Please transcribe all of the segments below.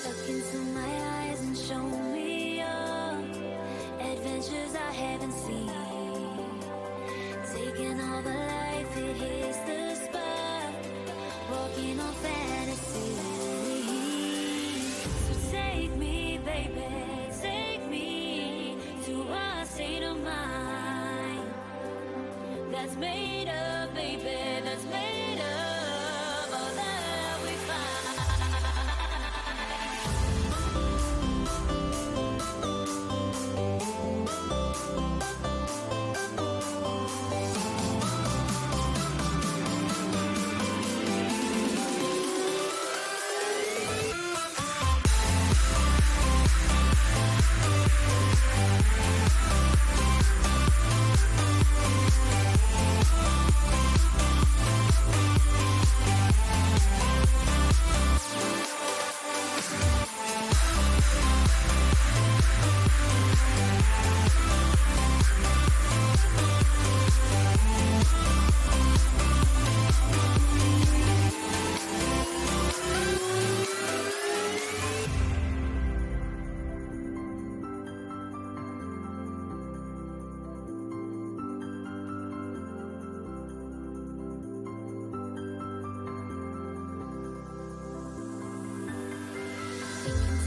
Look into my eyes and show me your adventures I haven't seen. Taking all the life, it hits the spot. Walking on fantasy. So take me, baby, take me to a state of mind that's made up, baby, that's made up all that we find.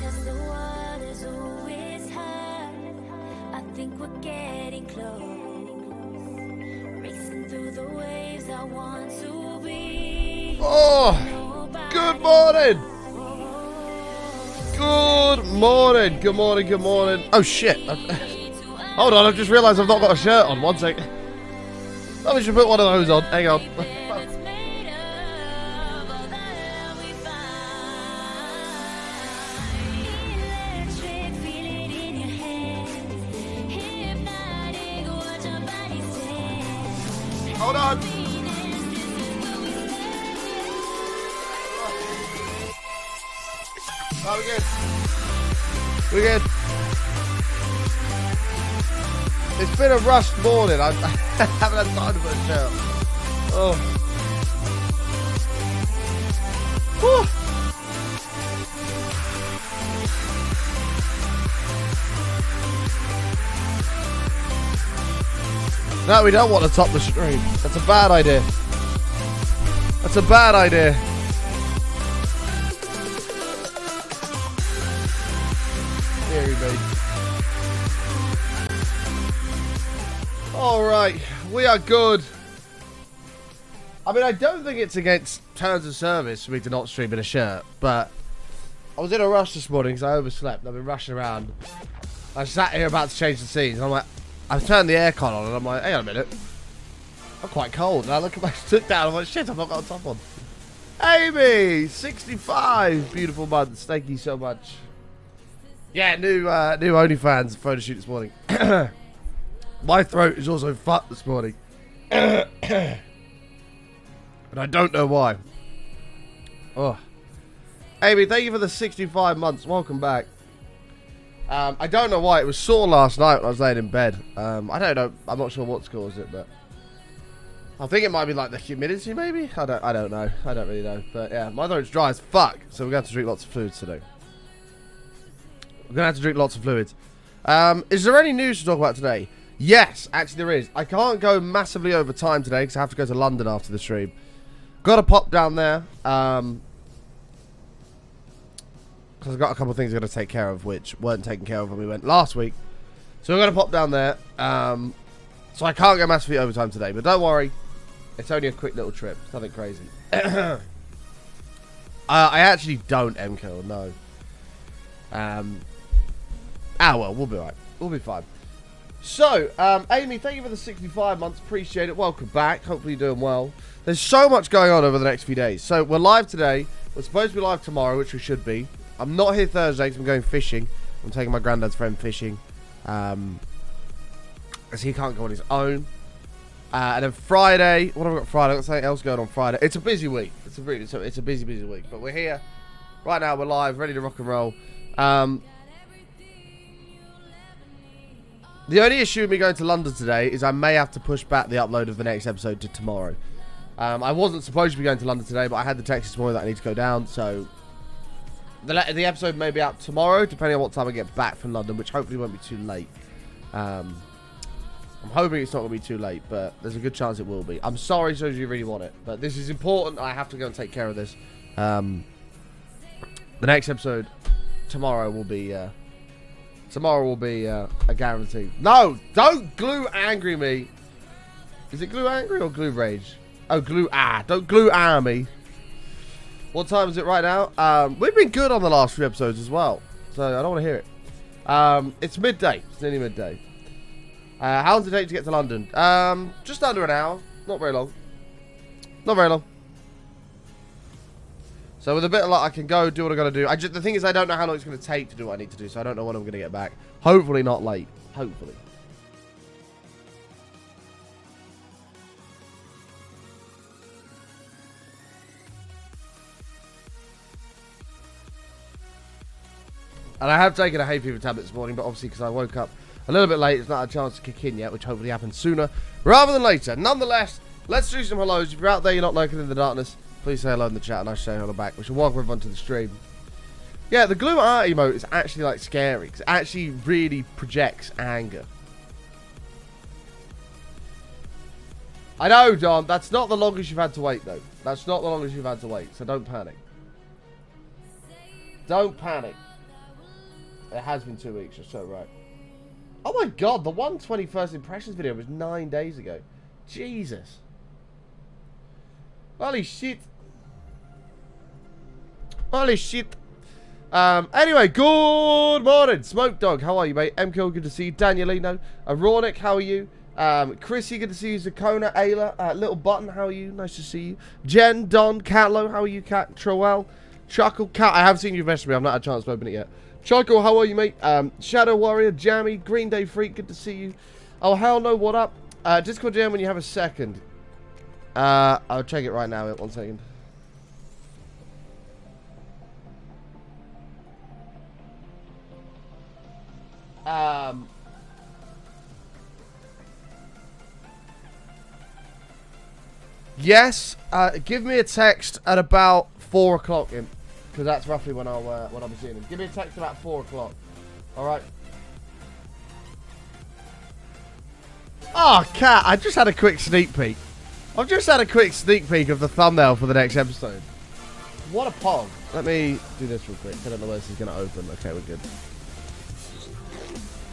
Test the waters, oh, it's hard. I think we're getting close. Racing through the waves, I want to be. Oh, good morning. Good morning, good morning, good morning. Oh shit. Hold on, I've just realised I've not got a shirt on. One sec. Let me just put one of those on. Hang on. Hold on. Oh, we're good. We're good. It's been a rushed morning. I haven't had time to put a shirt on. Oh. Whew. No, we don't want to top the stream. That's a bad idea. That's a bad idea. Here we go. Alright, we are good. I mean, I don't think it's against terms of service for me to not stream in a shirt, but I was in a rush this morning because I overslept. I've been rushing around. I sat here about to change the scenes, and I'm like, I've turned the aircon on, and I'm like, hang on a minute. I'm quite cold. And I look at my sit down, I'm like, shit, I've not got a top on. Amy, 65, beautiful month. Thank you so much. Yeah, new OnlyFans photo shoot this morning. My throat is also fucked this morning. And I don't know why. Oh. Amy, thank you for the 65 months. Welcome back. I don't know why. It was sore last night when I was laying in bed. I don't know. I'm not sure what's caused it, but I think it might be like the humidity, maybe? I don't know. I don't really know. But yeah, my throat's dry as fuck, so we're going to have to drink lots of fluids today. We're going to have to drink lots of fluids. Is there any news to talk about today? Yes, actually there is. I can't go massively over time today because I have to go to London after the stream. Got to pop down there. Because I've got a couple of things I've got to take care of, which weren't taken care of when we went last week. So we're going to pop down there. So I can't go massively overtime today. But don't worry. It's only a quick little trip. It's nothing crazy. I actually don't MKill, no. Well, we'll be right. We'll be fine. So, Amy, thank you for the 65 months. Appreciate it. Welcome back. Hopefully you're doing well. There's so much going on over the next few days. So, we're live today. We're supposed to be live tomorrow, which we should be. I'm not here Thursday because I'm going fishing. I'm taking my granddad's friend fishing. As he can't go on his own. And then Friday, what have I got Friday? I've got something else going on Friday. It's a busy week. It's a busy week. But we're here. Right now, we're live, ready to rock and roll. The only issue with me going to London today is I may have to push back the upload of the next episode to tomorrow. I wasn't supposed to be going to London today, but I had the text this morning that I need to go down, so the episode may be out tomorrow, depending on what time I get back from London, which hopefully won't be too late. I'm hoping it's not going to be too late, but there's a good chance it will be. I'm sorry, so you really want it, but this is important. I have to go and take care of this. The next episode tomorrow will be a guarantee. No, don't glue angry me. Is it glue angry or glue rage? Oh, glue don't glue me. What time is it right now? We've been good on the last few episodes as well, so I don't want to hear it. It's midday. It's nearly midday. How long does it take to get to London? Just under an hour. Not very long. Not very long. So with a bit of luck, I can go do what I got to do. The thing is, I don't know how long it's going to take to do what I need to do, so I don't know when I'm going to get back. Hopefully not late. Hopefully. And I have taken a hay fever tablet this morning, but obviously because I woke up a little bit late, it's not a chance to kick in yet, which hopefully happens sooner rather than later. Nonetheless, let's do some hellos. If you're out there, you're not lurking in the darkness, please say hello in the chat and I shall say hello back. We shall welcome everyone to the stream. Yeah, the glue art emote is actually like scary because it actually really projects anger. I know, Don, that's not the longest you've had to wait though. That's not the longest you've had to wait, so don't panic. Don't panic. It has been 2 weeks, you're so right. Oh my god, the 121st impressions video was 9 days ago. Jesus. Holy shit. Holy shit. Anyway, good morning. Smoke Dog, how are you, mate? MKill, good to see you. Danielino. Rornick, how are you? Chrissy, good to see you. Zakona, Ayla, Little Button, how are you? Nice to see you. Jen, Don, Catlo, how are you, Cat? Troel, Chuckle, Cat, I haven't seen you message me. I've not had a chance to open it yet. Chuckle, how are you, mate? Shadow Warrior, Jammy, Green Day Freak, good to see you. Oh, hell no, what up? Discord jam when you have a second. I'll check it right now. 1 second. Yes. Give me a text at about 4 o'clock, because that's roughly when I'll be seeing him. Give me a text about 4 o'clock. All right. Oh, Cat, I just had a quick sneak peek. I've just had a quick sneak peek of the thumbnail for the next episode. What a pog. Let me do this real quick. I don't know where this is going to open. Okay, we're good.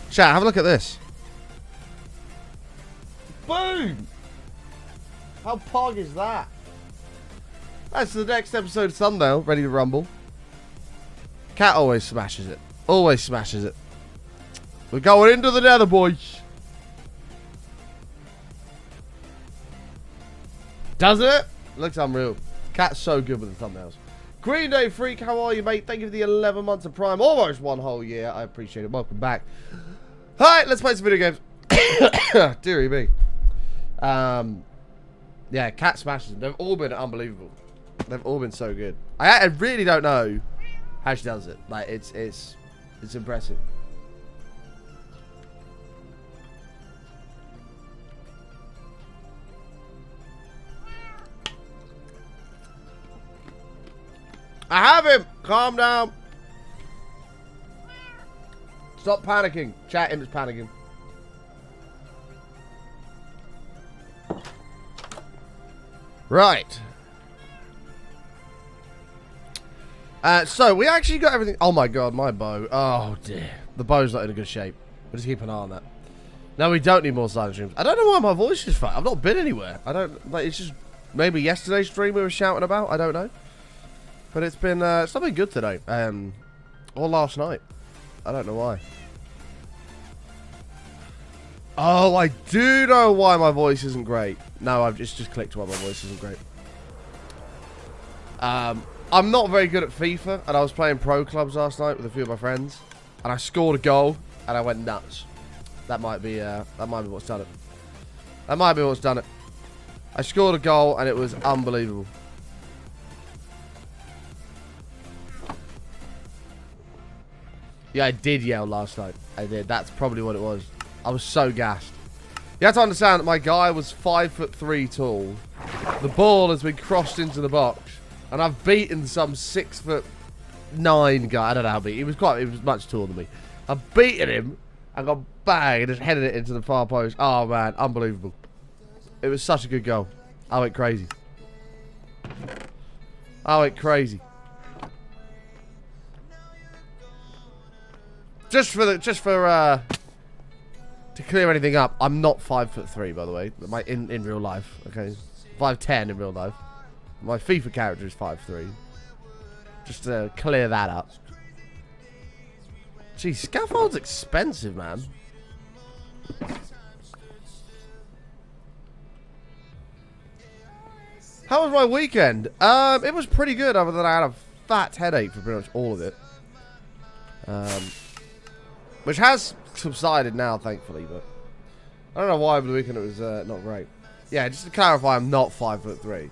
Chat, have a look at this. buffoon! How pog is that? That's the next episode thumbnail, ready to rumble. Cat always smashes it. Always smashes it. We're going into the nether, boys. Doesn't it? Looks unreal. Cat's so good with the thumbnails. Green Day Freak, how are you, mate? Thank you for the 11 months of Prime. Almost one whole year. I appreciate it. Welcome back. Alright, let's play some video games. Deary me. Yeah, Cat smashes them. They've all been unbelievable. They've all been so good. I really don't know how she does it. Like, it's impressive. I have him! Calm down. Stop panicking. Chat him is panicking. Right. So, we actually got everything. Oh my god, my bow. Oh dear. The bow's not in a good shape. We'll just keep an eye on that. No, we don't need more silent streams. I don't know why my voice is fat. I've not been anywhere. I don't, like, it's just maybe yesterday's stream we were shouting about. I don't know. But it's been, it's not been good today. Or last night. I don't know why. Oh, I do know why my voice isn't great. No, I've just clicked why my voice isn't great. I'm not very good at FIFA, and I was playing pro clubs last night with a few of my friends, and I scored a goal, and I went nuts. That might be what's done it. That might be what's done it. I scored a goal, and it was unbelievable. Yeah, I did yell last night. I did. That's probably what it was. I was so gassed. You have to understand that my guy was 5'3" tall. The ball has been crossed into the box, and I've beaten some 6'9" guy. I don't know how big. He was much taller than me. I've beaten him and got bang and just headed it into the far post. Oh man, unbelievable. It was such a good goal. I went crazy. I went crazy. Just for to clear anything up, I'm not 5'3", by the way. In real life, okay, 5'10" in real life. My FIFA character is 5'3". Just to clear that up. Gee, scaffold's expensive, man. How was my weekend? It was pretty good, other than I had a fat headache for pretty much all of it. Which has subsided now, thankfully, but I don't know why over the weekend it was not great. Yeah, just to clarify, I'm not 5'3".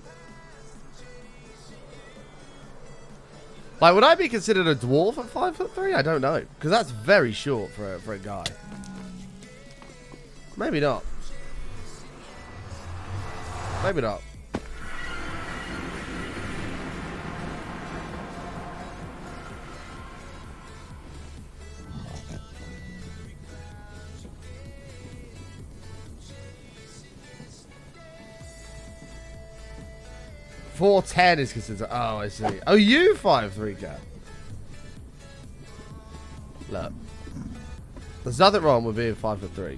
Like, would I be considered a dwarf at 5'3"? I don't know, because that's very short for a guy. Maybe not. Maybe not. .410 is considered. Oh, I see. Oh, you 5'3", Cat. Look, there's nothing wrong with being 5'3".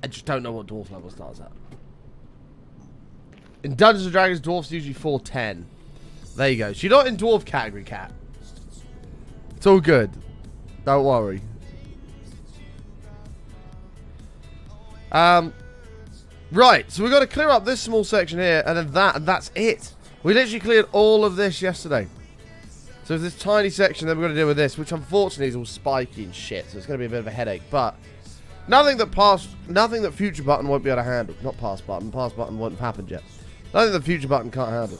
I just don't know what dwarf level starts at. In Dungeons and Dragons, dwarfs usually 410. There you go. So you're not in dwarf category, Cat. It's all good. Don't worry. Right, so we've got to clear up this small section here, and then that, and that's it. We literally cleared all of this yesterday. So this tiny section, then we're going to deal with this, which unfortunately is all spiky and shit, so it's going to be a bit of a headache. But nothing that future button won't be able to handle. Not past button won't have happened yet. Nothing that future button can't handle.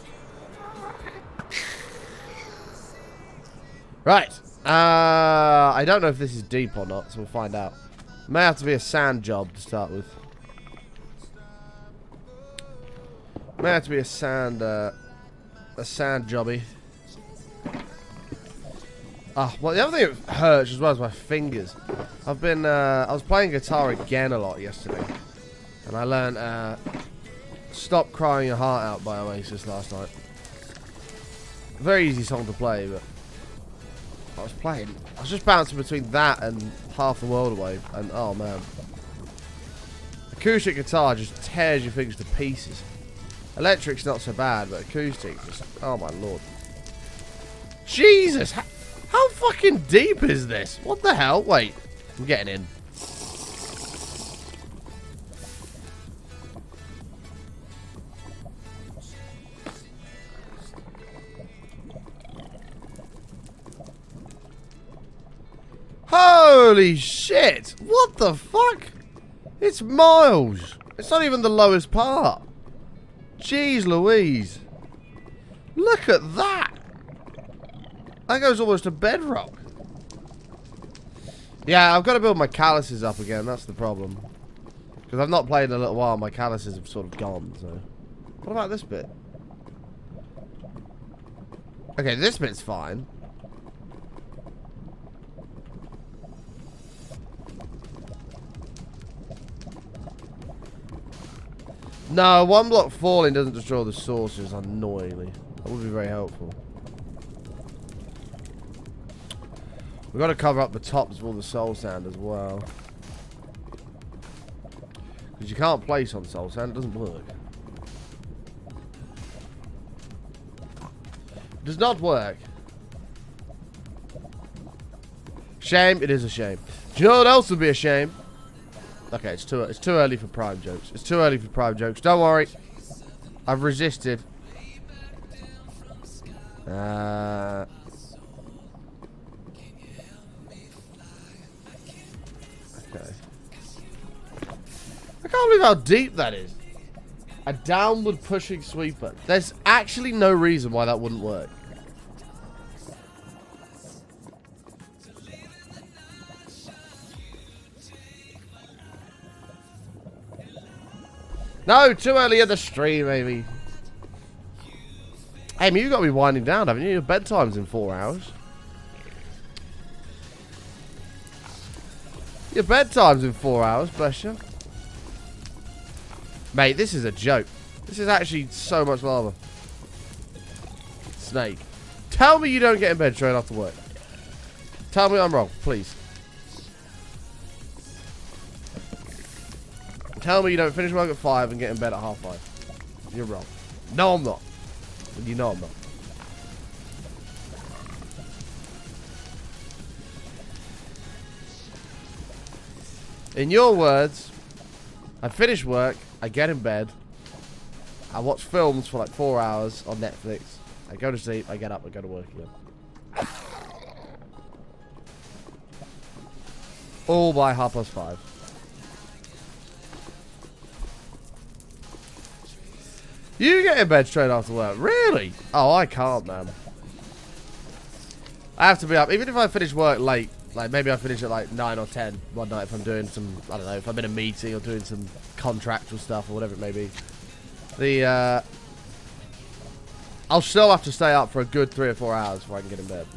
Right, I don't know if this is deep or not, so we'll find out. May have to be a sand job to start with. May have to be a sand jobby. Ah, well, the other thing that hurts as well is my fingers. I was playing guitar again a lot yesterday, and I learned "Stop Crying Your Heart Out" by Oasis last night. Very easy song to play, but I was just bouncing between that and half the world away. And, oh, man. Acoustic guitar just tears your fingers to pieces. Electric's not so bad, but acoustic just... Oh, my lord. Jesus! How fucking deep is this? What the hell? Wait. I'm getting in. Holy shit! What the fuck? It's miles. It's not even the lowest part. Jeez Louise. Look at that. That goes almost to bedrock. Yeah, I've got to build my calluses up again. That's the problem. Because I've not played in a little while. My calluses have sort of gone. So, what about this bit? Okay, this bit's fine. No, one block falling doesn't destroy the sources, annoyingly. That would be very helpful. We've got to cover up the tops of all the soul sand as well. Because you can't place on soul sand, it doesn't work. It does not work. Shame, it is a shame. Do you know what else would be a shame? Okay, it's too early for prime jokes. It's too early for prime jokes. Don't worry. I've resisted. Okay. I can't believe how deep that is. A downward pushing sweeper. There's actually no reason why that wouldn't work. No, too early in the stream, Amy. Amy, you've got to be winding down, haven't you? Your bedtime's in 4 hours. Your bedtime's in 4 hours, bless you. Mate, this is a joke. This is actually so much lava. Snake. Tell me you don't get in bed straight after work. Tell me I'm wrong, please. Tell me you don't finish work at 5 and get in bed at 5:30. You're wrong. No, I'm not. You know I'm not. In your words, I finish work, I get in bed, I watch films for like 4 hours on Netflix, I go to sleep, I get up, I go to work again. All by 5:30. You get in bed straight after work? Really? Oh, I can't, man. I have to be up. Even if I finish work late, like maybe I finish at like 9 or 10 one night if I'm doing some, I don't know, if I'm in a meeting or doing some contractual stuff or whatever it may be. I'll still have to stay up for a good 3 or 4 hours before I can get in bed.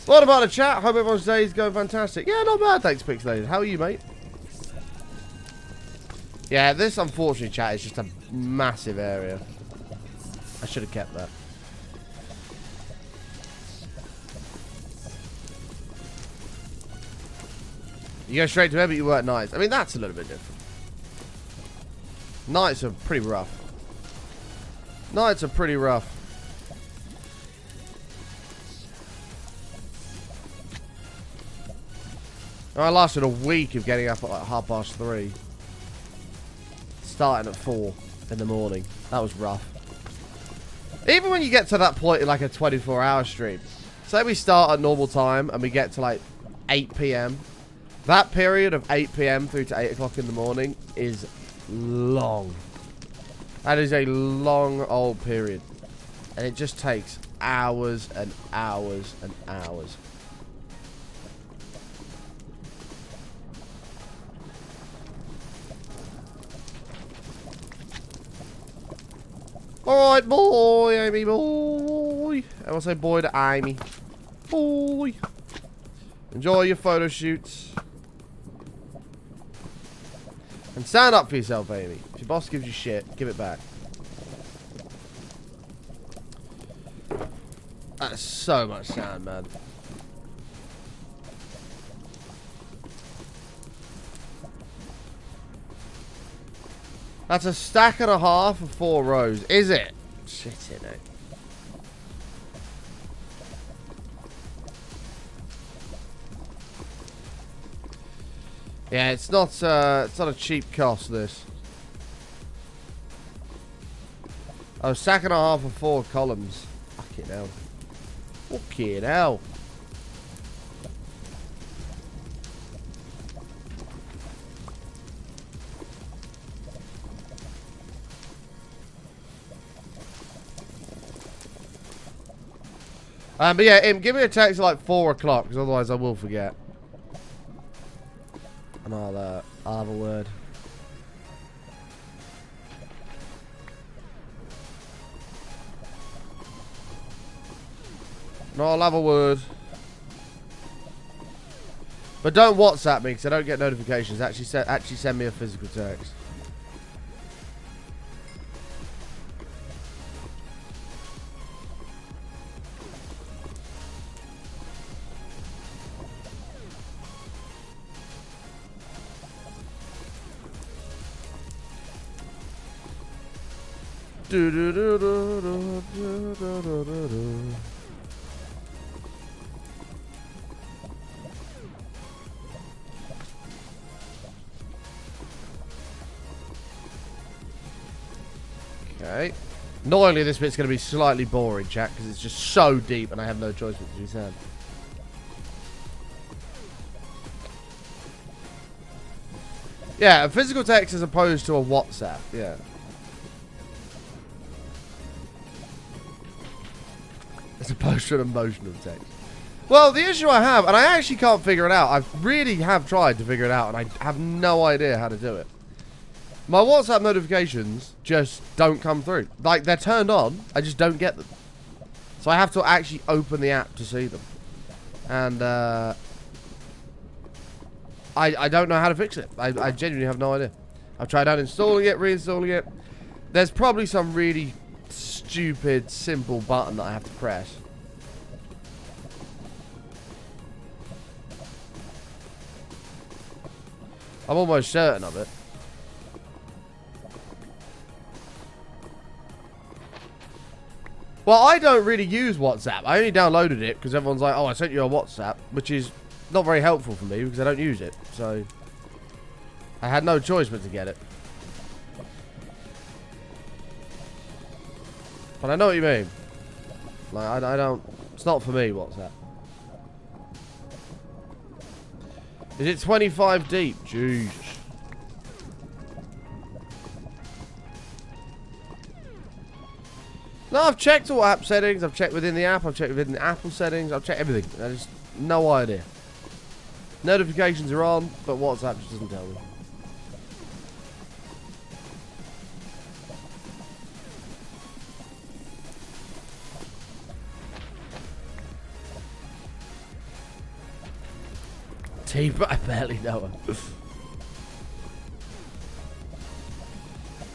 What about the chat? Hope everyone's day is going fantastic. Yeah, not bad, thanks, Pixelated. How are you, mate? Yeah, this, unfortunately, chat, is just a massive area. I should have kept that. You go straight to bed, but you work nights. I mean, that's a little bit different. Nights are pretty rough. Nights are pretty rough. I lasted a week of getting up at like 3:30. Starting at 4 in the morning. That was rough. Even when you get to that point in like a 24-hour stream. Say we start at normal time and we get to like 8 PM. That period of 8 PM through to 8 o'clock in the morning is long. That is a long old period. And it just takes hours and hours and hours. Alright, boy, Amy, boy. I will say boy to Amy. Boy. Enjoy your photo shoots. And stand up for yourself, Amy. If your boss gives you shit, give it back. That's so much sand, man. That's a stack and a half of 4 rows. Is it? Shit, it ain't. Yeah, it's not a cheap cost, this. Oh, stack and a half of 4 columns. Fucking hell. Fucking hell. But yeah, give me a text at like 4 o'clock, because otherwise I will forget. And I'll have a word. No, I'll have a word. But don't WhatsApp me, because I don't get notifications. Actually send me a physical text. Okay. Annoyingly, this bit's going to be slightly boring, chat, because it's just so deep and I have no choice but to do sad. Yeah, a physical text as opposed to a WhatsApp, yeah. As opposed to an emotional text. Well, the issue I have, and I actually can't figure it out. I really have tried to figure it out, and I have no idea how to do it. My WhatsApp notifications just don't come through. Like, they're turned on, I just don't get them. So I have to actually open the app to see them. And, I don't know how to fix it. I genuinely have no idea. I've tried uninstalling it, reinstalling it. There's probably some really stupid, simple button that I have to press. I'm almost certain of it. Well, I don't really use WhatsApp. I only downloaded it because everyone's like, oh, I sent you a WhatsApp, which is not very helpful for me because I don't use it. So I had no choice but to get it. But I know what you mean. Like, I don't... It's not for me, WhatsApp. Is it 25 deep? Jeez. No, I've checked all app settings. I've checked within the app. I've checked within the Apple settings. I've checked everything. I just... No idea. Notifications are on, but WhatsApp just doesn't tell me. But I barely know her.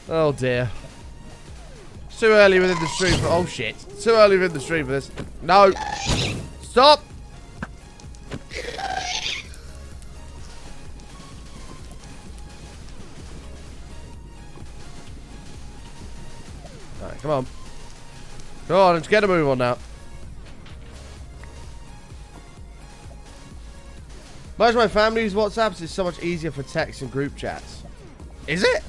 Oh dear. It's too early within the stream for... Oh shit. It's too early within the stream for this. No. Stop. Alright, come on. Come on, let's get a move on now. Most of my family use WhatsApp, so it's so much easier for text and group chats. Is it?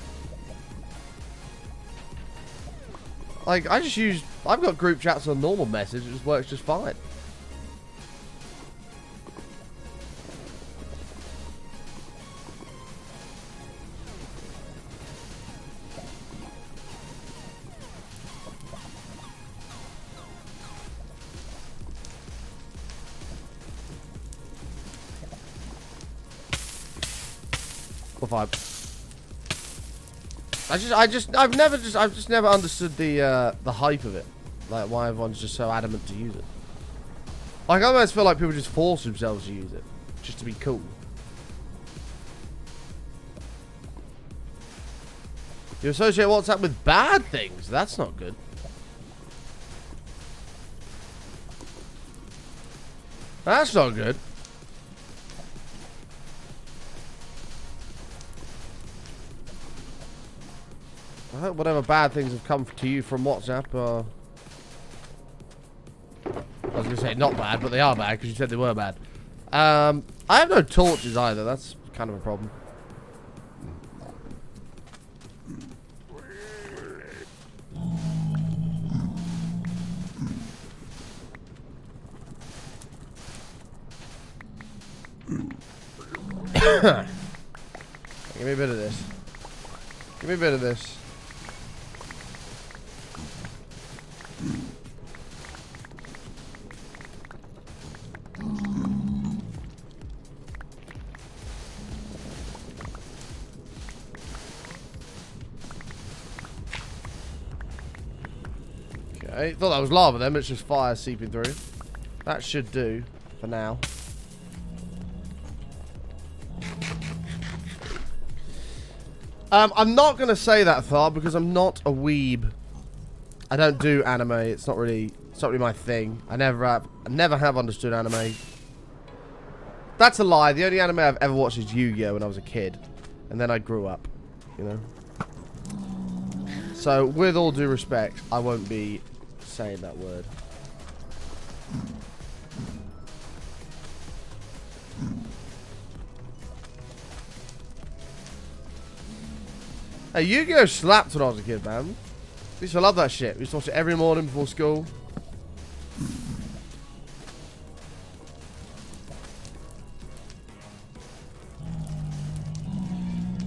Like, I just use... I've got group chats on normal message. It just works just fine. I've just never understood the hype of it. Like, why everyone's just so adamant to use it. Like, I almost feel like people just force themselves to use it. Just to be cool. You associate WhatsApp with bad things. That's not good. That's not good. I hope whatever bad things have come to you from WhatsApp are... I was going to say not bad, but they are bad because you said they were bad. I have no torches either. That's kind of a problem. Give me a bit of this. Give me a bit of this. Okay, thought that was lava then, but it's just fire seeping through. That should do for now. I'm not going to say that far because I'm not a weeb. I don't do anime. It's not really my thing. I never have understood anime. That's a lie. The only anime I've ever watched is Yu-Gi-Oh! When I was a kid. And then I grew up, you know. So, with all due respect, I won't be saying that word. Hey, Yu-Gi-Oh! Slapped when I was a kid, man. I used to love that shit. We used to watch it every morning before school.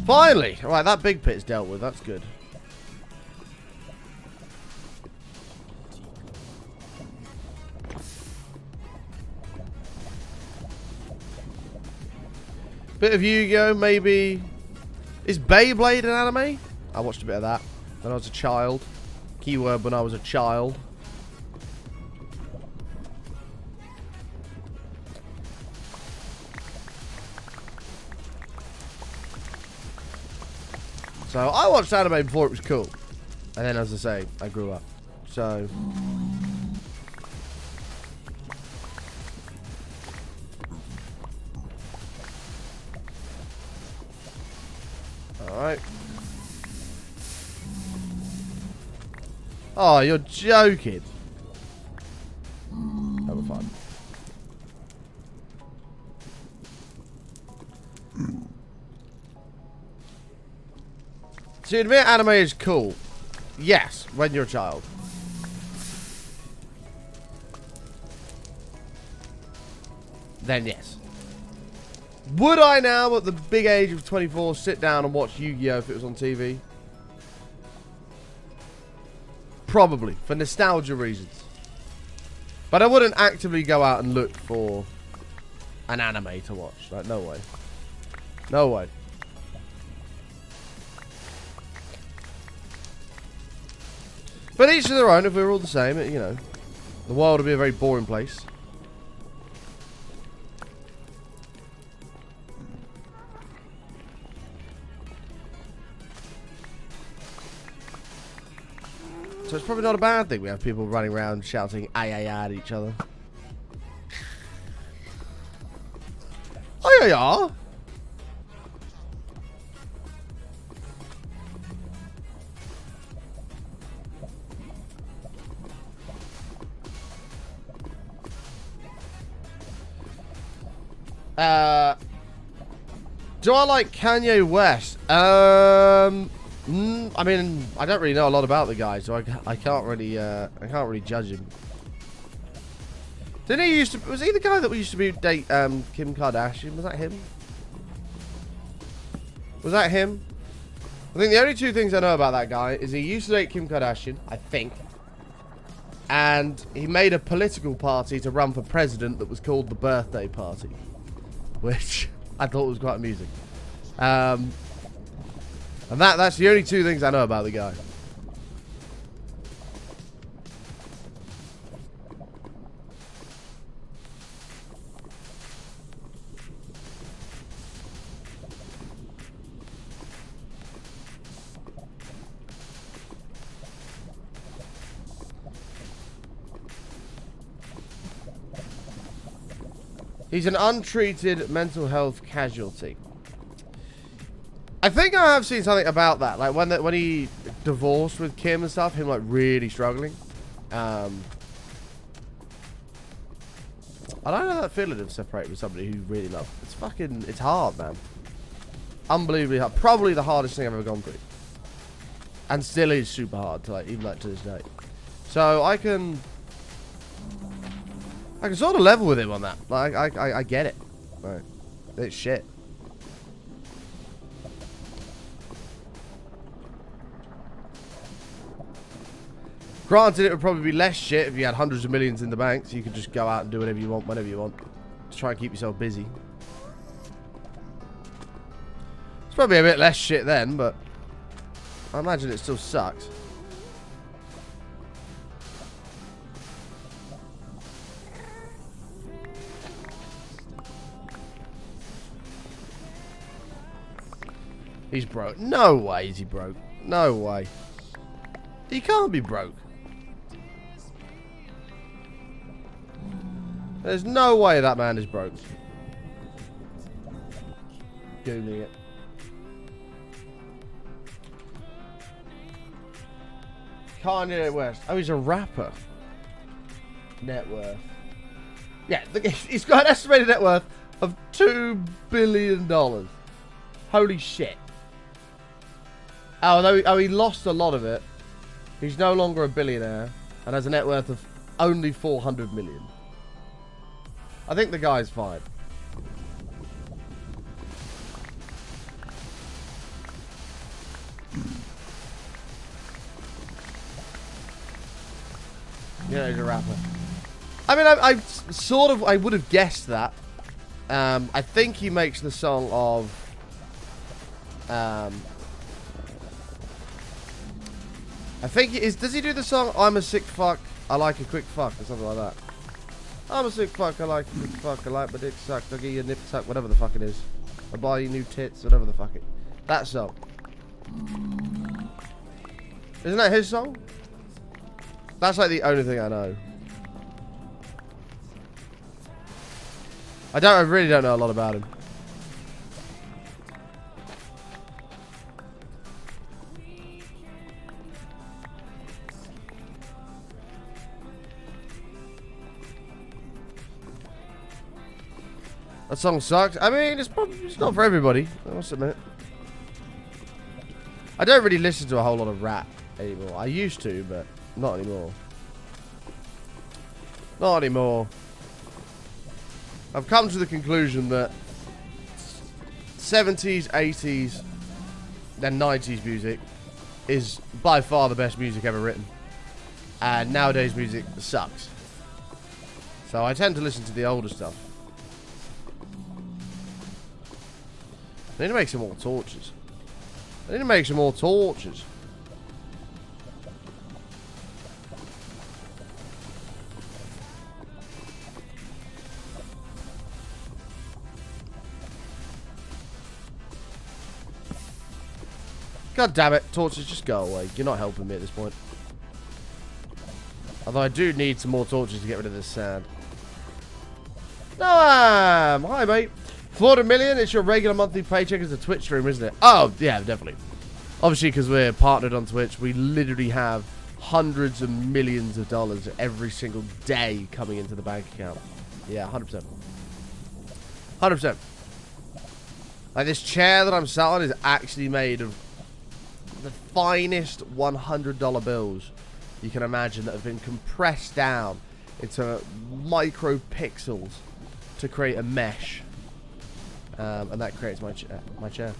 Finally! Alright, that big pit's dealt with. That's good. Bit of Yu-Gi-Oh! Maybe... Is Beyblade an anime? I watched a bit of that when I was a child. Keyword when I was a child. So I watched anime before it was cool. And then, as I say, I grew up. So... Alright. Oh, you're joking. That was fun. So you admit anime is cool? Yes, when you're a child. Then yes. Would I now, at the big age of 24, sit down and watch Yu-Gi-Oh! If it was on TV? Probably, for nostalgia reasons. But I wouldn't actively go out and look for an anime to watch. Like, no way. No way. But each to their own. If we were all the same, you know, the world would be a very boring place. So it's probably not a bad thing we have people running around shouting "ay-ay-ay" at each other. Ay-ay-ay? Do I like Kanye West? I mean, I don't really know a lot about the guy, so I can't really judge him. Didn't he used to? Was he the guy that we used to date Kim Kardashian? Was that him? Was that him? I think the only two things I know about that guy is he used to date Kim Kardashian, I think, and he made a political party to run for president that was called the Birthday Party, which I thought was quite amusing. And that's the only two things I know about the guy. He's an untreated mental health casualty. I think I have seen something about that. Like when he divorced with Kim and stuff, him like really struggling. I don't know that feeling of separating with somebody who really loves. It's hard, man. Unbelievably hard. Probably the hardest thing I've ever gone through. And still is super hard to like, even like to this day. So I can sort of level with him on that. Like I get it. Right. It's shit. Granted, it would probably be less shit if you had hundreds of millions in the bank, so you could just go out and do whatever you want, whenever you want. Just try and keep yourself busy. It's probably a bit less shit then, but I imagine it still sucks. He's broke. No way is he broke. No way. He can't be broke. There's no way that man is broke. Googling it. Kanye West. Oh, he's a rapper. Net worth. Yeah, he's got an estimated net worth of $2 billion. Holy shit. Oh, he lost a lot of it. He's no longer a billionaire and has a net worth of only 400 million. I think the guy's fine. Yeah, he's a rapper. I mean, I would have guessed that. I think he makes the song of I think it is. Does he do the song "I'm a sick fuck, I like a quick fuck" or something like that? I'm a sick fuck, I like a quick fuck, I like my dick sucked, I'll get you a nip tuck, whatever the fuck it is. I'll buy you new tits, whatever the fuck it. That song. Isn't that his song? That's like the only thing I know. I really don't know a lot about him. That song sucks. I mean, it's not for everybody, I must admit. I don't really listen to a whole lot of rap anymore. I used to, but not anymore. Not anymore. I've come to the conclusion that 70s, 80s, then 90s music is by far the best music ever written. And nowadays music sucks. So I tend to listen to the older stuff. I need to make some more torches. I need to make some more torches. God damn it, torches, just go away. You're not helping me at this point. Although I do need some more torches to get rid of this sand. Noam! Hi, mate. 400 million, it's your regular monthly paycheck as a Twitch stream, isn't it? Oh, yeah, definitely. Obviously, because we're partnered on Twitch, we literally have hundreds of millions of dollars every single day coming into the bank account. Yeah, 100%. 100%. Like, this chair that I'm sat on is actually made of the finest $100 bills you can imagine that have been compressed down into micro pixels to create a mesh. And that creates my chair.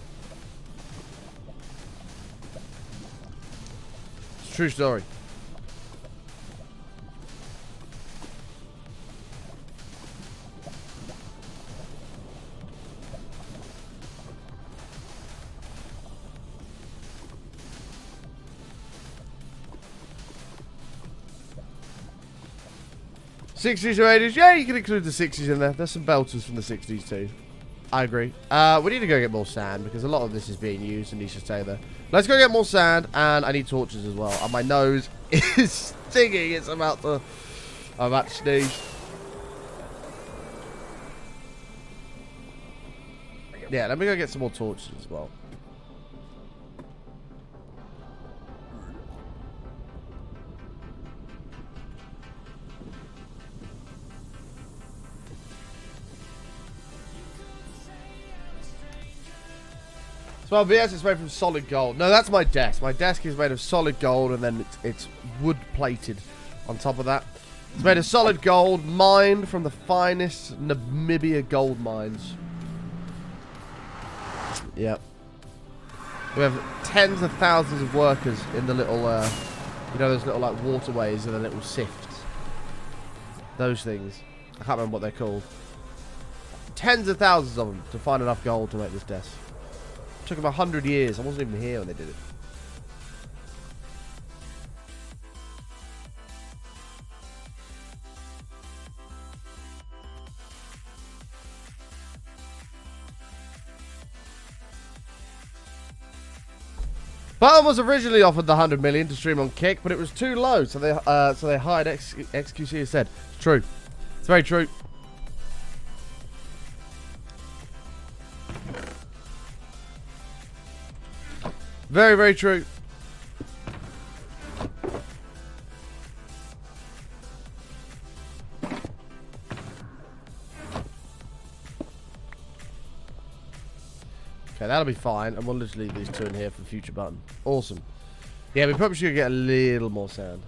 It's a true story. '60s or '80s? Yeah, you can include the '60s in there. There's some belters from the '60s too. I agree. We need to go get more sand because a lot of this is being used and needs to stay there. Let's go get more sand, and I need torches as well. And my nose is stinging. I'm about to sneeze. Yeah, let me go get some more torches as well. So VS is made from solid gold. No, that's my desk. My desk is made of solid gold, and then it's wood plated on top of that. It's made of solid gold, mined from the finest Namibia gold mines. Yep. We have tens of thousands of workers in the little, you know, those little like waterways and the little sifts. Those things. I can't remember what they're called. Tens of thousands of them to find enough gold to make this desk. Took them 100 years. I wasn't even here when they did it. Button was originally offered the 100 million to stream on Kick, but it was too low, so they hired XQC instead. It's true. It's very true. Very, very true. Okay, that'll be fine. And we'll just leave these two in here for the future button. Awesome. Yeah, we probably should get a little more sand.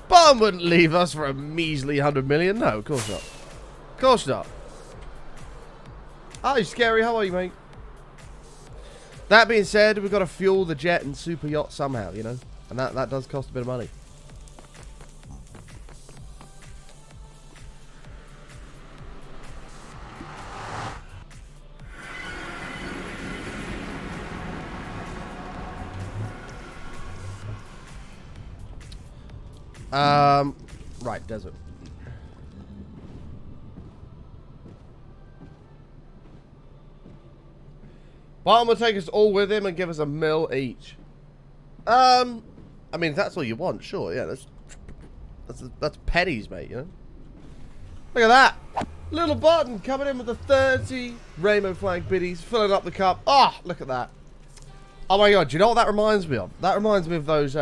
Button wouldn't leave us for a measly 100 million. No, of course not. Of course not. Hi, Scary. How are you, mate? That being said, we've got to fuel the jet and super yacht somehow, you know? And that does cost a bit of money. Right, desert. Bottom will take us all with him and give us $1 mil each. I mean, if that's all you want, sure, yeah, that's pennies, mate, you know? Look at that! Little Button coming in with the 30 rainbow flag biddies, filling up the cup. Ah, oh, look at that. Oh my god, do you know what that reminds me of? That reminds me of those,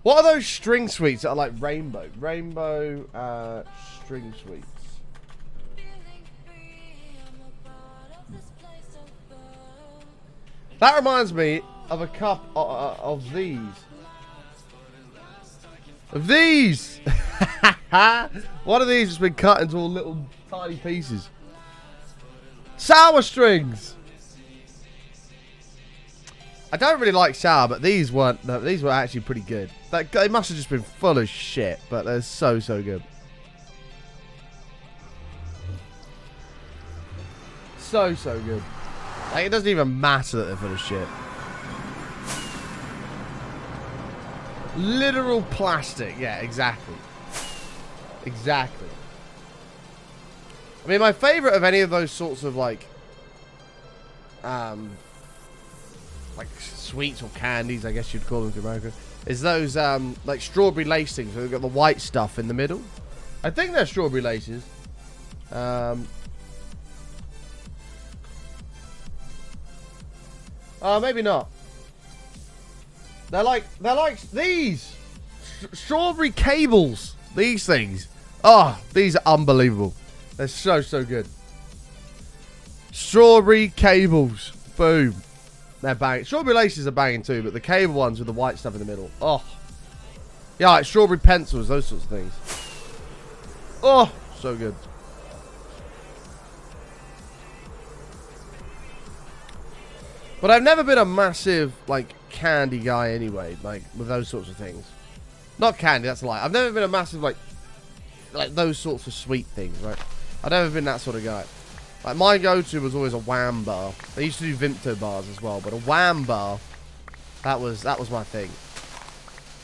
what are those string sweets that are like rainbow? Rainbow, string sweets. That reminds me of a cup of these. Of these! One of these has been cut into all little tiny pieces. Sour strings! I don't really like sour, but these weren't. These were actually pretty good. They must have just been full of shit, but they're so good. So good. Like, it doesn't even matter that they're full of shit. Literal plastic. Yeah, exactly. Exactly. I mean, my favorite of any of those sorts of like sweets or candies, I guess you'd call them in America, is those like strawberry lace things where they've got the white stuff in the middle. I think they're strawberry laces. Maybe not. They're like these strawberry cables. These things. Oh, these are unbelievable. They're so good. Strawberry cables. Boom. They're banging. Strawberry laces are banging too, but the cable ones with the white stuff in the middle. Oh. Yeah, like strawberry pencils, those sorts of things. Oh, so good. But I've never been a massive, like, candy guy anyway, like, with those sorts of things. Not candy, that's a lie. I've never been a massive, like those sorts of sweet things, right? I've never been that sort of guy. Like, my go-to was always a Wham bar. They used to do Vimto bars as well, but a Wham bar, that was my thing.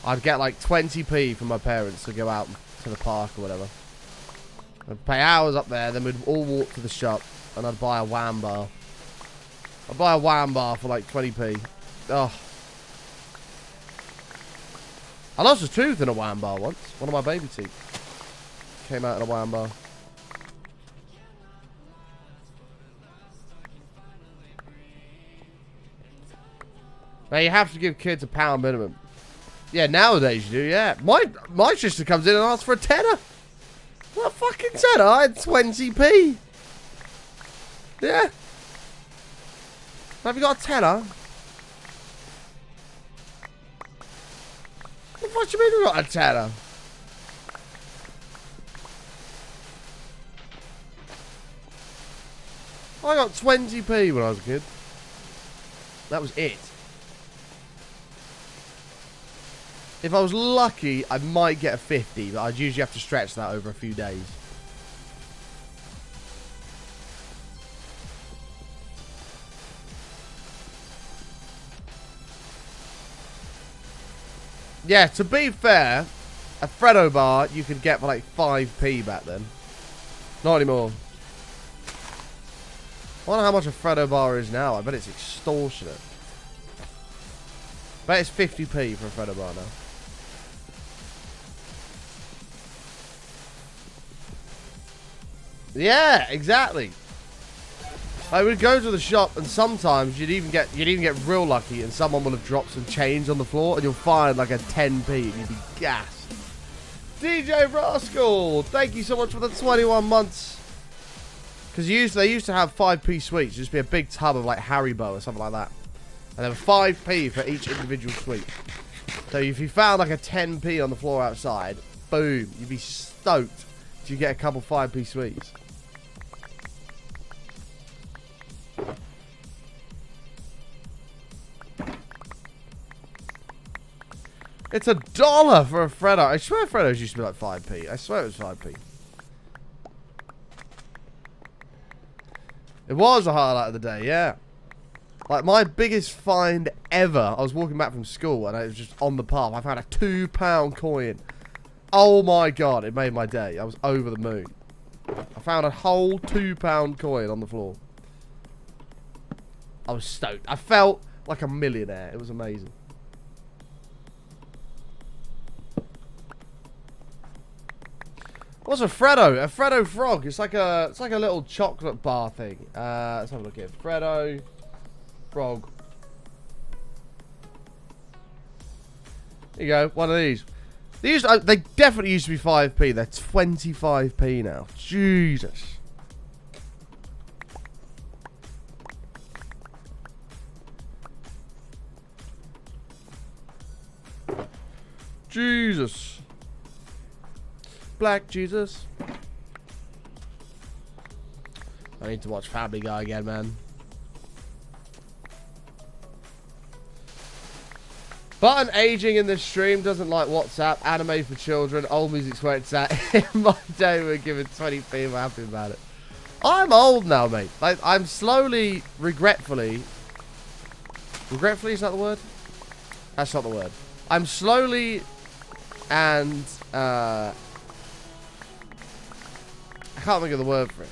I'd get, like, 20p from my parents to go out to the park or whatever. I'd pay hours up there, then we'd all walk to the shop, and I'd buy a Wham bar. I'd buy a Wham bar for like 20p. Oh. I lost a tooth in a Wham bar once. One of my baby teeth came out in a Wham bar. Now you have to give kids £1 minimum. Yeah, nowadays you do, yeah. My sister comes in and asks for a tenner. What a fucking tenner? I had 20p. Yeah. Have you got a tenner? What do you mean we got a tenner? I got 20p when I was a kid. That was it. If I was lucky, I might get a 50, but I'd usually have to stretch that over a few days. Yeah, to be fair, a Freddo bar you could get for like 5p back then. Not anymore. I wonder how much a Freddo bar is now. I bet it's extortionate. I bet it's 50p for a Freddo bar now. Yeah, exactly. I would go to the shop and sometimes you'd even get real lucky and someone will have dropped some change on the floor and you'll find like a 10p and you'd be gassed. DJ Rascal, thank you so much for the 21 months. Because they used to have 5p sweets, just be a big tub of like Haribo or something like that. And there were 5p for each individual sweet. So if you found like a 10p on the floor outside, boom, you'd be stoked to get a couple 5p sweets. It's $1 for a Freddo. I swear Freddos used to be like 5p. I swear it was 5p. It was a highlight of the day, yeah. Like my biggest find ever. I was walking back from school and it was just on the path. I found a £2 coin. Oh my god, it made my day. I was over the moon. I found a whole £2 coin on the floor. I was stoked. I felt like a millionaire. It was amazing. What's a Freddo? A Freddo frog. It's like a little chocolate bar thing. Let's have a look here. Freddo frog. There you go. One of these. They definitely used to be 5p. They're 25p now. Jesus. Jesus. Black Jesus. I need to watch Family Guy again, man. Button aging in this stream doesn't like WhatsApp, anime for children, old music's where it's at. In my day, we're giving 20p. I'm happy about it. I'm old now, mate. Like, I'm slowly, regretfully, is that the word? That's not the word. I'm slowly and, I can't think of the word for it.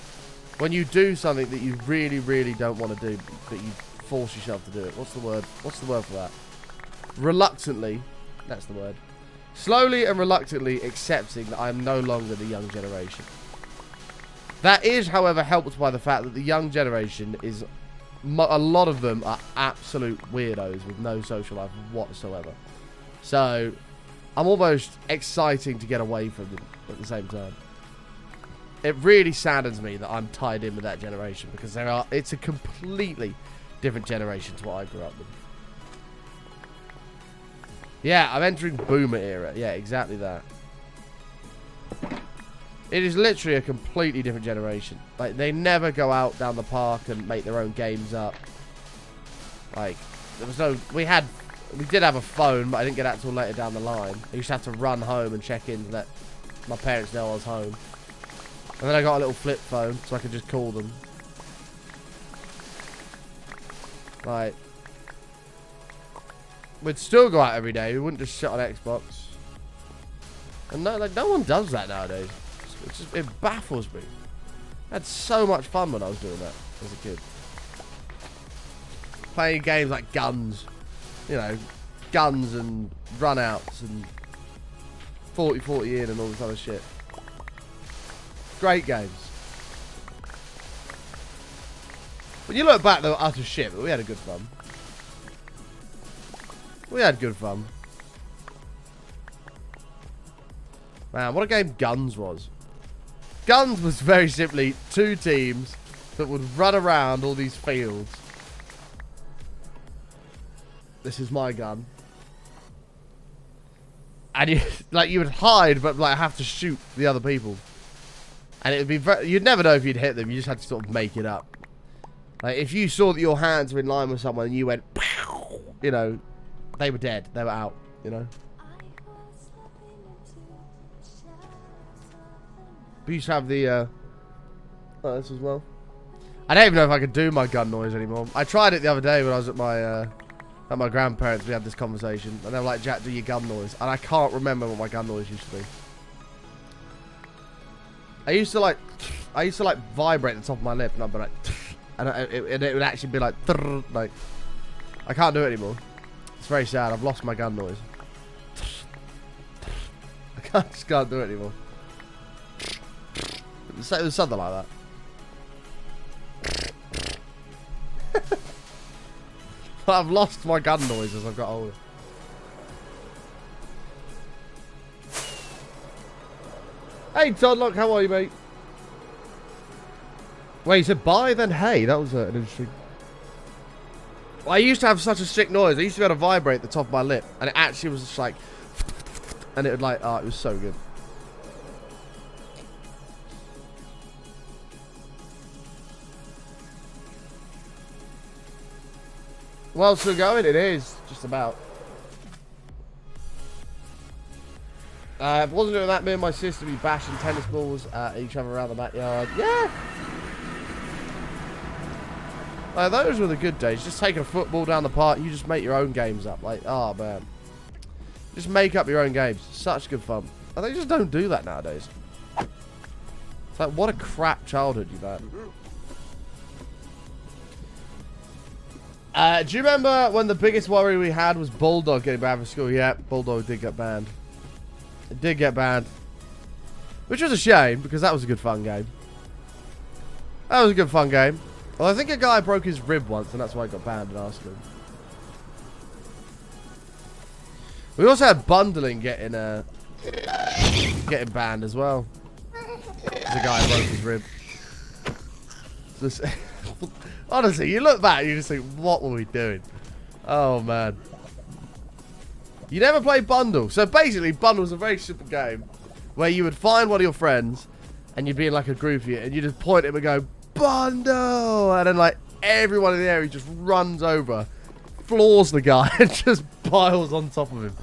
When you do something that you really, really don't want to do, but you force yourself to do it. What's the word? What's the word for that? Reluctantly, that's the word. Slowly and reluctantly accepting that I am no longer the young generation. That is, however, helped by the fact that the young generation is, a lot of them are absolute weirdos with no social life whatsoever. So, I'm almost exciting to get away from them at the same time. It really saddens me that I'm tied in with that generation because it's a completely different generation to what I grew up with. Yeah, I'm entering boomer era. Yeah, exactly that. It is literally a completely different generation. Like, they never go out down the park and make their own games up. Like, there was no... We did have a phone, but I didn't get out until later down the line. I used to have to run home and check in to let my parents know I was home. And then I got a little flip phone, so I could just call them. Like... We'd still go out every day. We wouldn't just sit on Xbox. And no one does that nowadays. It baffles me. I had so much fun when I was doing that as a kid. Playing games like Guns. You know, Guns and Runouts and 40-40 in and all this other shit. Great games. When you look back, they were utter shit, but we had a good fun. We had good fun. Man, what a game Guns was. Guns was very simply 2 teams that would run around all these fields. This is my gun. And you, like, you would hide, but like have to shoot the other people. And it would be very, you'd never know if you'd hit them. You just had to sort of make it up. Like, if you saw that your hands were in line with someone and you went, pow, you know, they were dead. They were out, you know. We used to have the, this as well. I don't even know if I could do my gun noise anymore. I tried it the other day when I was at my grandparents. We had this conversation. And they were like, Jack, do your gun noise. And I can't remember what my gun noise used to be. I used to like vibrate the top of my lip, and I'd be like, and it would actually be like, I can't do it anymore. It's very sad. I've lost my gun noise. I just can't do it anymore. It was something like that. I've lost my gun noise as I've got older. Hey, Todd, look, how are you, mate? Wait, you said bye, then hey. That was an interesting... Well, I used to have such a sick noise. I used to be able to vibrate the top of my lip. And it actually was just like... And it would like... Oh, it was so good. Well, still going? It is. Just about. If it wasn't doing that, me and my sister would be bashing tennis balls at each other around the backyard. Yeah! Those were the good days. Just taking a football down the park, you just make your own games up. Like, oh, man. Just make up your own games. Such good fun. And they just don't do that nowadays. It's like, what a crap childhood you've had. Do you remember when the biggest worry we had was Bulldog getting banned from school? Yeah, Bulldog did get banned. It did get banned. Which was a shame, because that was a good fun game. That was a good fun game. Well, I think a guy broke his rib once, and that's why he got banned in our school. We also had bundling getting banned as well. The guy broke his rib. Just, honestly, you look back, you just think, what were we doing? Oh, man. You never played Bundle. So basically, Bundle was a very simple game where you would find one of your friends and you'd be in like a group of you and you just point at him and go, Bundle! And then like everyone in the area just runs over, floors the guy and just piles on top of him.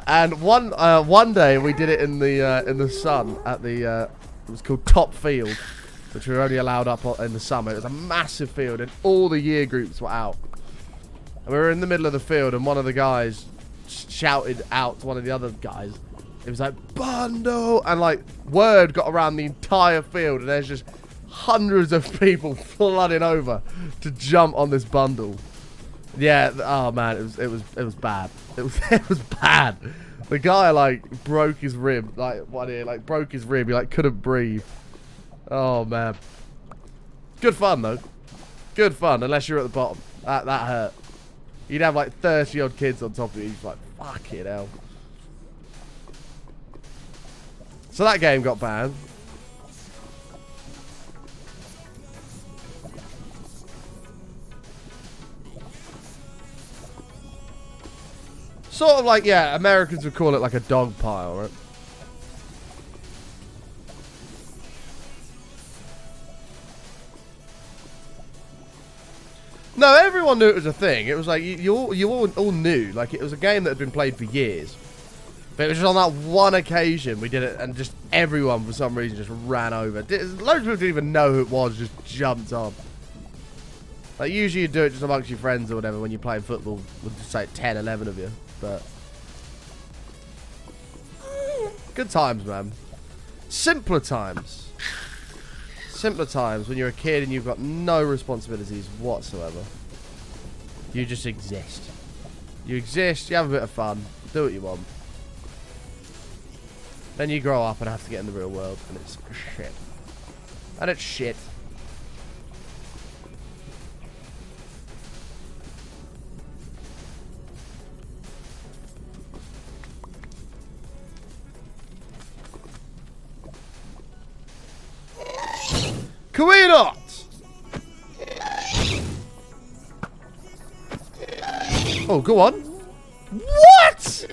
And one day we did it in the sun at the it was called Top Field, which we were only allowed up in the summer. It was a massive field and all the year groups were out. And we were in the middle of the field and one of the guys shouted out to one of the other guys. It was like, Bundle! And like, word got around the entire field and there's just hundreds of people flooding over to jump on this bundle. Yeah, oh man, it was bad. It was bad. The guy like broke his rib, broke his rib. He like couldn't breathe. Oh man, good fun though. Good fun, unless you're at the bottom. That hurt. You'd have like 30 odd kids on top of you. You're like, fucking hell. So that game got banned. Sort of like, yeah, Americans would call it like a dog pile, right? No, everyone knew it was a thing. It was like, you all knew. Like, it was a game that had been played for years. But it was just on that one occasion we did it, and just everyone, for some reason, just ran over. Loads of people didn't even know who it was, just jumped on. Like, usually you do it just amongst your friends or whatever when you're playing football with just like 10, 11 of you. But good times, man. Simpler times. Simpler times when you're a kid and you've got no responsibilities whatsoever. You just exist. You exist, you have a bit of fun, do what you want. Then you grow up and have to get in the real world, and it's shit. And it's shit. Can we not? Oh, go on. What?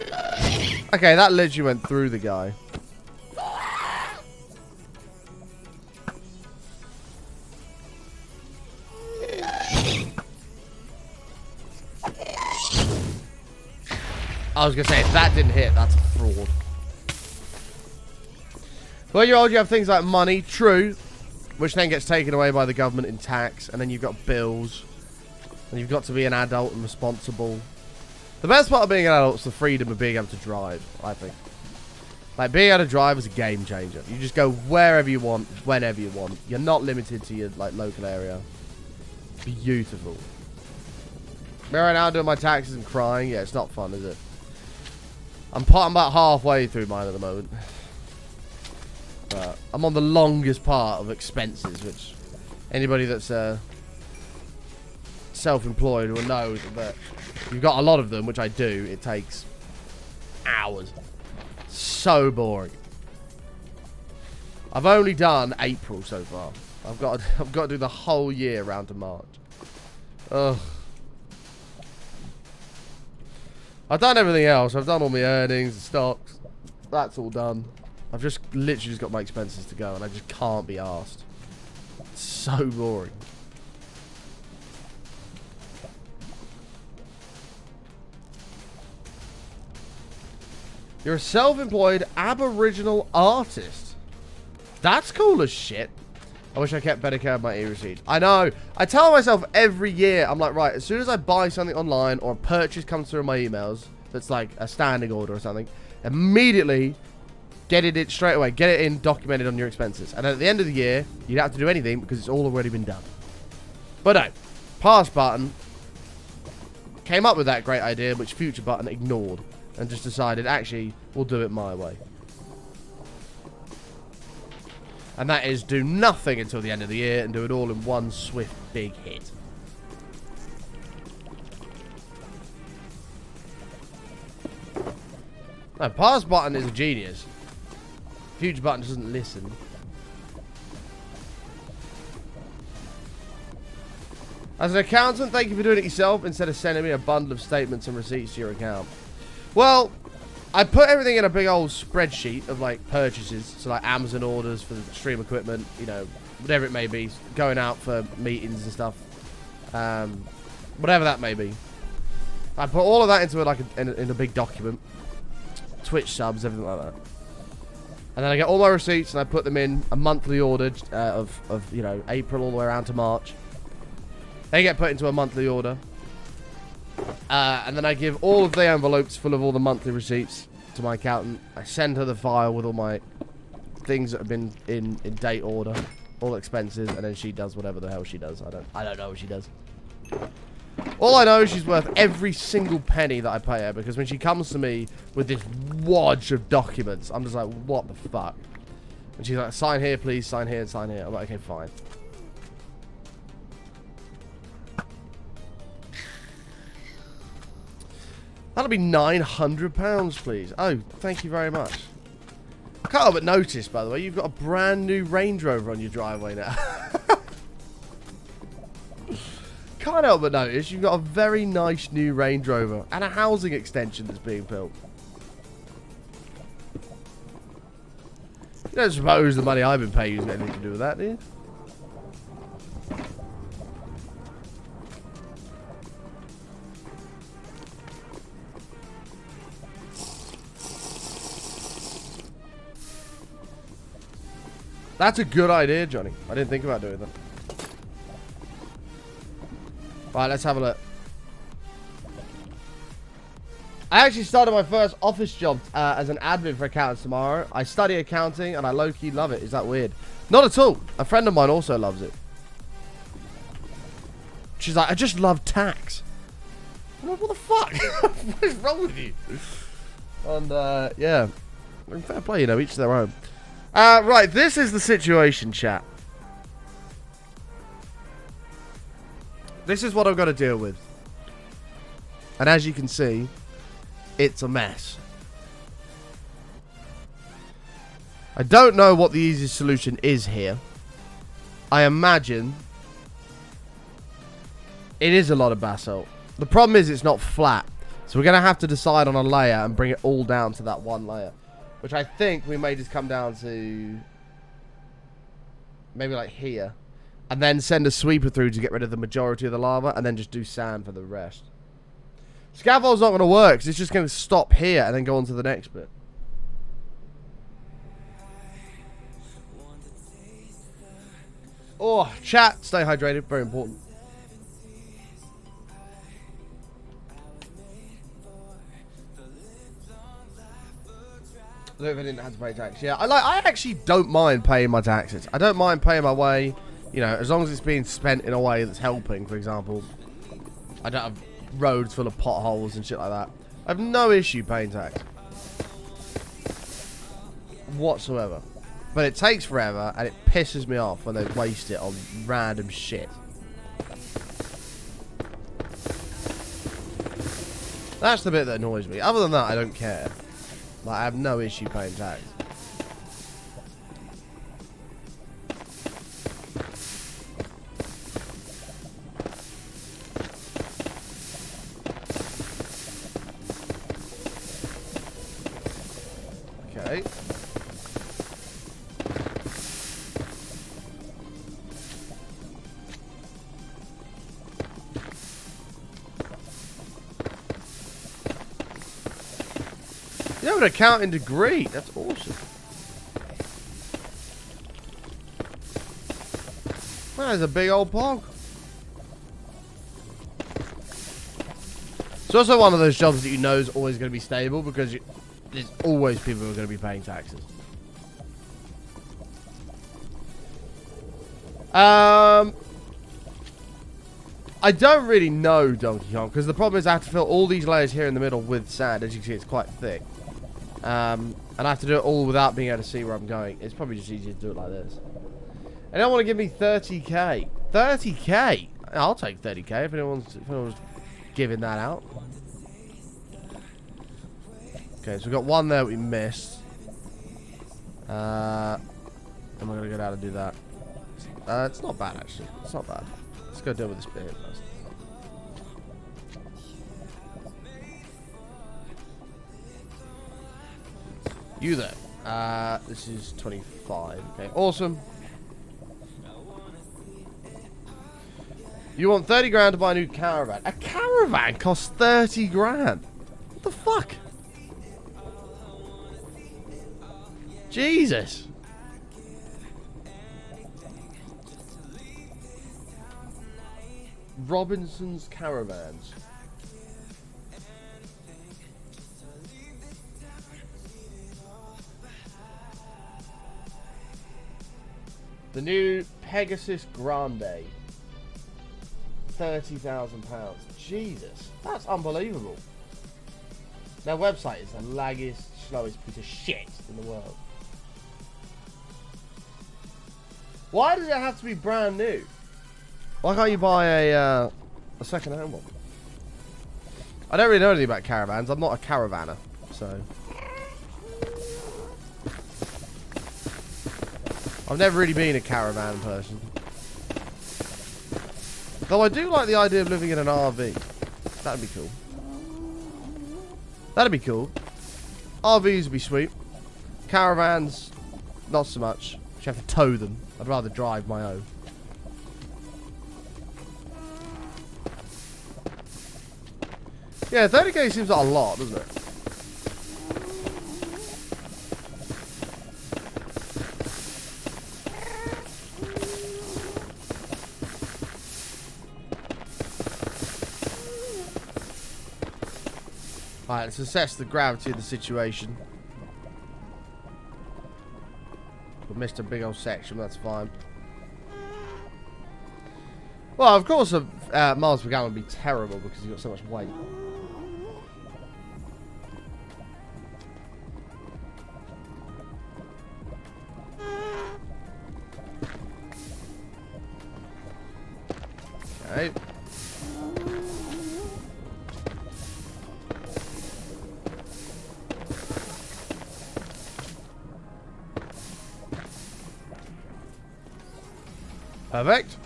Okay, that literally went through the guy. I was going to say, if that didn't hit, that's a fraud. When you're old, you have things like money, true, which then gets taken away by the government in tax, and then you've got bills, and you've got to be an adult and responsible. The best part of being an adult is the freedom of being able to drive, I think. Like, being able to drive is a game changer. You just go wherever you want, whenever you want. You're not limited to your, like, local area. Beautiful. Me right now doing my taxes and crying. Yeah, it's not fun, is it? I'm about halfway through mine at the moment. But I'm on the longest part of expenses, which anybody that's self-employed will know that you've got a lot of them, which I do. It takes hours. So boring. I've only done April so far. I've got to do the whole year around to March. Ugh. I've done everything else. I've done all my earnings, the stocks. That's all done. I've just literally just got my expenses to go, and I just can't be arsed. It's so boring. You're a self-employed Aboriginal artist. That's cool as shit. I wish I kept better care of my e-receipts. I know. I tell myself every year, I'm like, right, as soon as I buy something online or a purchase comes through my emails that's like a standing order or something, immediately get it in straight away. Get it in documented on your expenses. And at the end of the year, you don't have to do anything because it's all already been done. But no. Past button came up with that great idea, which future button ignored and just decided, actually, we'll do it my way. And that is do nothing until the end of the year and do it all in one swift big hit. No, past button is a genius. Future button doesn't listen. As an accountant, thank you for doing it yourself instead of sending me a bundle of statements and receipts to your account. Well, I put everything in a big old spreadsheet of, like, purchases. So, like, Amazon orders for the stream equipment, you know, whatever it may be. Going out for meetings and stuff. Whatever that may be. I put all of that into, like, in a big document. Twitch subs, everything like that. And then I get all my receipts and I put them in a monthly order of you know, April all the way around to March. They get put into a monthly order. And then I give all of the envelopes full of all the monthly receipts to my accountant. I send her the file with all my things that have been in date order, all expenses, and then she does whatever the hell she does. I don't know what she does. All I know is she's worth every single penny that I pay her, because when she comes to me with this wodge of documents, I'm just like, what the fuck? And she's like, sign here, please, sign here, and sign here. I'm like, okay, fine. That'll be £900, please. Oh, thank you very much. Can't help but notice, by the way, you've got a brand new Range Rover on your driveway now. Can't help but notice you've got a very nice new Range Rover and a housing extension that's being built. You don't suppose the money I've been paying you has got anything to do with that, do you? That's a good idea, Johnny. I didn't think about doing that. Right, let's have a look. I actually started my first office job as an admin for accountants tomorrow. I study accounting and I low-key love it. Is that weird? Not at all. A friend of mine also loves it. She's like, I just love tax. I'm like, what the fuck? What is wrong with you? And, yeah. Fair play, you know, each their own. Right, this is the situation, chat. This is what I've got to deal with. And as you can see, it's a mess. I don't know what the easiest solution is here. I imagine it is a lot of basalt. The problem is it's not flat. So we're going to have to decide on a layer and bring it all down to that one layer. Which I think we may just come down to maybe like here. And then send a sweeper through to get rid of the majority of the lava. And then just do sand for the rest. Scaffold's not going to work because it's just going to stop here and then go on to the next bit. Oh, chat, stay hydrated, very important. Look, if I didn't have to pay tax. Yeah, I actually don't mind paying my taxes. I don't mind paying my way, you know, as long as it's being spent in a way that's helping. For example, I don't have roads full of potholes and shit like that. I have no issue paying tax whatsoever. But it takes forever, and it pisses me off when they waste it on random shit. That's the bit that annoys me. Other than that, I don't care. Like, I have no issue paying tax. Okay. You have an accounting degree. That's awesome. That is a big old pog. It's also one of those jobs that you know is always going to be stable because there's always people who are going to be paying taxes. I don't really know Donkey Kong because the problem is I have to fill all these layers here in the middle with sand. As you can see, it's quite thick. And I have to do it all without being able to see where I'm going. It's probably just easier to do it like this. And I want to give me 30k. 30k? I'll take 30k if anyone's giving that out. Okay, so we've got one there we missed. And we're going to go down and do that. It's not bad, actually. It's not bad. Let's go deal with this bit here first. You there. This is 25. Okay, awesome. You want 30 grand to buy a new caravan. A caravan costs 30 grand. What the fuck? Jesus. Robinson's Caravans. The new Pegasus Grande. £30,000. Jesus. That's unbelievable. Their website is the laggiest, slowest piece of shit in the world. Why does it have to be brand new? Why can't you buy a second-hand one? I don't really know anything about caravans. I'm not a caravaner, so... I've never really been a caravan person. Though I do like the idea of living in an RV. That'd be cool. That'd be cool. RVs would be sweet. Caravans, not so much. You have to tow them. I'd rather drive my own. Yeah, 30k seems like a lot, doesn't it? Alright, let's assess the gravity of the situation. We missed a big old section, that's fine. Well, of course, miles per gallon would be terrible because he's got so much weight. Okay. Perfect.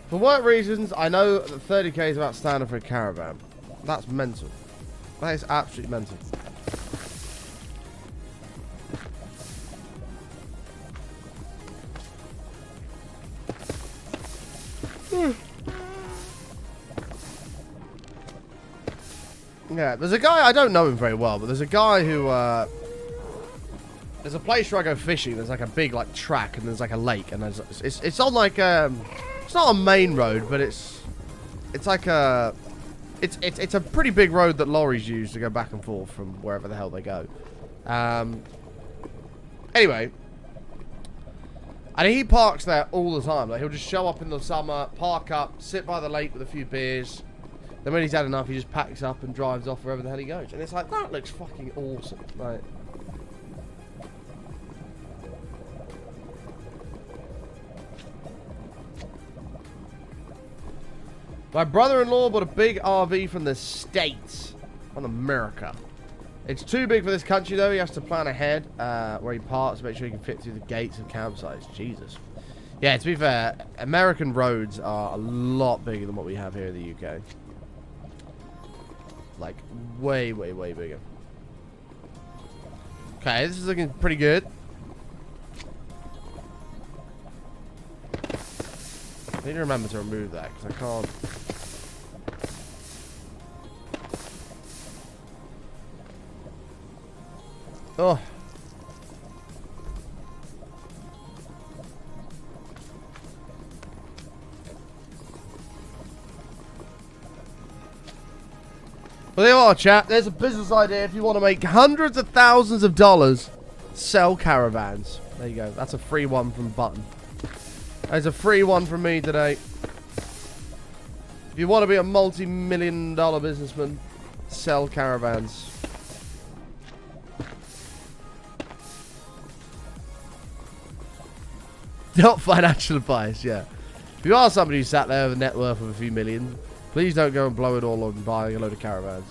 For work reasons, I know that 30k is about standard for a caravan. That's mental. That is absolutely mental. Yeah, there's a guy, I don't know him very well, but there's a guy who, there's a place where I go fishing, there's like a big like track and there's like a lake and there's, it's on like, it's not a main road, but it's like a, it's a pretty big road that lorries use to go back and forth from wherever the hell they go. Anyway, and he parks there all the time. Like he'll just show up in the summer, park up, sit by the lake with a few beers. Then when he's had enough, he just packs up and drives off wherever the hell he goes. And it's like, that looks fucking awesome. Like, my brother-in-law bought a big RV from the States, from America. It's too big for this country, though. He has to plan ahead where he parks to make sure he can fit through the gates of campsites. Jesus. Yeah, to be fair, American roads are a lot bigger than what we have here in the UK. Like, way, way, way bigger. Okay, this is looking pretty good. I need to remember to remove that, because I can't... Oh. Well, there you are, chat. There's a business idea if you want to make hundreds of thousands of dollars. Sell caravans. There you go. That's a free one from Button. There's a free one from me today. If you want to be a multi-million-dollar businessman, sell caravans. Not financial advice, yeah. If you are somebody who sat there with a net worth of a few million, please don't go and blow it all on buying a load of caravans.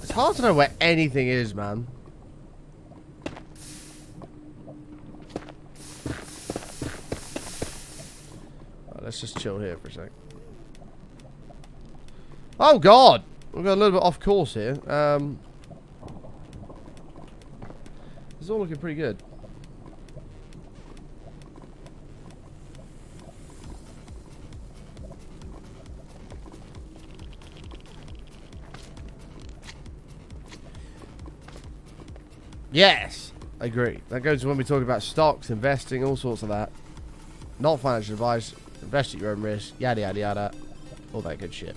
It's hard to know where anything is, man. Let's just chill here for a sec. Oh god! We've got a little bit off course here. This is all looking pretty good. Yes! I agree. That goes to when we talk about stocks, investing, all sorts of that. Not financial advice. Invest at your own risk, yada yada yada. All that good shit.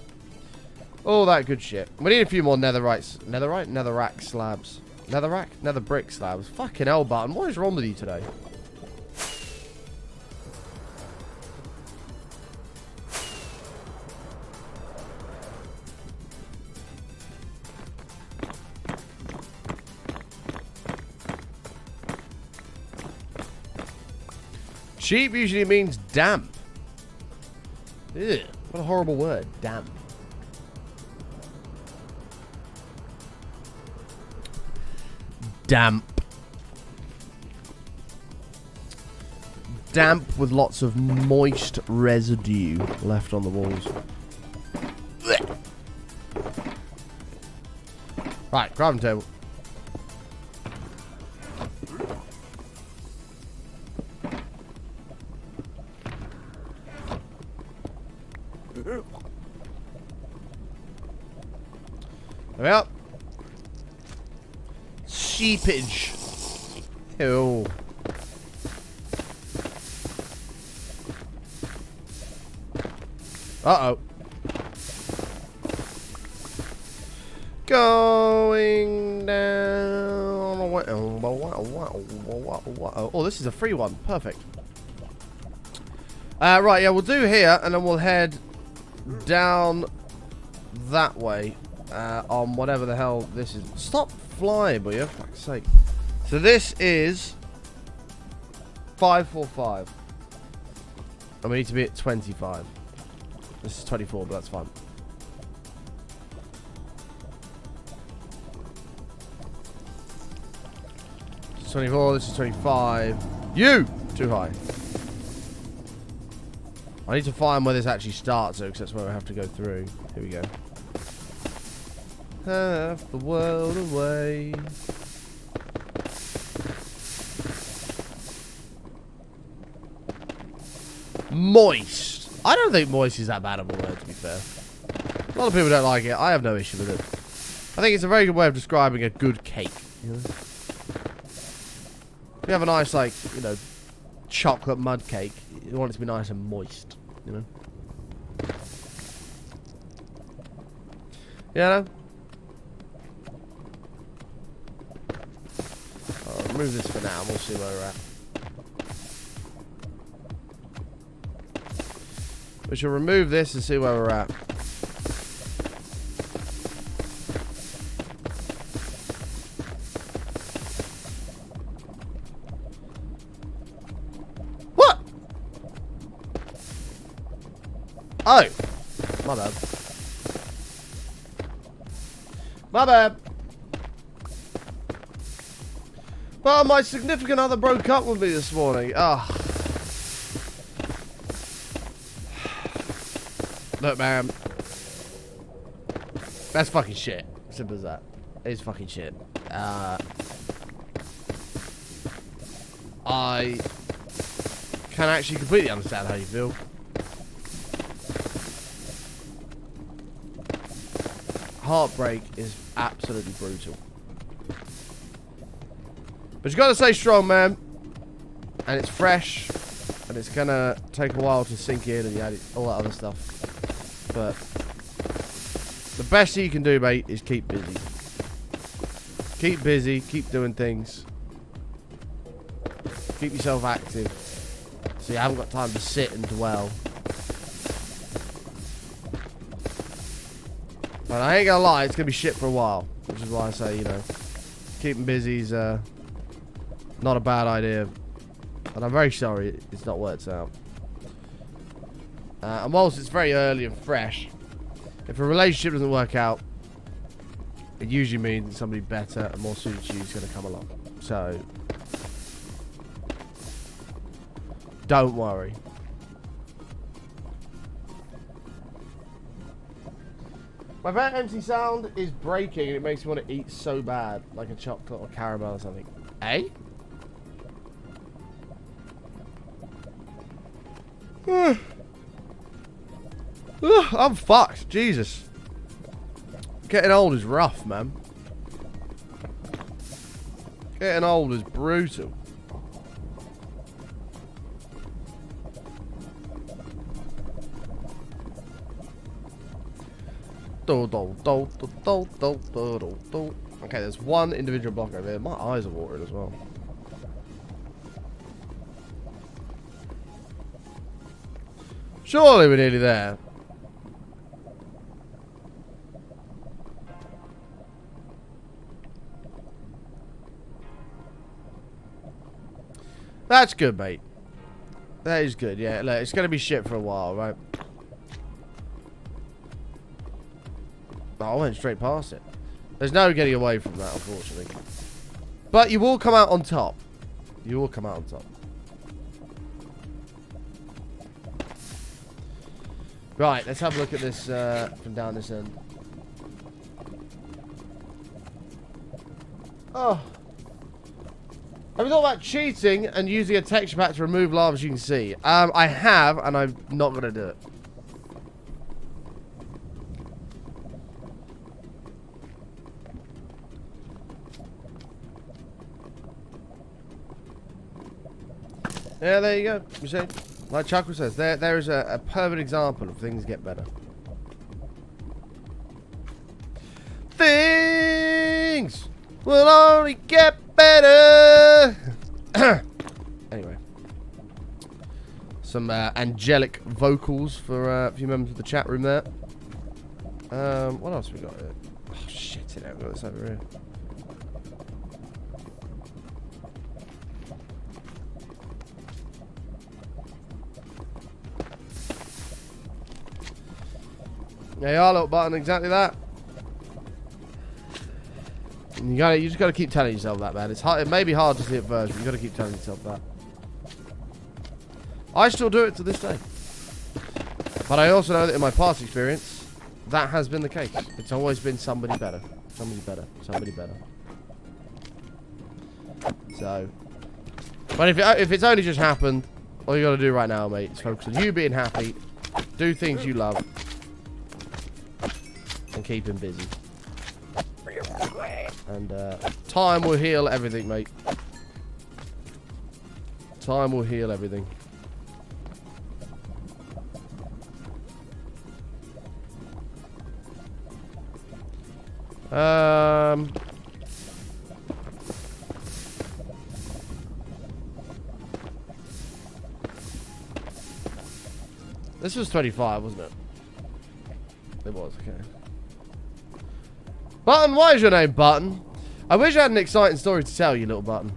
All that good shit. We need a few more netherite slabs. Nether brick slabs. Fucking hell, Button. What is wrong with you today? Cheap usually means damp. Ew, what a horrible word. Damp. Damp. Damp with lots of moist residue left on the walls. Right, crafting table. There we are. Seepage. Ew. Uh-oh. Going down. Oh, this is a free one. Perfect. Right, yeah, we'll do here, and then we'll head down that way. On whatever the hell this is. Stop flying, will you? For fuck's sake. So this is 545. And we need to be at 25. This is 24, but that's fine. This is 24, this is 25. You! Too high. I need to find where this actually starts, though, because that's where I have to go through. Here we go. Half the world away. Moist. I don't think moist is that bad of a word, to be fair. A lot of people don't like it. I have no issue with it. I think it's a very good way of describing a good cake. You know? If you have a nice, like, you know, chocolate mud cake, you want it to be nice and moist, you know? Yeah. I'll remove this for now and we'll see where we're at. We shall remove this and see where we're at. What? Oh. My bad. My bad. Well, my significant other broke up with me this morning. Ah. Look, man. That's fucking shit. Simple as that. It's fucking shit. I can actually completely understand how you feel. Heartbreak is absolutely brutal. But you gotta stay strong, man. And it's fresh. And it's gonna take a while to sink in and all that other stuff. But the best thing you can do, mate, is keep busy. Keep busy, keep doing things. Keep yourself active. So you haven't got time to sit and dwell. But I ain't gonna lie, it's gonna be shit for a while. Which is why I say, you know, keeping busy is not a bad idea. And I'm very sorry it's not worked out. And whilst it's very early and fresh, if a relationship doesn't work out, it usually means that somebody better and more suited to you is going to come along. So, don't worry. My very empty sound is breaking and it makes me want to eat so bad, like a chocolate or caramel or something. Eh? I'm fucked. Jesus. Getting old is rough, man. Getting old is brutal. Okay, there's one individual block over there. My eyes are watering as well. Surely we're nearly there. That's good, mate. That is good, yeah. Look, it's going to be shit for a while, right? Oh, I went straight past it. There's no getting away from that, unfortunately. But you will come out on top. You will come out on top. Right, let's have a look at this from down this end. Oh. Have you thought about cheating and using a texture pack to remove lava, as you can see? I have, and I'm not going to do it. Yeah, there you go. You see? Like Chuckle says, there is a perfect example of things get better. Things will only get better. Anyway, some angelic vocals for a few members of the chat room there. What else we got here? Oh shit! You know, we've got this over here. There you are, little button. Exactly that. And you just gotta keep telling yourself that, man. It's hard. It may be hard to see at first, but you gotta keep telling yourself that. I still do it to this day. But I also know that in my past experience, that has been the case. It's always been somebody better. Somebody better. Somebody better. So. But if it's only just happened, all you gotta do right now, mate, is focus on you being happy, do things you love, and keep him busy. And time will heal everything, mate. Time will heal everything. This was 25, wasn't it? It was, okay. Button, why is your name Button? I wish I had an exciting story to tell you, little Button.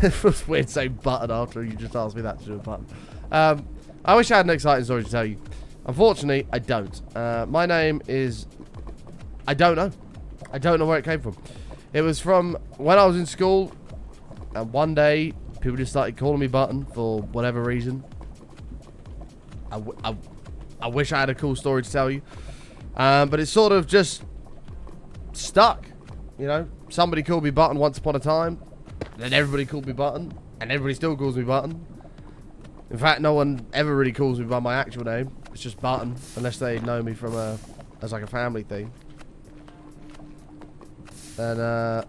It was weird saying Button after you just asked me that to do a button. I wish I had an exciting story to tell you. Unfortunately, I don't. My name is... I don't know. I don't know where it came from. It was from when I was in school. And one day, people just started calling me Button for whatever reason. I wish I had a cool story to tell you. But it's sort of just stuck. You know, somebody called me Button once upon a time. Then everybody called me Button. And everybody still calls me Button. In fact, no one ever really calls me by my actual name. It's just Button. Unless they know me from as like a family thing. And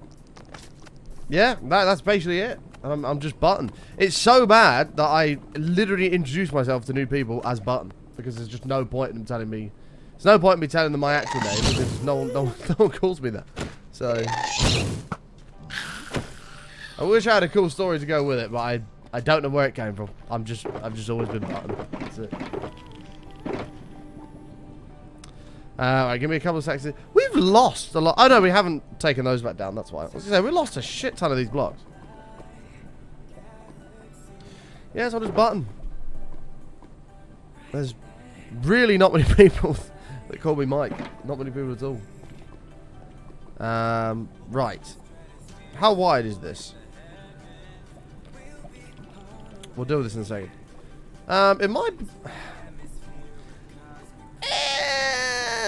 yeah, that's basically it. I'm just Button. It's so bad that I literally introduce myself to new people as Button, because there's just no point in them telling me. There's no point in me telling them my actual name because no one calls me that. So I wish I had a cool story to go with it, but I don't know where it came from. I've just always been Button. That's it. Alright, give me a couple of seconds. We've lost a lot. Oh no, we haven't taken those back down. That's why. I was gonna say, we lost a shit ton of these blocks. Yeah, so just Button. There's really not many people that call me Mike. Not many people at all. Right. How wide is this? We'll deal with this in a second. It might...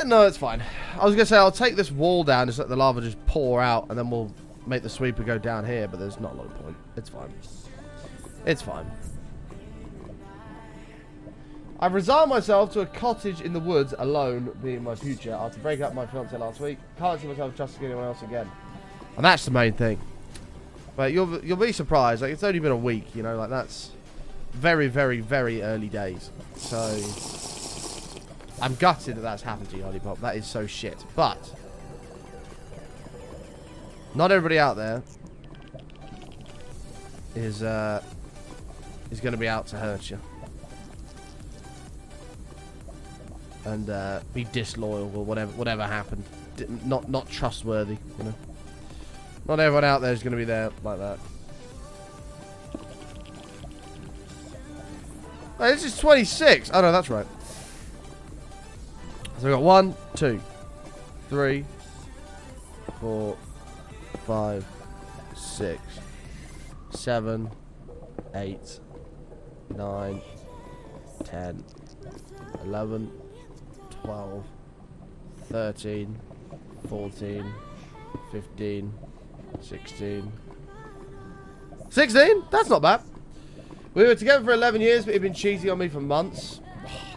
No, it's fine. I was going to say, I'll take this wall down, just let the lava just pour out, and then we'll make the sweeper go down here, but there's not a lot of point. It's fine. It's fine. I've resigned myself to a cottage in the woods alone being my future after breaking up with my fiancé last week. Can't see myself trusting anyone else again. And that's the main thing. But you'll be surprised. Like, it's only been a week, you know, like that's very, very, very early days. So I'm gutted that that's happened to you, Holly Pop. That is so shit. But not everybody out there is going to be out to hurt you and be disloyal or whatever happened. Not trustworthy, you know. Not everyone out there is going to be there like that. Hey, this is 26. Oh no, that's right. So we got 1, 2, 3, 4, 5, 6, 7, 8, 9, 10, 11, 12, 13, 14, 15, 16. 16? That's not bad. We were together for 11 years, but he'd been cheating on me for months.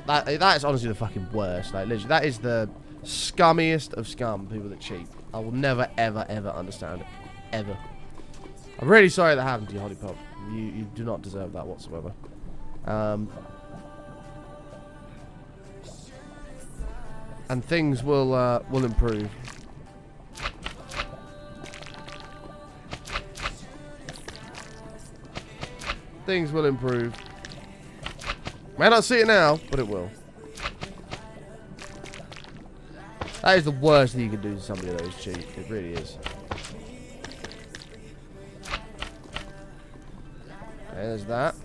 That is honestly the fucking worst. Like, literally, that is the scummiest of scum, people that cheat. I will never, ever, ever understand it. Ever. I'm really sorry that happened to you, Holly Pop. You do not deserve that whatsoever. And things will improve. Things will improve. May not see it now, but it will. That is the worst thing you can do to somebody that is cheat. It really is. Okay, there's that.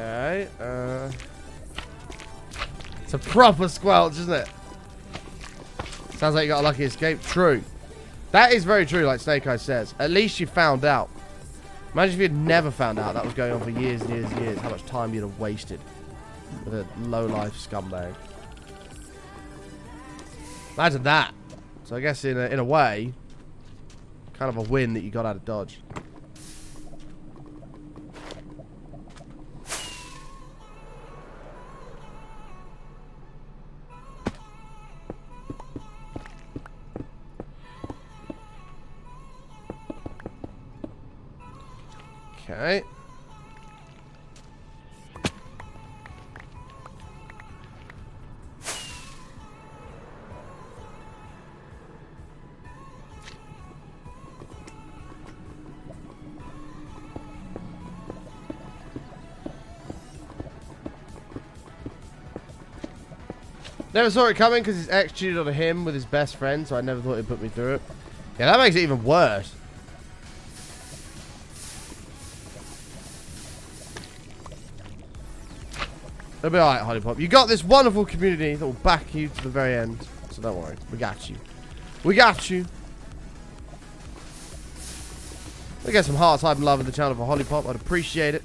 Okay. It's a proper squelch, isn't it? Sounds like you got a lucky escape. True. That is very true, like Snake Eyes says. At least you found out. Imagine if you'd never found out that was going on for years and years and years. How much time you'd have wasted with a low-life scumbag. Imagine that. So I guess in a way, kind of a win that you got out of Dodge. Okay. Never saw it coming because his ex cheated on him with his best friend, so I never thought he'd put me through it. Yeah, that makes it even worse. It'll be alright, Hollypop. You got this wonderful community that will back you to the very end. So don't worry. We got you. We got you. We get some heart type and love in the channel for Hollypop. I'd appreciate it.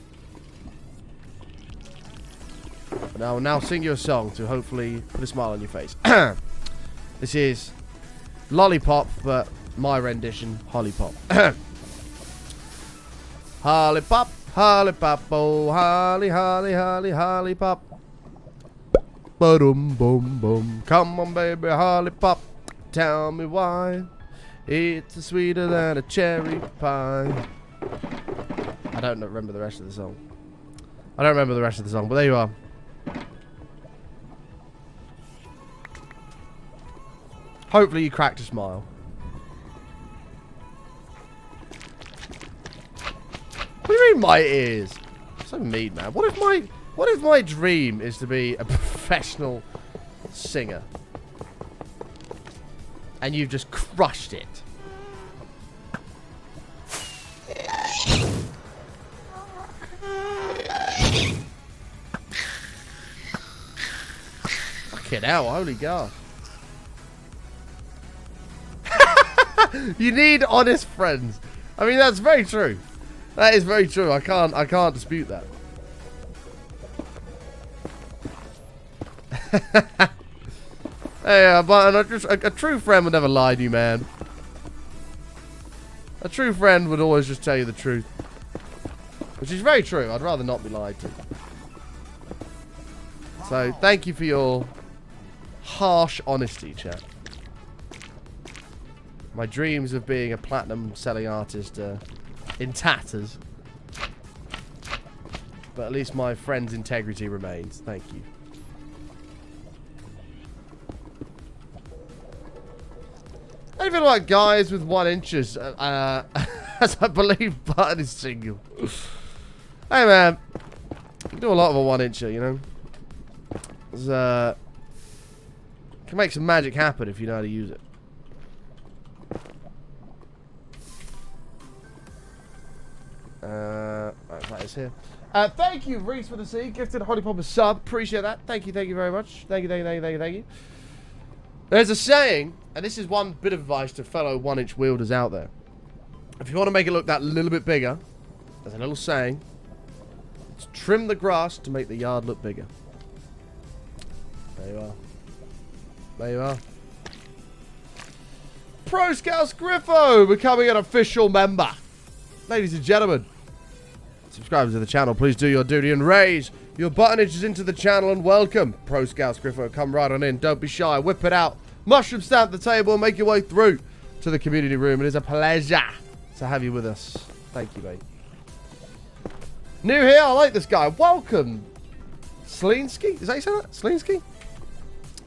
And I will now sing you a song to hopefully put a smile on your face. This is Lollipop, but my rendition, Hollypop. Hollypop, Hollypop, oh, holly, holly, holly, Hollypop. Ba-dum, boom, boom. Come on, baby, Hollypop. Tell me why it's sweeter than a cherry pie. I don't remember the rest of the song. I don't remember the rest of the song, but there you are. Hopefully you cracked a smile. What do you mean my ears? So mean, man. What if my dream is to be a professional singer? And you've just crushed it. Fucking hell, holy God. You need honest friends. I mean, that's very true. That is very true. I can't dispute that. Hey, but a true friend would never lie to you, man. A true friend would always just tell you the truth. Which is very true. I'd rather not be lied to. So, thank you for your harsh honesty, chat. My dreams of being a platinum selling artist are in tatters. But at least my friend's integrity remains. Thank you. How do you feel about guys with 1 inches? As I believe Button is single. Hey man, you can do a lot of a 1 incher, you know. Can make some magic happen if you know how to use it. Right, that is here. Thank you, Reese, for the C. Gifted Hollypop a sub. Appreciate that. Thank you very much. Thank you. There's a saying, and this is one bit of advice to fellow 1-inch wielders out there. If you want to make it look that little bit bigger, there's a little saying. It's trim the grass to make the yard look bigger. There you are. There you are. Pro Scouts Griffo becoming an official member. Ladies and gentlemen, subscribe to the channel. Please do your duty and raise your buttonages into the channel and welcome Pro Scouts Griffo. Come right on in. Don't be shy. Whip it out. Mushroom stamp the table and make your way through to the community room. It is a pleasure to have you with us. Thank you, mate. New here. I like this guy. Welcome. Slinsky? Is that you say that? Slinsky?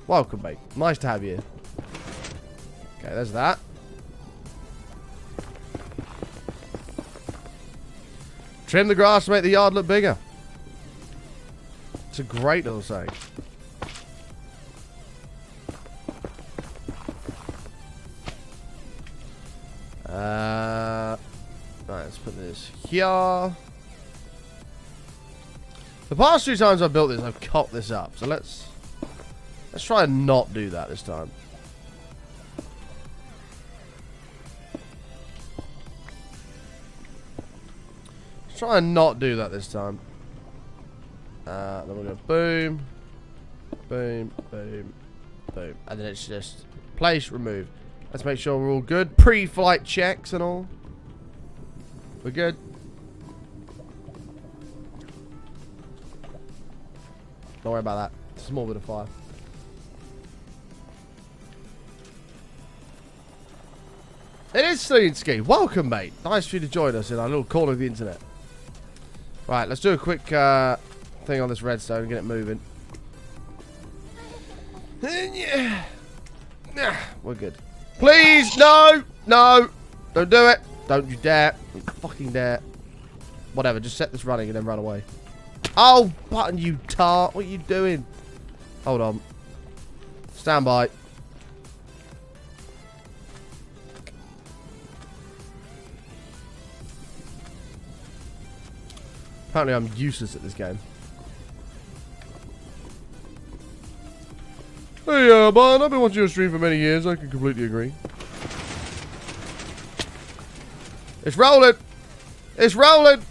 Welcome, mate. Nice to have you here. Okay, there's that. Trim the grass to make the yard look bigger. It's a great little saying. Right, let's put this here. The past 2 times I've built this, I've cocked this up. So let's try and not do that this time. Let's try and not do that this time. Then we'll go boom, boom, boom, boom. And then it's just place, remove. Let's make sure we're all good. Pre-flight checks and all. We're good. Don't worry about that. Small bit of fire. It is Sleensky. Welcome, mate. Nice for you to join us in our little corner of the internet. Right, let's do a quick thing on this redstone and get it moving. Yeah. We're good. Please, no, no. Don't do it. Don't you dare. Don't fucking dare. Whatever, just set this running and then run away. Oh, button, you tart. What are you doing? Hold on. Stand by. Apparently I'm useless at this game. Hey, Barn, I've been watching your stream for many years. I can completely agree. It's rolling. It's rolling.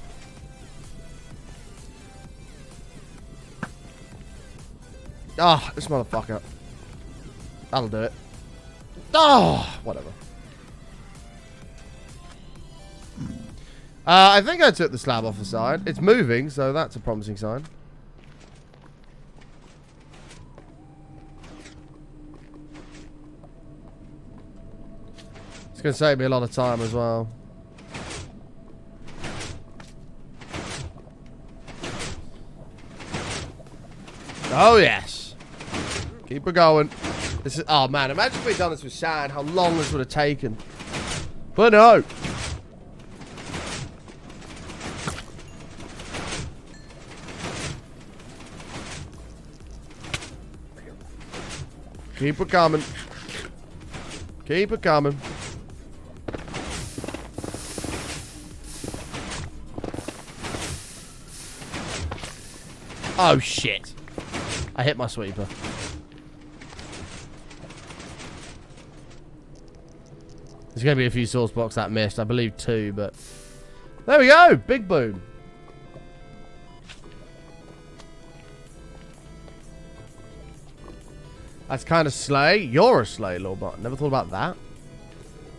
Ah, this motherfucker. That'll do it. Ah, whatever. I think I took the slab off the side. It's moving, so that's a promising sign. It's going to save me a lot of time as well. Oh, yes. Keep it going. This is, oh, man. Imagine if we'd done this with sand, how long this would have taken. But no. Keep it coming. Keep it coming. Oh, shit. I hit my sweeper. There's going to be a few source blocks that missed. I believe 2, but... There we go. Big boom. That's kind of slay. You're a slay, Lord Bot. Never thought about that.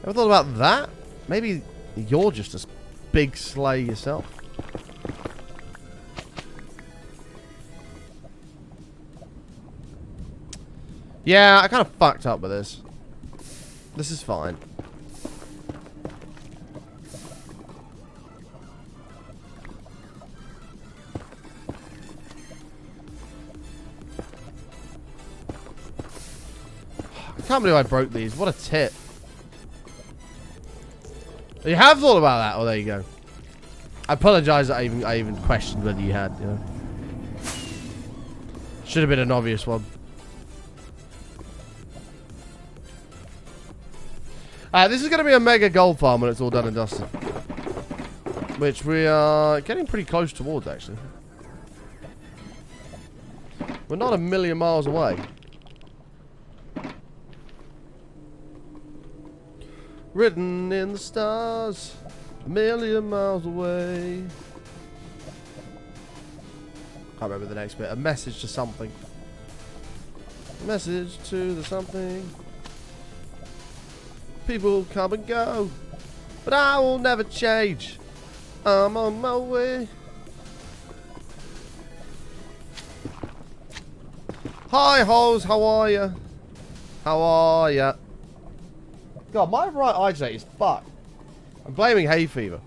Never thought about that. Maybe you're just a big slay yourself. Yeah, I kind of fucked up with this. This is fine. I can't believe I broke these. What a tip. You have thought about that? Oh, there you go. I apologize that I even questioned whether you had, you know. Should have been an obvious one. This is going to be a mega gold farm when it's all done and dusted. Which we are getting pretty close towards, actually. We're not a million miles away. Written in the stars, a million miles away. Can't remember the next bit. A message to something. A message to the something. People come and go, but I will never change. I'm on my way. Hi, hoes. How are ya? How are ya? God, my right eye today is fucked. I'm blaming hay fever.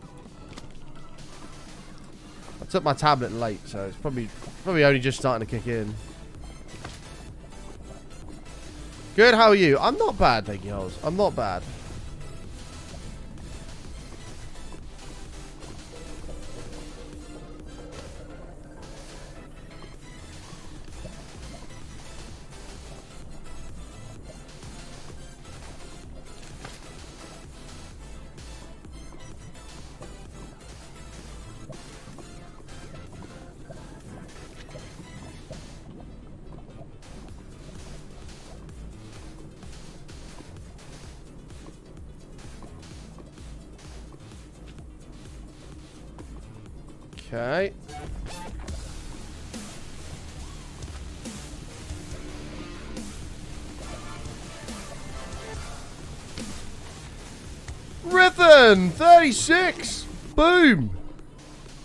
I took my tablet late, so it's probably only just starting to kick in. Good, how are you? I'm not bad, thank you, hoes. I'm not bad. Okay. Rithan, 36. Boom.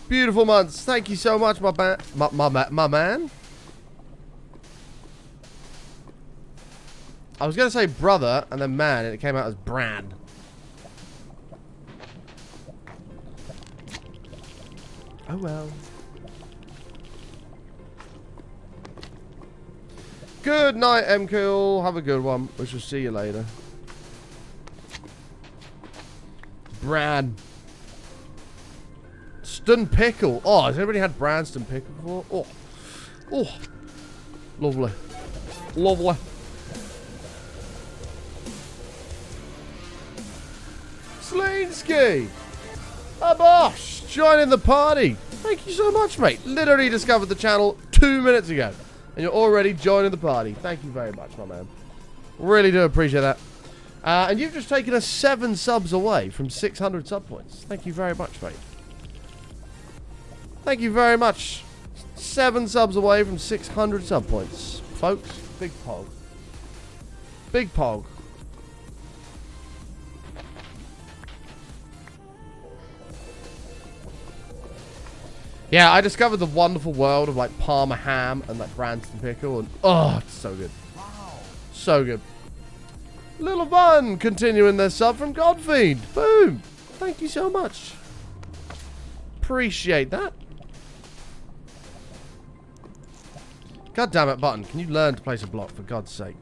Beautiful months. Thank you so much, my man. I was going to say brother and then man, and it came out as Bran. Oh well. Good night, MKL. Have a good one. We shall see you later. Bran. Stun pickle. Oh, has anybody had Bran stun pickle before? Oh. Oh. Lovely. Lovely. Slinsky. A boss. Joining the party. Thank you so much, mate. Literally discovered the channel 2 minutes ago. And you're already joining the party. Thank you very much, my man. Really do appreciate that. And you've just taken us 7 subs away from 600 sub points. Thank you very much, mate. Thank you very much. 7 subs away from 600 sub points. Folks, big pog. Big pog. Yeah, I discovered the wonderful world of like Parma ham and like Branston pickle, and oh, it's so good. Wow. So good. Little Bun continuing their sub from Godfiend. Boom. Thank you so much. Appreciate that. God damn it, Button. Can you learn to place a block, for God's sake?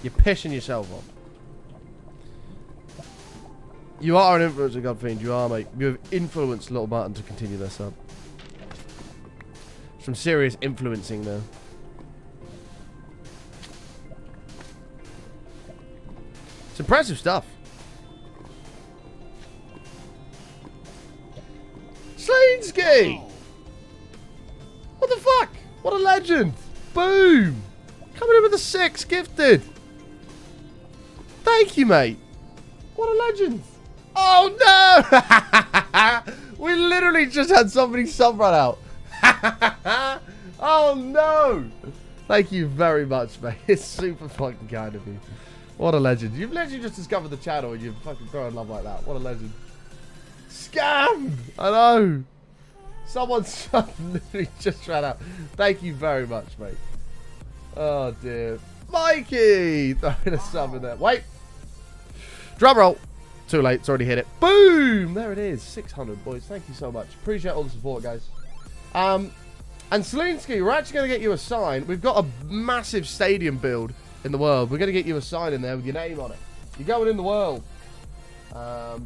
You're pissing yourself off. You are an influencer, Godfiend. You are, mate. You have influenced Little Button to continue their sub. Some serious influencing there. It's impressive stuff. Slinsky! What the fuck? What a legend! Boom! Coming in with a 6, gifted. Thank you, mate. What a legend! Oh no! We literally just had somebody's sub run out. Oh no! Thank you very much, mate. It's super fucking kind of you. What a legend. You've literally just discovered the channel and you're fucking throwing love like that. What a legend. Scam! I know. Someone's sub literally just ran out. Thank you very much, mate. Oh dear. Mikey! Throwing a sub in there. Wait. Drum roll. Too late. It's already hit it. Boom! There it is. 600, boys. Thank you so much. Appreciate all the support, guys. And Slinsky, we're actually going to get you a sign. We've got a massive stadium build in the world. We're going to get you a sign in there with your name on it. You're going in the world. We're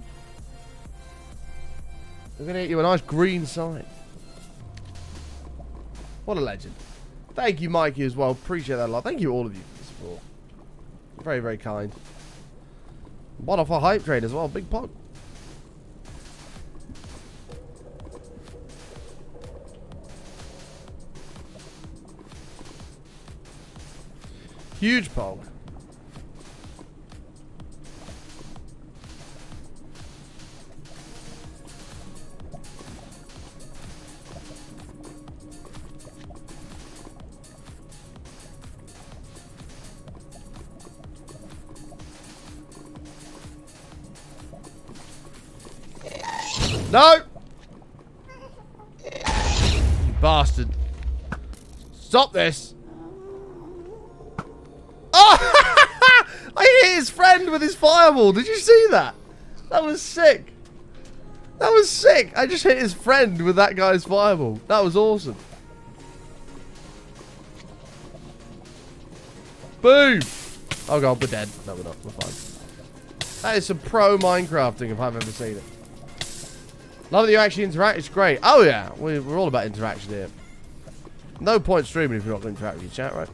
going to get you a nice green sign. What a legend. Thank you, Mikey, as well. Appreciate that a lot. Thank you, all of you, for the support. Very, very kind. One off our hype train as well. Big pog. Huge pog. No! You bastard. Stop this. Oh! I hit his friend with his fireball. Did you see that? That was sick. That was sick. I just hit his friend with that guy's fireball. That was awesome. Boom! Oh god, we're dead. No, we're not. We're fine. That is some pro Minecrafting if I've ever seen it. Love that you actually interact. It's great. Oh yeah, we're all about interaction here. No point streaming if you're not going to interact with your chat, right?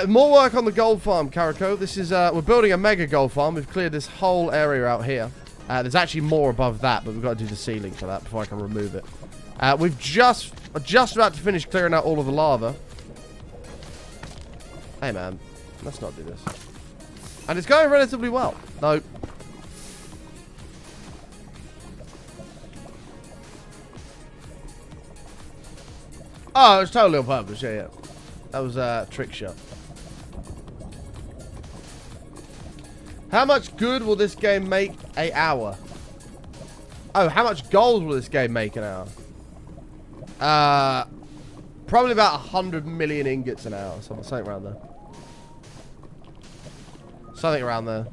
More work on the gold farm, Carico. This is we're building a mega gold farm. We've cleared this whole area out here. There's actually more above that, but we've got to do the ceiling for that before I can remove it. We've just about to finish clearing out all of the lava. Hey man, let's not do this. And it's going relatively well. No. Oh, it was totally on purpose. Yeah, yeah. That was a trick shot. How much good will this game make an hour? Oh, how much gold will this game make an hour? Probably about 100 million ingots an hour. Something around there. Something around there.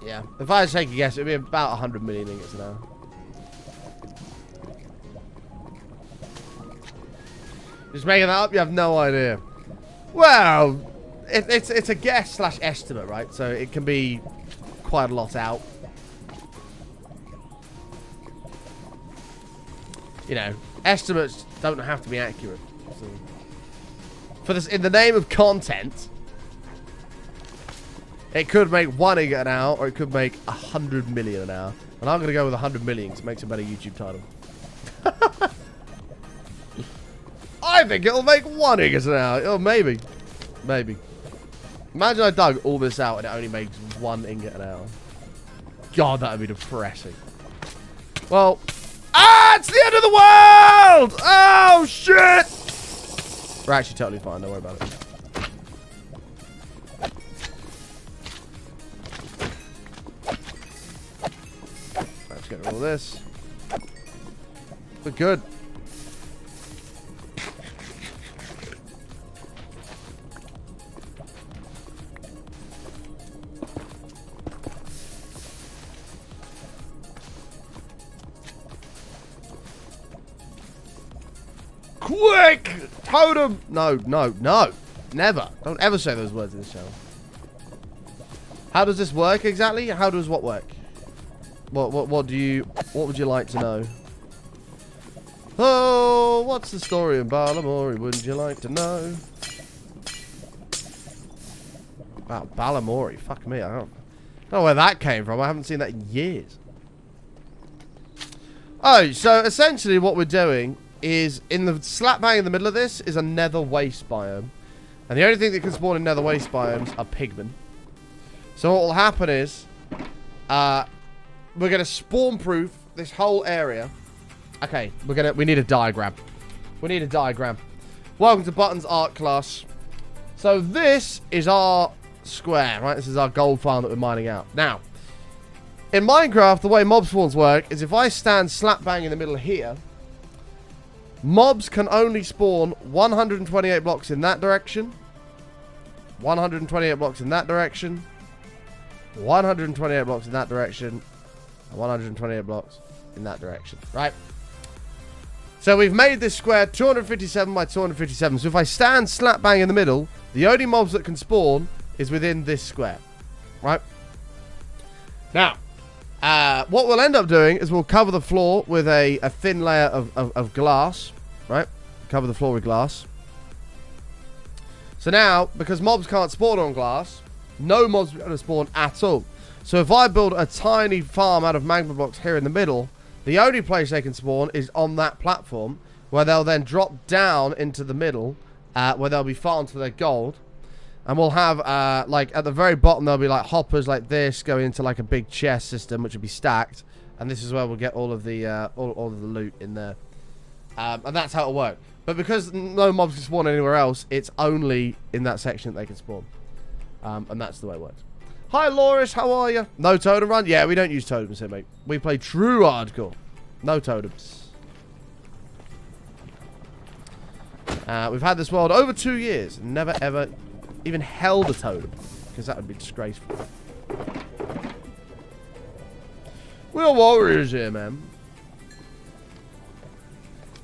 Yeah. If I had to take a guess, it would be about 100 million ingots an hour. Just making that up? You have no idea. Well, it's a guess slash estimate, right? So it can be quite a lot out. You know, estimates don't have to be accurate. So, for this, in the name of content, it could make 1 ingot an hour, or it could make 100 million an hour. And I'm gonna go with 100 million because it makes a better YouTube title. I think it'll make 1 ingot an hour. Oh, maybe. Maybe. Imagine I dug all this out and it only makes 1 ingot an hour. God, that would be depressing. Well, it's the end of the world! Oh, shit! We're actually totally fine. Don't worry about it. Let's get rid of all this. We're good. Quick! Totem! No, no, no. Never. Don't ever say those words in this channel. How does this work exactly? How does what work? What would you like to know? Oh, what's the story in Balamori? Wouldn't you like to know? Wow, Balamori. Fuck me. I don't know where that came from. I haven't seen that in years. Oh, so essentially what we're doing is in the slap bang in the middle of this is a nether waste biome. And the only thing that can spawn in nether waste biomes are pigmen. So what will happen is we're gonna spawn proof this whole area. Okay, we need a diagram. We need a diagram. Welcome to Button's art class. So this is our square, right? This is our gold farm that we're mining out. Now, in Minecraft, the way mob spawns work is if I stand slap bang in the middle here, mobs can only spawn 128 blocks in that direction, 128 blocks in that direction, 128 blocks in that direction, and 128 blocks in that direction, right? So we've made this square 257 by 257. So if I stand slap bang in the middle, the only mobs that can spawn is within this square, right? Now, what we'll end up doing is we'll cover the floor with a thin layer of glass, right? Cover the floor with glass. So now, because mobs can't spawn on glass, no mobs are going to spawn at all. So if I build a tiny farm out of magma blocks here in the middle, the only place they can spawn is on that platform, where they'll then drop down into the middle, where they'll be farmed for their gold. And we'll have, like, at the very bottom, there'll be, like, hoppers like this going into, like, a big chest system, which will be stacked. And this is where we'll get all of the, all of the loot in there. And that's how it'll work. But because no mobs can spawn anywhere else, it's only in that section that they can spawn. And that's the way it works. Hi, Loris, how are you? No totem run? Yeah, we don't use totems here, mate. We play true hardcore. No totems. We've had this world over 2 years. And never, ever even held a totem, because that would be disgraceful. We're warriors here, man.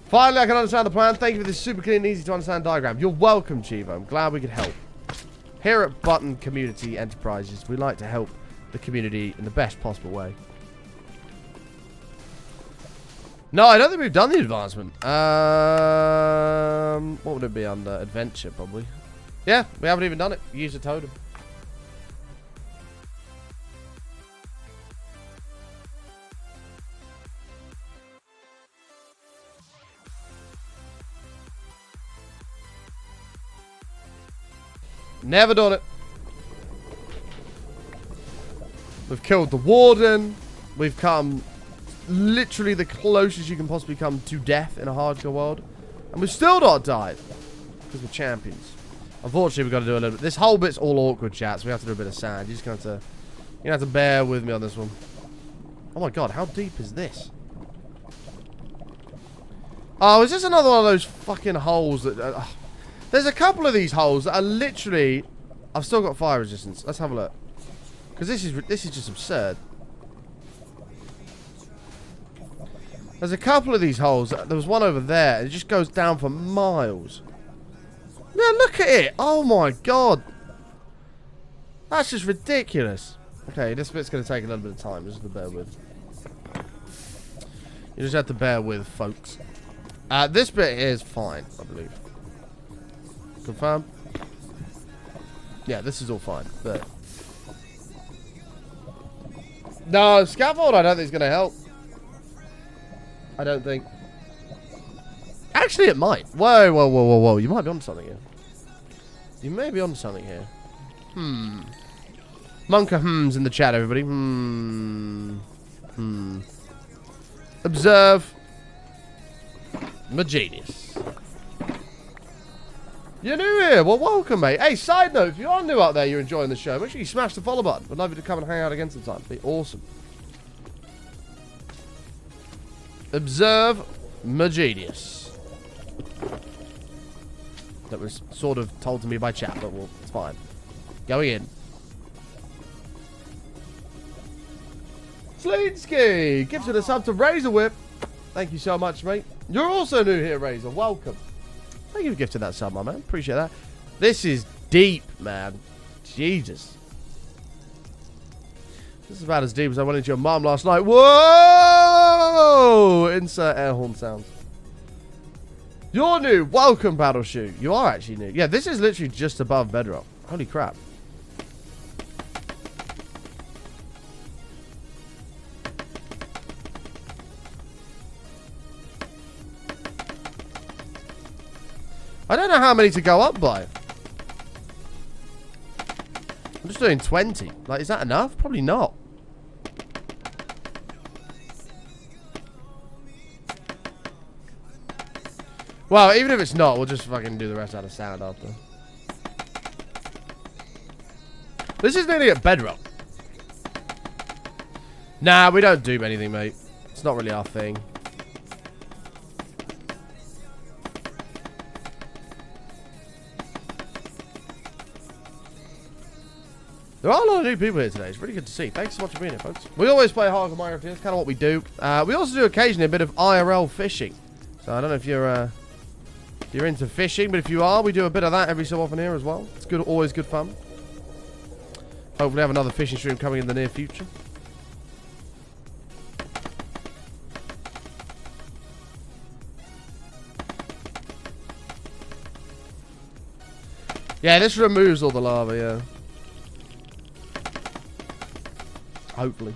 Finally, I can understand the plan. Thank you for this super clean and easy to understand diagram. You're welcome, Chivo. I'm glad we could help. Here at Button Community Enterprises, we like to help the community in the best possible way. No, I don't think we've done the advancement. What would it be under? Adventure, probably. Yeah, we haven't even done it. Use a totem. Never done it. We've killed the warden. We've come literally the closest you can possibly come to death in a hardcore world. And we've still not died. Because we're champions. Unfortunately, we've got to do a little bit. This whole bit's all awkward, chat, so we have to do a bit of sand. You're just going to have to... You're going to have to bear with me on this one. Oh my god, how deep is this? Oh, is this another one of those fucking holes that... there's a couple of these holes that are literally... I've still got fire resistance. Let's have a look. Because this is just absurd. There's a couple of these holes. There was one over there. It just goes down for miles. Yeah, look at it. Oh my god. That's just ridiculous. Okay, this bit's going to take a little bit of time. Just to bear with. You just have to bear with, folks. This bit is fine, I believe. Confirm? Yeah, this is all fine. But no, scaffold I don't think is going to help. I don't think. Actually, it might. Whoa, whoa, whoa, whoa, whoa. You might be on something here. You may be on something here. Monka hms in the chat, everybody. Observe. My genius. You're new here. Well, welcome, mate. Hey, side note, if you are new out there, you're enjoying the show, make sure you smash the follow button. I'd love you to come and hang out again sometime. It'd be awesome. Observe my genius. That was sort of told to me by chat, but well, it's fine. Going in. Sleensky gifted a sub to Razor Whip. Thank you so much, mate. You're also new here, Razor. Welcome. Thank you for gifting that sub, my man. Appreciate that. This is deep, man. Jesus. This is about as deep as I went into your mom last night. Whoa! Insert air horn sounds. You're new. Welcome, Battle Shoe. You are actually new. Yeah, this is literally just above bedrock. Holy crap. I don't know how many to go up by. I'm just doing 20. Like, is that enough? Probably not. Well, even if it's not, we'll just fucking do the rest out of sand after. This is nearly at bedrock. Nah, we don't do anything, mate. It's not really our thing. There are a lot of new people here today. It's really good to see. Thanks so much for being here, folks. We always play hardcore Minecraft here. It's kind of what we do. We also do occasionally a bit of IRL fishing. So I don't know if you're into fishing, but if you are, we do a bit of that every so often here as well. It's good, always good fun. Hopefully have another fishing stream coming in the near future. Yeah, this removes all the lava, yeah. Hopefully.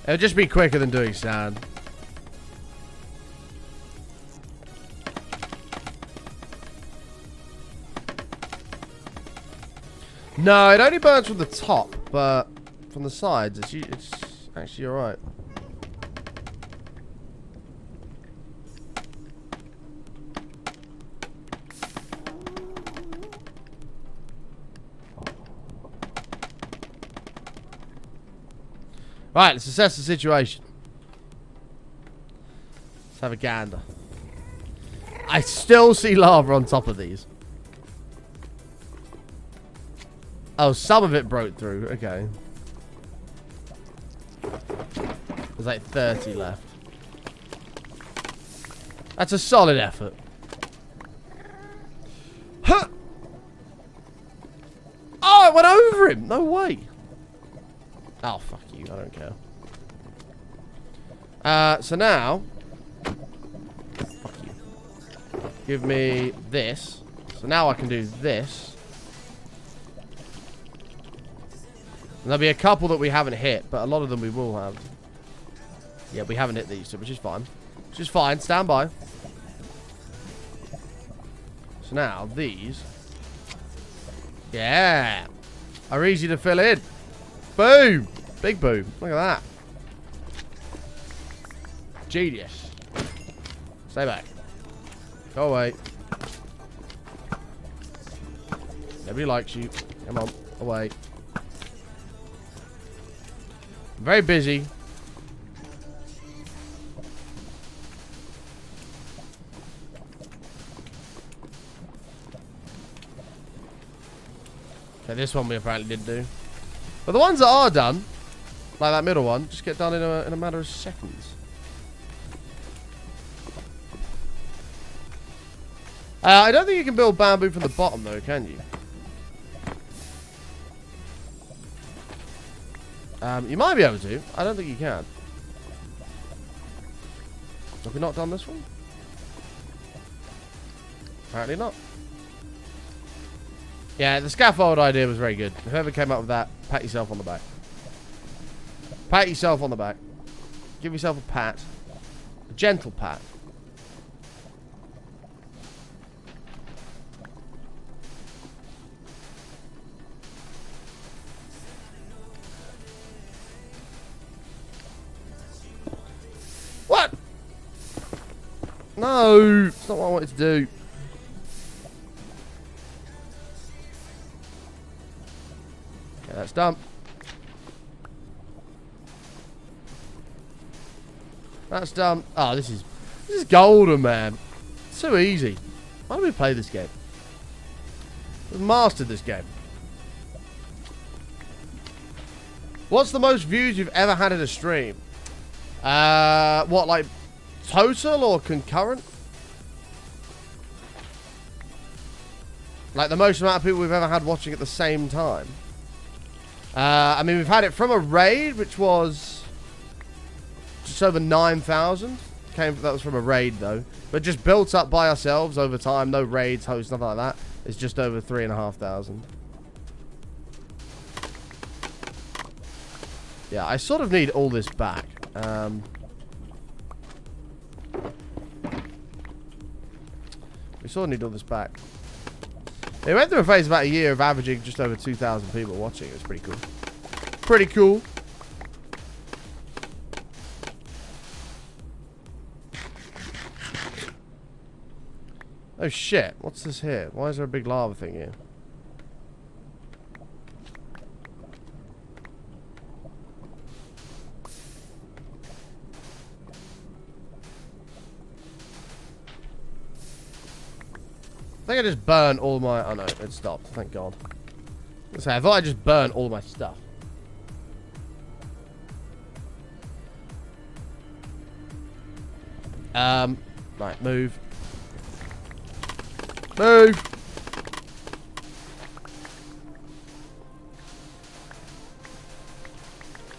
It'll just be quicker than doing sand. No, it only burns from the top, but from the sides, it's actually alright. Right, let's assess the situation. Let's have a gander. I still see lava on top of these. Oh, some of it broke through. Okay. There's like 30 left. That's a solid effort. Huh! Oh, it went over him. No way. Oh, fuck you. I don't care. So now... Fuck you. Give me this. So now I can do this. And there'll be a couple that we haven't hit, but a lot of them we will have. Yeah, we haven't hit these two, which is fine. Which is fine. Stand by. So now, these... Yeah! Are easy to fill in. Boom! Big boom. Look at that. Genius. Stay back. Go away. Nobody likes you. Come on. Away. I'm very busy. Okay, this one we apparently didn't do. But the ones that are done, like that middle one, just get done in a matter of seconds. I don't think you can build bamboo from the bottom though, can you? You might be able to. I don't think you can. Have we not done this one? Apparently not. Yeah, the scaffold idea was very good. Whoever came up with that, pat yourself on the back. Pat yourself on the back. Give yourself a pat. A gentle pat. What? No, it's not what I wanted to do. Okay, that's done. That's done. Oh, this is golden, man. It's so easy. Why do we play this game? We've mastered this game. What's the most views you've ever had in a stream? What, like total or concurrent? Like the most amount of people we've ever had watching at the same time. I mean, we've had it from a raid, which was just over 9,000. That was from a raid though, but just built up by ourselves over time. No raids, hosts, nothing like that. It's just over 3,500. Yeah, I sort of need all this back. We sort of need all this back. It went through a phase about a year of averaging just over 2,000 people watching. It was pretty cool. Pretty cool. Oh shit, what's this here? Why is there a big lava thing here? I think I just burned all my... Oh no, it stopped. Thank God. I thought I just burned all my stuff. Right, move. Move!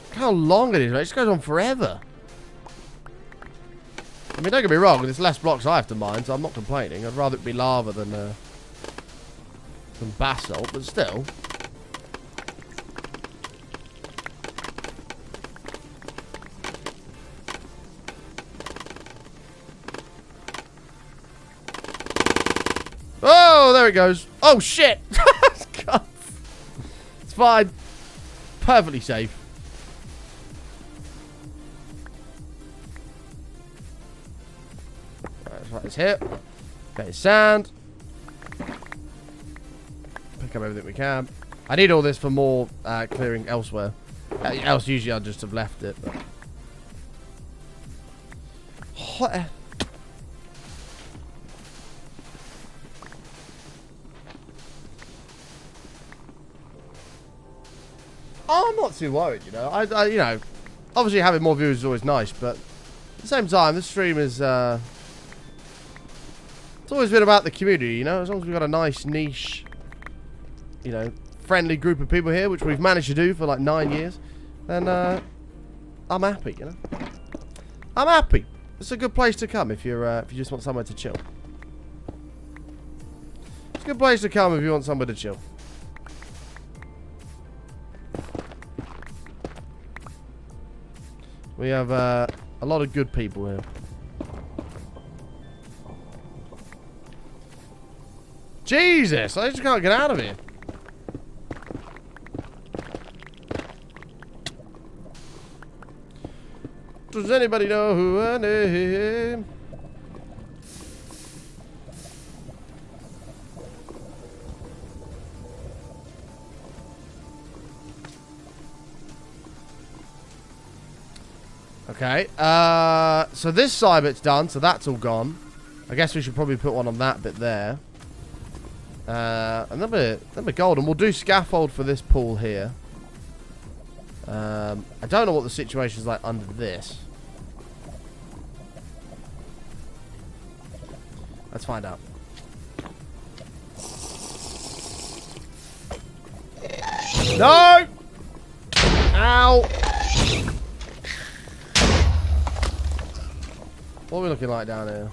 Look how long it is, right? It just goes on forever. I mean, don't get me wrong, there's less blocks I have to mine, so I'm not complaining. I'd rather it be lava than basalt, but still. Oh, there it goes. Oh, shit! It's fine. Perfectly safe. Right, it's here. Okay, sand. Pick up everything we can. I need all this for more clearing elsewhere. Else, usually I'd just have left it. But. What? Oh, I'm not too worried, you know. I you know, obviously having more viewers is always nice, but at the same time, this stream is it's always been about the community, you know. As long as we've got a nice niche, you know, friendly group of people here, which we've managed to do for like 9 years, then I'm happy, you know. I'm happy. It's a good place to come if you just want somewhere to chill. It's a good place to come if you want somewhere to chill. We have a lot of good people here. Jesus, I just can't get out of here. Does anybody know who I am? Okay, so this side bit's done, so that's all gone. I guess we should probably put one on that bit there. And then we're golden. We'll do scaffold for this pool here. I don't know what the situation's like under this. Let's find out. No! Ow! What are we looking like down here?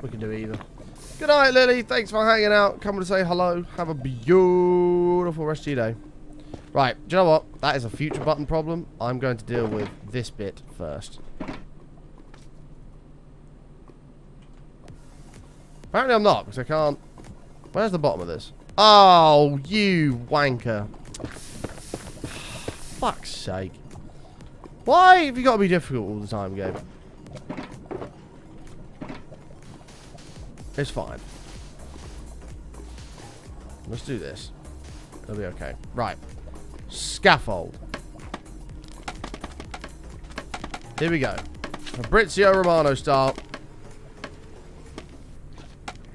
We can do either. Good night, Lily. Thanks for hanging out. Coming to say hello. Have a beautiful rest of your day. Right. Do you know what? That is a future button problem. I'm going to deal with this bit first. Apparently I'm not, because I can't... Where's the bottom of this? Oh, you wanker. Fuck's sake. Why have you got to be difficult all the time, game? It's fine. Let's do this. It'll be okay. Right. Scaffold. Here we go. Fabrizio Romano style.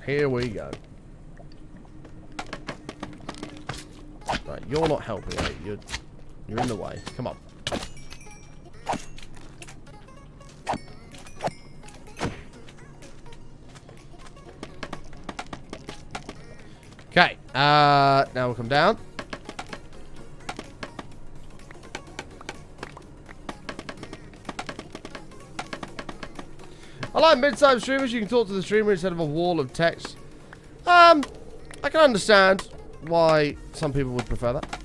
Here we go. Right, you're not helping, mate. You're in the way. Come on. Okay, now we'll come down. I like mid-sized streamers. You can talk to the streamer instead of a wall of text. I can understand why some people would prefer that.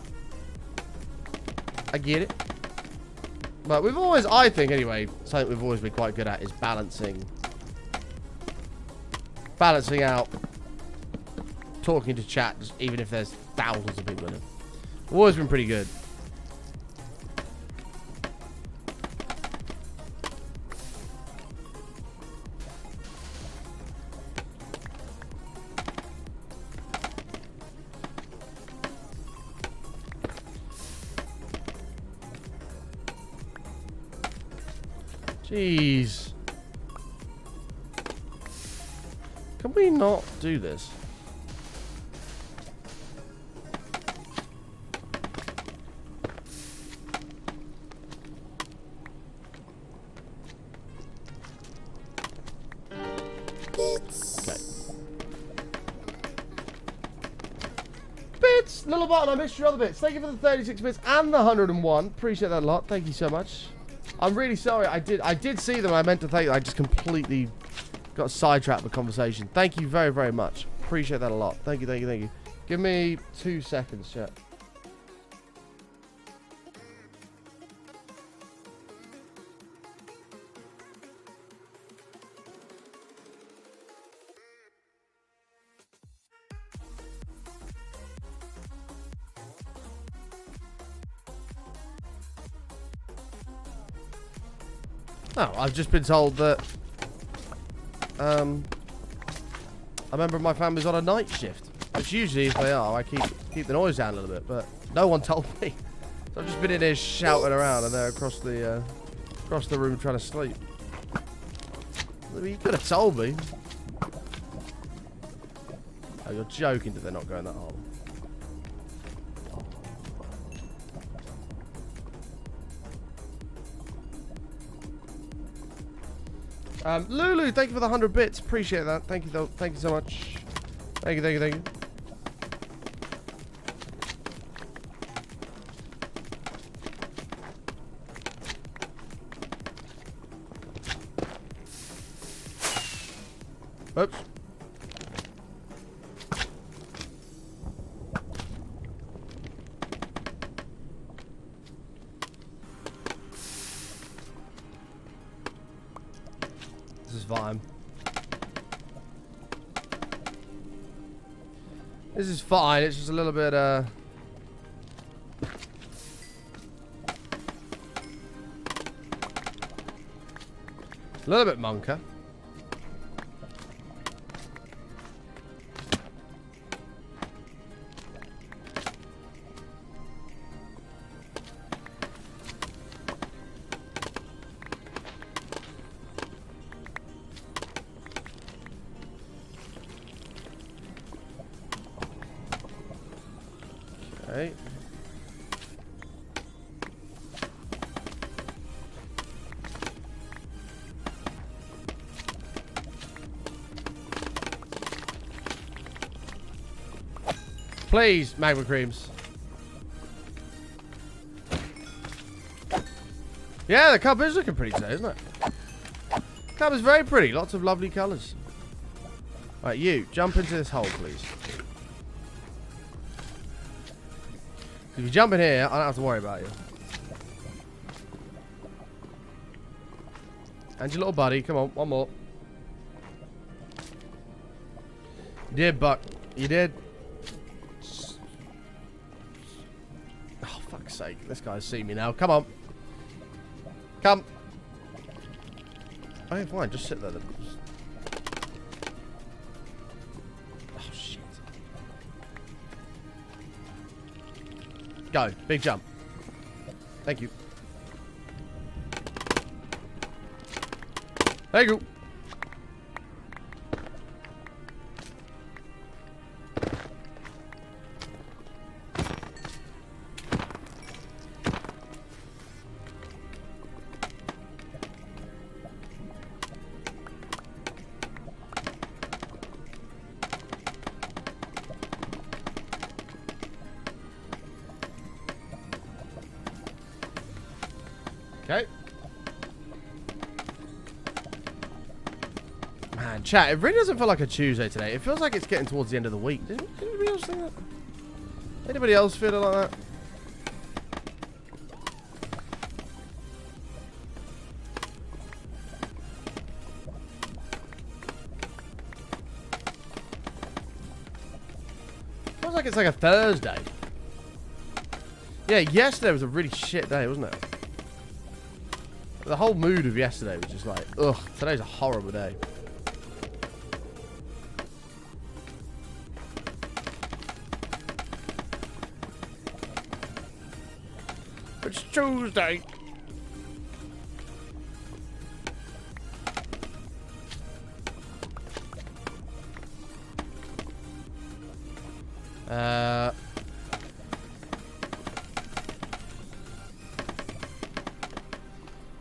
I get it. But we've always, I think anyway, something we've always been quite good at is balancing out talking to chat, even if there's thousands of people in it. We've always been pretty good. Jeez. Can we not do this? Okay. Bits! Little button, I missed your other bits. Thank you for the 36 bits and the 101. Appreciate that a lot. Thank you so much. I'm really sorry. I did see them. I meant to thank you. I just completely got sidetracked with the conversation. Thank you very, very much. Appreciate that a lot. Thank you, thank you, thank you. Give me 2 seconds, chat. Oh, I've just been told that a member of my family's on a night shift. Which usually, if they are, I keep the noise down a little bit, but no one told me. So I've just been in here shouting around, and they're across the room trying to sleep. I mean, you could have told me. Oh, you're joking that they're not going that hard. Lulu, thank you for the 100 bits. Appreciate that. Thank you, though. Thank you so much. Thank you, thank you, thank you. Oops. This is fine. This is fine. It's just a little bit, a little bit monker. Okay. Please, magma creams. Yeah, the cup is looking pretty today, isn't it? The cup is very pretty. Lots of lovely colours. Right, you, jump into this hole, please. If you jump in here, I don't have to worry about you. And your little buddy. Come on, one more. You did, Buck. You did. Oh, fuck's sake. This guy's seen me now. Come on. Come. Okay, fine. Just sit there then. Oh, shit. Go. Big jump. Thank you. Thank you. Okay. Man, chat, it really doesn't feel like a Tuesday today. It feels like it's getting towards the end of the week. Did anybody else think that? Anybody else feel like that? Feels like it's like a Thursday. Yeah, yesterday was a really shit day, wasn't it? The whole mood of yesterday was just like, ugh, today's a horrible day. It's Tuesday.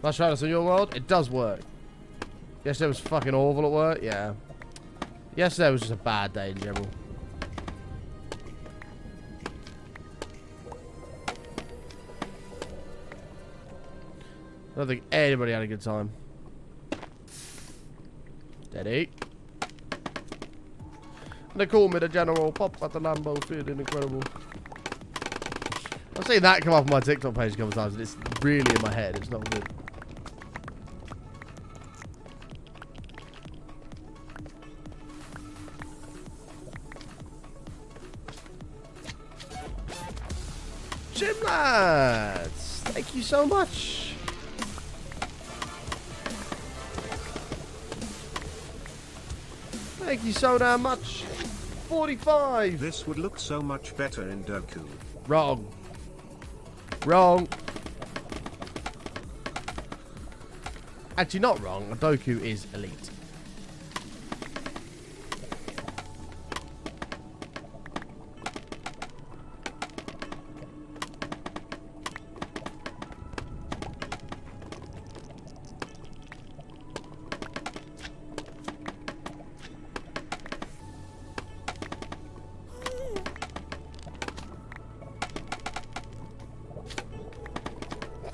Let's try this in your world. It does work. Yesterday was fucking awful at work. Yeah. Yesterday was just a bad day in general. I don't think anybody had a good time. Steady. They call me the general. Pop at the Lambo, feeling incredible. I've seen that come up on my TikTok page a couple of times, and it's really in my head. It's not good. Gym lads, thank you so much. Thank you so damn much. 45. This would look so much better in Doku. Wrong. Wrong. Actually, not wrong. Doku is elite.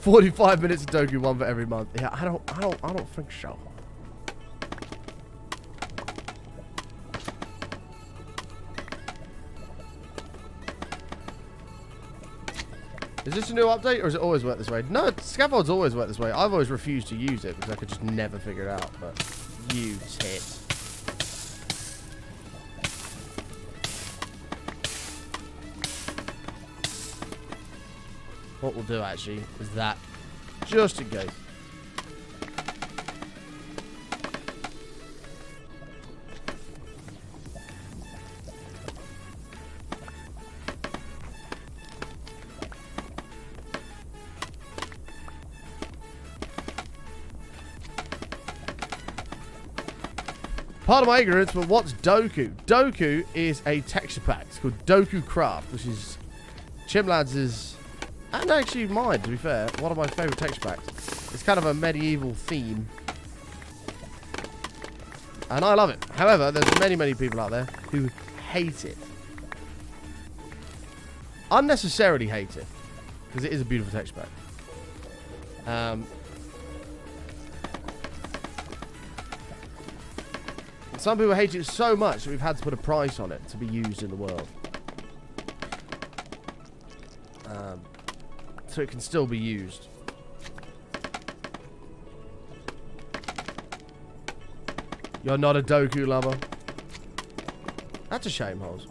$45 minutes of Doku, one for every month. Yeah, I don't think so. Is this a new update, or does it always work this way? No, scaffolds always work this way. I've always refused to use it because I could just never figure it out. But you tit. what we'll do actually is that, just in case. Part of my ignorance, but what's Doku? Doku is a texture pack. It's called Doku Craft, which is Chimlads' and actually mine, to be fair, one of my favourite texture packs. It's kind of a medieval theme. And I love it. However, there's many, many people out there who hate it. Unnecessarily hate it. Because it is a beautiful texture pack. Some people hate it so much that we've had to put a price on it to be used in the world. So it can still be used. You're not a Doku lover. That's a shame, Holes.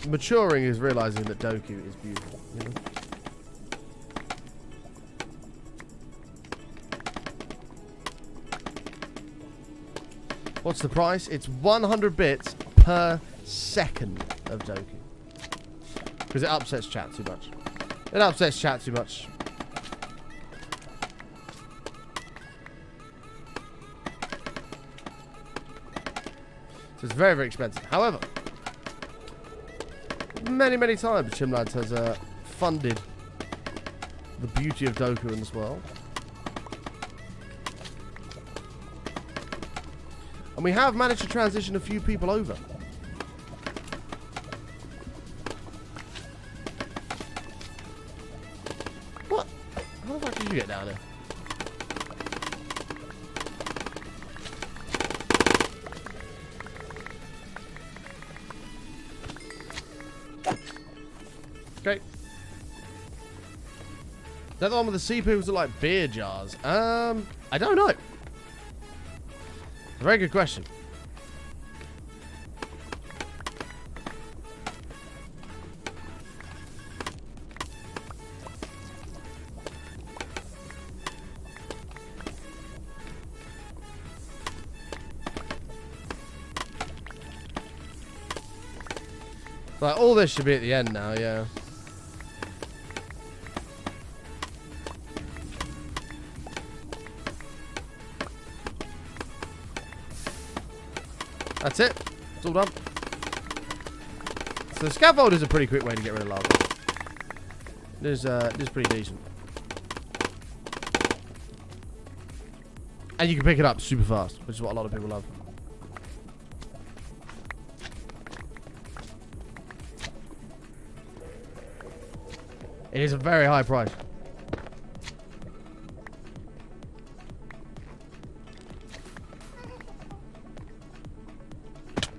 Maturing is realizing that Doku is beautiful. You know? What's the price? It's 100 bits per second of Doku. Because it upsets chat too much. It upsets chat too much. So it's very, very expensive. However, many, many times Chimlads has funded the beauty of Doku in this world. And we have managed to transition a few people over. What? How the fuck did you get down there? Okay. Is that the one with the sea pigs that are like beer jars? I don't know. Very good question. Like, all this should be at the end now, yeah. That's it. It's all done. So the scaffold is a pretty quick way to get rid of lava. It is pretty decent. And you can pick it up super fast, which is what a lot of people love. It is a very high price.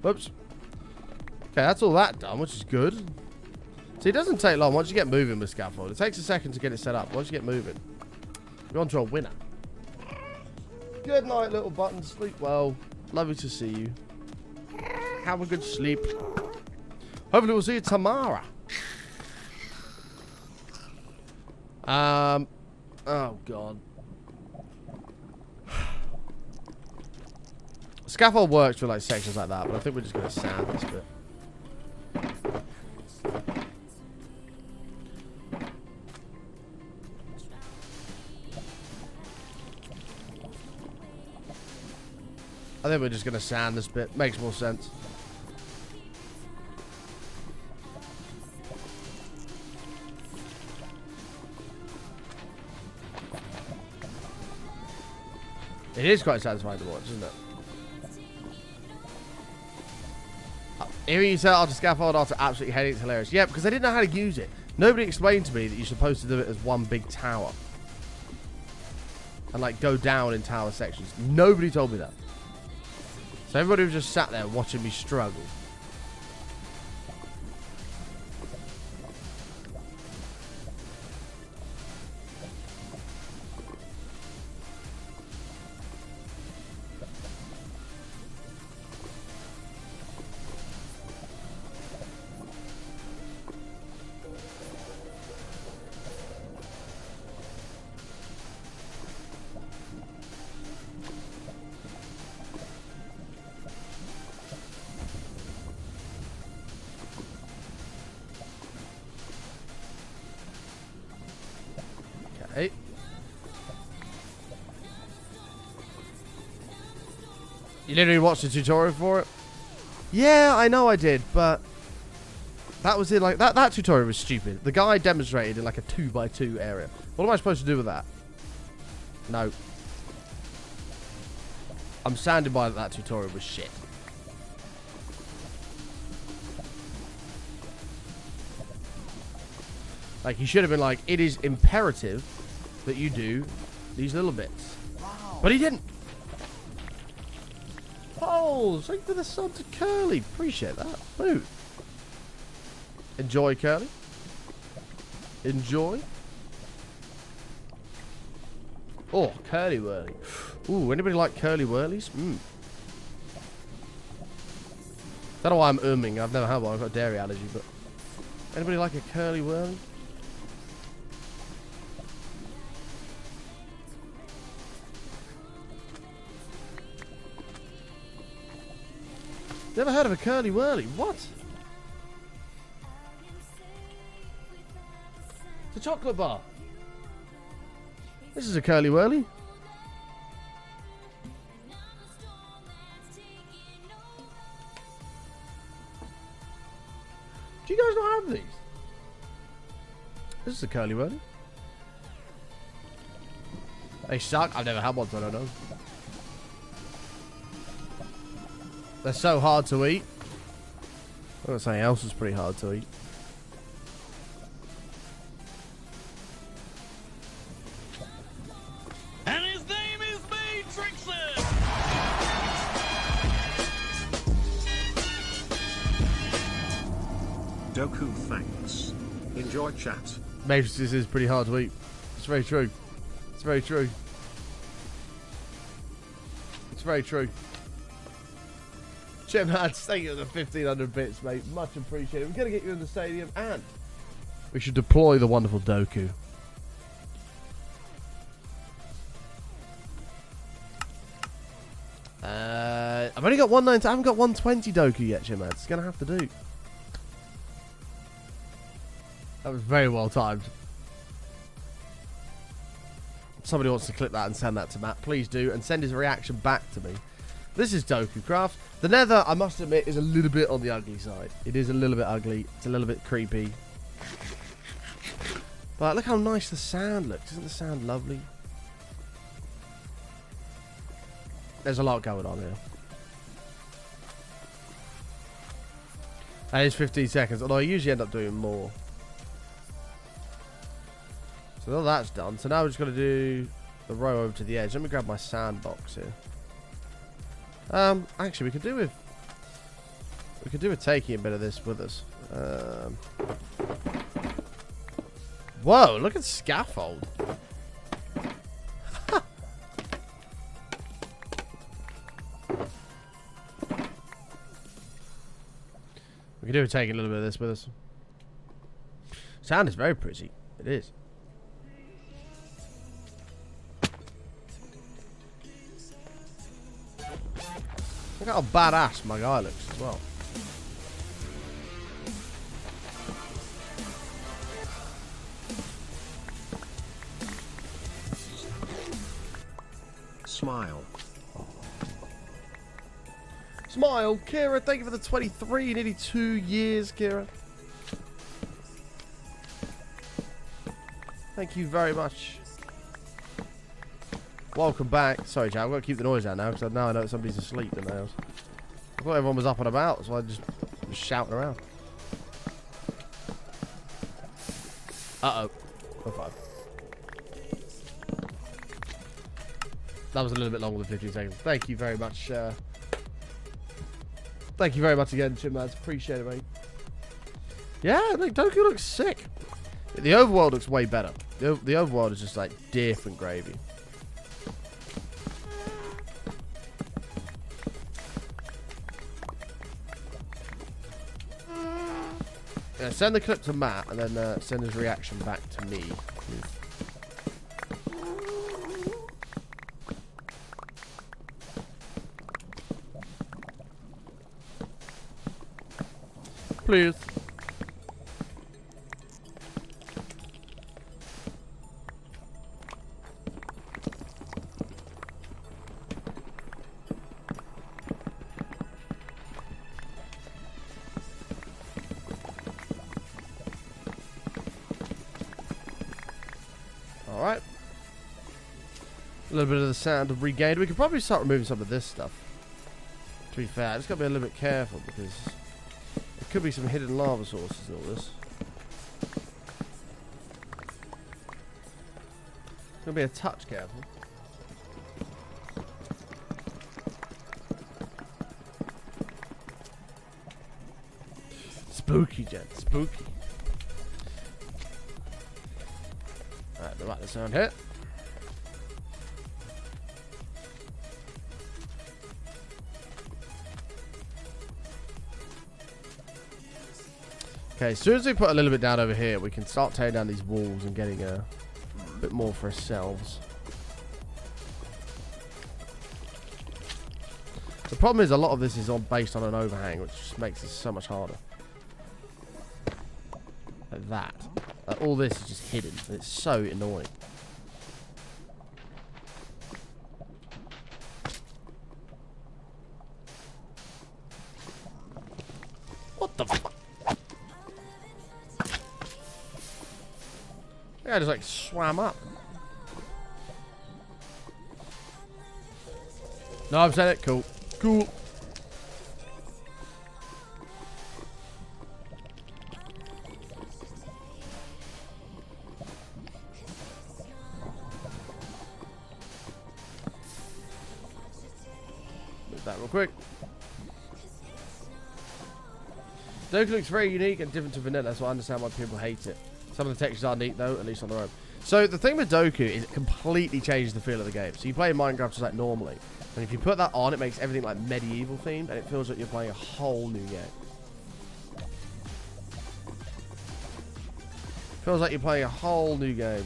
Whoops. Okay, that's all that done, which is good. See, it doesn't take long once you get moving with scaffold. It takes a second to get it set up. Once you get moving, you're on to a winner. Good night, little button. Sleep well. Lovely to see you. Have a good sleep. Hopefully we'll see you tomorrow. Oh, God. Scaffold works for like sections like that, but I think we're just going to sand this bit. I think we're just going to sand this bit. Makes more sense. It is quite satisfying to watch, isn't it? Hearing you say after scaffold after absolutely hating it's hilarious. Yeah, because I didn't know how to use it. Nobody explained to me that you're supposed to do it as one big tower. And like go down in tower sections. Nobody told me that. So everybody was just sat there watching me struggle. Hey. You literally watched the tutorial for it? Yeah, I know I did, but that was in like that tutorial was stupid. The guy demonstrated in like a 2x2 area. What am I supposed to do with that? No. I'm standing by that tutorial was shit. Like, he should have been like, it is imperative that you do these little bits. Wow. But he didn't. Oh, thank you for the sub to Curly. Appreciate that. Boo. Enjoy, Curly. Enjoy. Oh, curly whirly. Ooh, anybody like curly whirlies? Don't know why I'm umming. I've never had one. I've got a dairy allergy, but anybody like a curly whirly? Never heard of a curly whirly. What? It's a chocolate bar. This is a curly whirly. Do you guys not have these? This is a curly whirly. They suck. I've never had one, so I don't know. They're so hard to eat. I thought something else was pretty hard to eat. And his name is Matrixon! Doku, thanks. Enjoy chat. Matrices is pretty hard to eat. It's very true. It's very true. It's very true. Jim Hads, thank you for the 1500 bits, mate. Much appreciated. We're going to get you in the stadium, and we should deploy the wonderful Doku. I've only got 190. I haven't got 120 Doku yet, Jim Hads. It's going to have to do. That was very well timed. If somebody wants to clip that and send that to Matt, please do, and send his reaction back to me. This is Doku Craft. The nether, I must admit, is a little bit on the ugly side. It is a little bit ugly. It's a little bit creepy. But look how nice the sand looks. Isn't the sand lovely? There's a lot going on here. That is 15 seconds, although I usually end up doing more. So all that's done. So now we're just going to do the row over to the edge. Let me grab my sandbox here. Actually, we could do with taking a bit of this with us. Whoa, look at scaffold. We could do with taking a little bit of this with us. Sound is very pretty. It is. Look how badass my guy looks as well. Smile. Smile, Kira. Thank you for the 23, nearly 2 years, Kira. Thank you very much. Welcome back. Sorry, Jack. I've got to keep the noise out now because now I know somebody's asleep in the house. I thought everyone was up and about, so I just was shouting around. Uh-oh. Oh, fine. That was a little bit longer than 15 seconds. Thank you very much. Thank you very much again, Chim Lads. Appreciate it, mate. Yeah, look, Doku looks sick. The overworld looks way better. The overworld is just like different gravy. Yeah, send the clip to Matt and then send his reaction back to me. Please. Alright. A little bit of the sound of regained. We could probably start removing some of this stuff. To be fair, I just got to be a little bit careful because there could be some hidden lava sources in all this. Gonna be a touch careful. Spooky, gent. Spooky. Alright, the right sound here. Okay, as soon as we put a little bit down over here, we can start tearing down these walls and getting a bit more for ourselves. The problem is a lot of this is based on an overhang, which just makes it so much harder. Like that. Like all this is just hidden, and it's so annoying. What the fuck? I just like swam up. No, I've said it. Cool. Cool. Move that real quick. Doku looks very unique and different to vanilla, so I understand why people hate it. Some of the textures are neat though, at least on their own. So the thing with Doku is it completely changes the feel of the game. So you play Minecraft just like normally, and if you put that on, it makes everything like medieval themed, and it feels like you're playing a whole new game. Feels like you're playing a whole new game.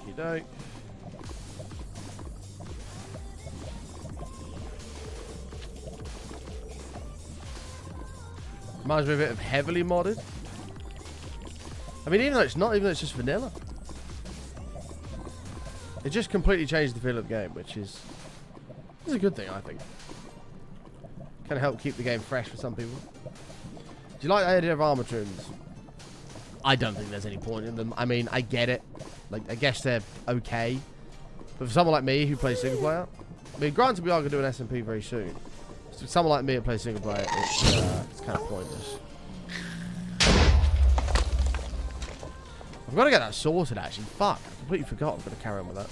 Okey-doke. Reminds me a bit of heavily modded. I mean, even though it's not, even though it's just vanilla. It just completely changed the feel of the game, which is a good thing, I think. Can help keep the game fresh for some people. Do you like the idea of armor trims? I don't think there's any point in them. I mean, I get it. Like, I guess they're okay. But for someone like me who plays single player, I mean, granted we are going to do an SMP very soon. So for someone like me who plays single player, it's kind of pointless. I've got to get that sorted, actually. Fuck, I completely forgot I'm going to carry on with that.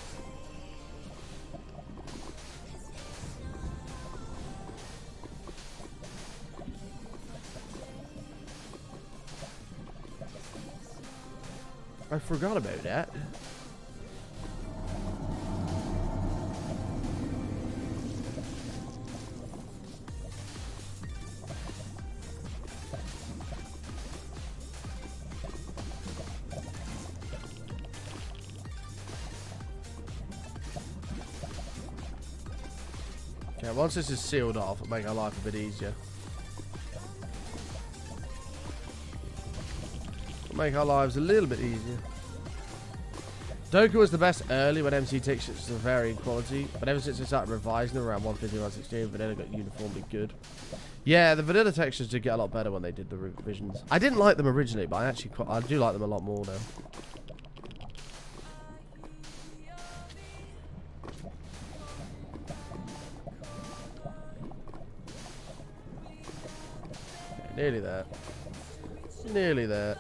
I forgot about that. Okay, once this is sealed off, it'll make our life a bit easier. Make our lives a little bit easier. Doku was the best early when MC textures were varying quality, but ever since they started revising them around 1.15, 1.16, vanilla got uniformly good. Yeah, the vanilla textures did get a lot better when they did the revisions. I didn't like them originally, but I do like them a lot more now. Okay, nearly there. Nearly there.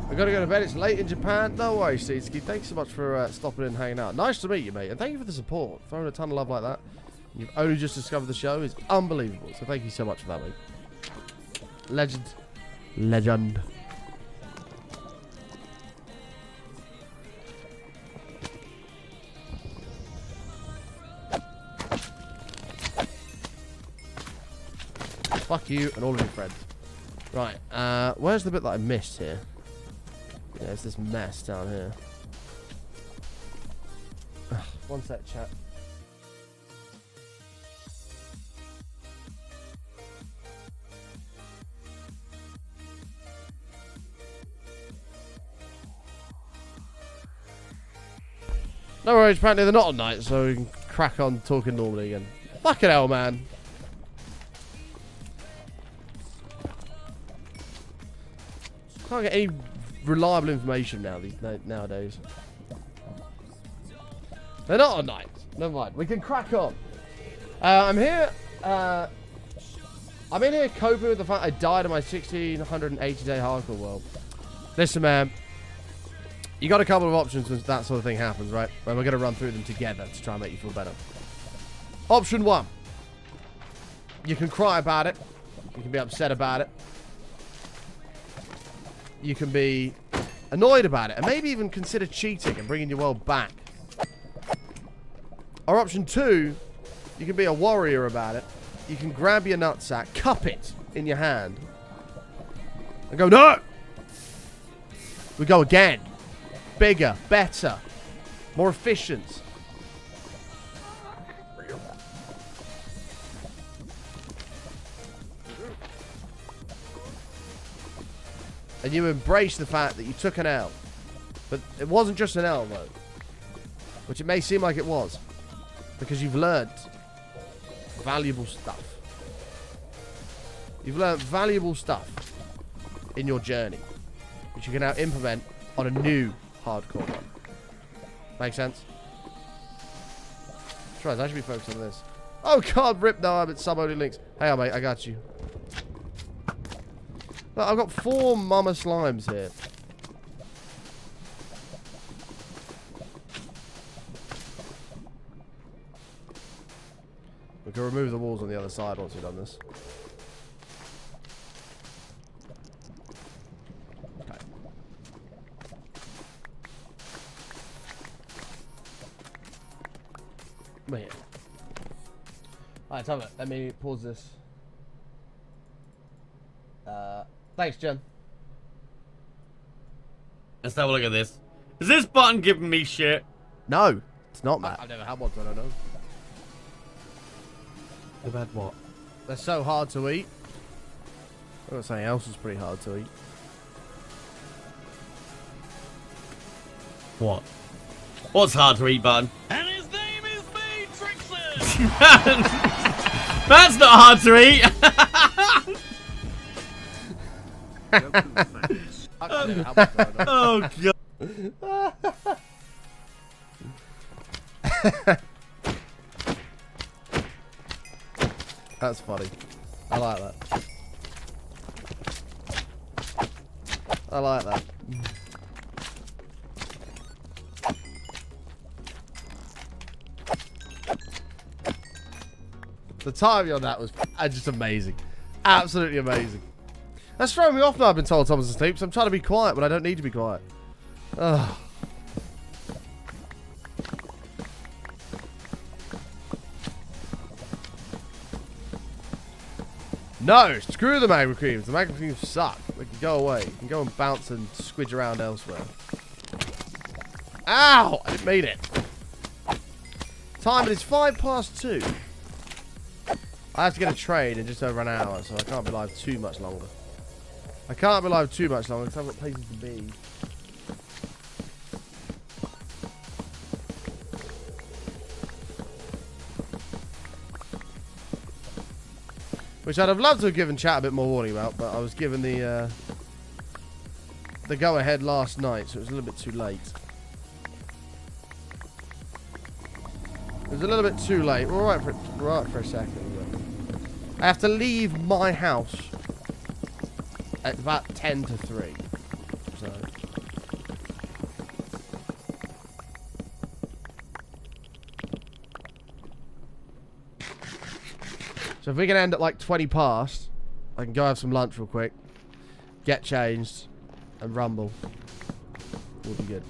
I gotta go to bed. It's late in Japan. No worries, Seedski. Thanks so much for stopping in and hanging out. Nice to meet you, mate. And thank you for the support. Throwing a ton of love like that. You've only just discovered the show is unbelievable. So thank you so much for that, mate. Legend. Legend. Fuck you and all of your friends. Right, where's the bit that I missed here? Yeah, it's this mess down here. Ugh, one sec, chat. No worries, apparently they're not on night, so we can crack on talking normally again. Fucking hell, man. Can't get any reliable information nowadays. They're not on night. Never mind. We can crack on. I'm here. I'm in here coping with the fact I died in my 1680-day hardcore world. Listen, man. You got a couple of options when that sort of thing happens, right? And we're going to run through them together to try and make you feel better. Option 1. You can cry about it. You can be upset about it. You can be annoyed about it. And maybe even consider cheating and bringing your world back. Or option 2. You can be a warrior about it. You can grab your nutsack, cup it in your hand. And go, no! We go again. Bigger, better, more efficient. And you embrace the fact that you took an L. But it wasn't just an L, though. Which it may seem like it was. Because you've learned valuable stuff. You've learned valuable stuff in your journey. Which you can now implement on a new hardcore one. Make sense? Try, I should be focused on this. Oh god, rip, no, I'm at sub-only links. Hang on, mate, I got you. Look, I've got 4 mama slimes here. We can remove the walls on the other side once we've done this. Wait. Alright, time it. Let me pause this. Thanks, Jen. Let's have a look at this. Is this button giving me shit? No, it's not, Matt. I've never had one, so I don't know. You've had what? They're so hard to eat. I thought something else was pretty hard to eat. What? What's hard to eat, button? And his name is me, Trixie! That's not hard to eat! Oh god. That's funny. I like that. I like that. The timing on that was just amazing. Absolutely amazing. That's throwing me off now. I've been told Thomas is asleep, so I'm trying to be quiet, but I don't need to be quiet. Ugh. No, screw the magma creams. The magma creams suck. They can go away. You can go and bounce and squidge around elsewhere. Ow! I didn't mean it. Time, it is 2:05. I have to get a train in just over an hour, so I can't be live too much longer. I can't be live too much longer because I've got places to be. Which I'd have loved to have given chat a bit more warning about, but I was given the go-ahead last night, so it was a little bit too late. It was a little bit too late. We're all right for a second. I have to leave my house at about 10 to 3. So if we can end at like 20 past, I can go have some lunch real quick. get changed, and rumble. Will be good.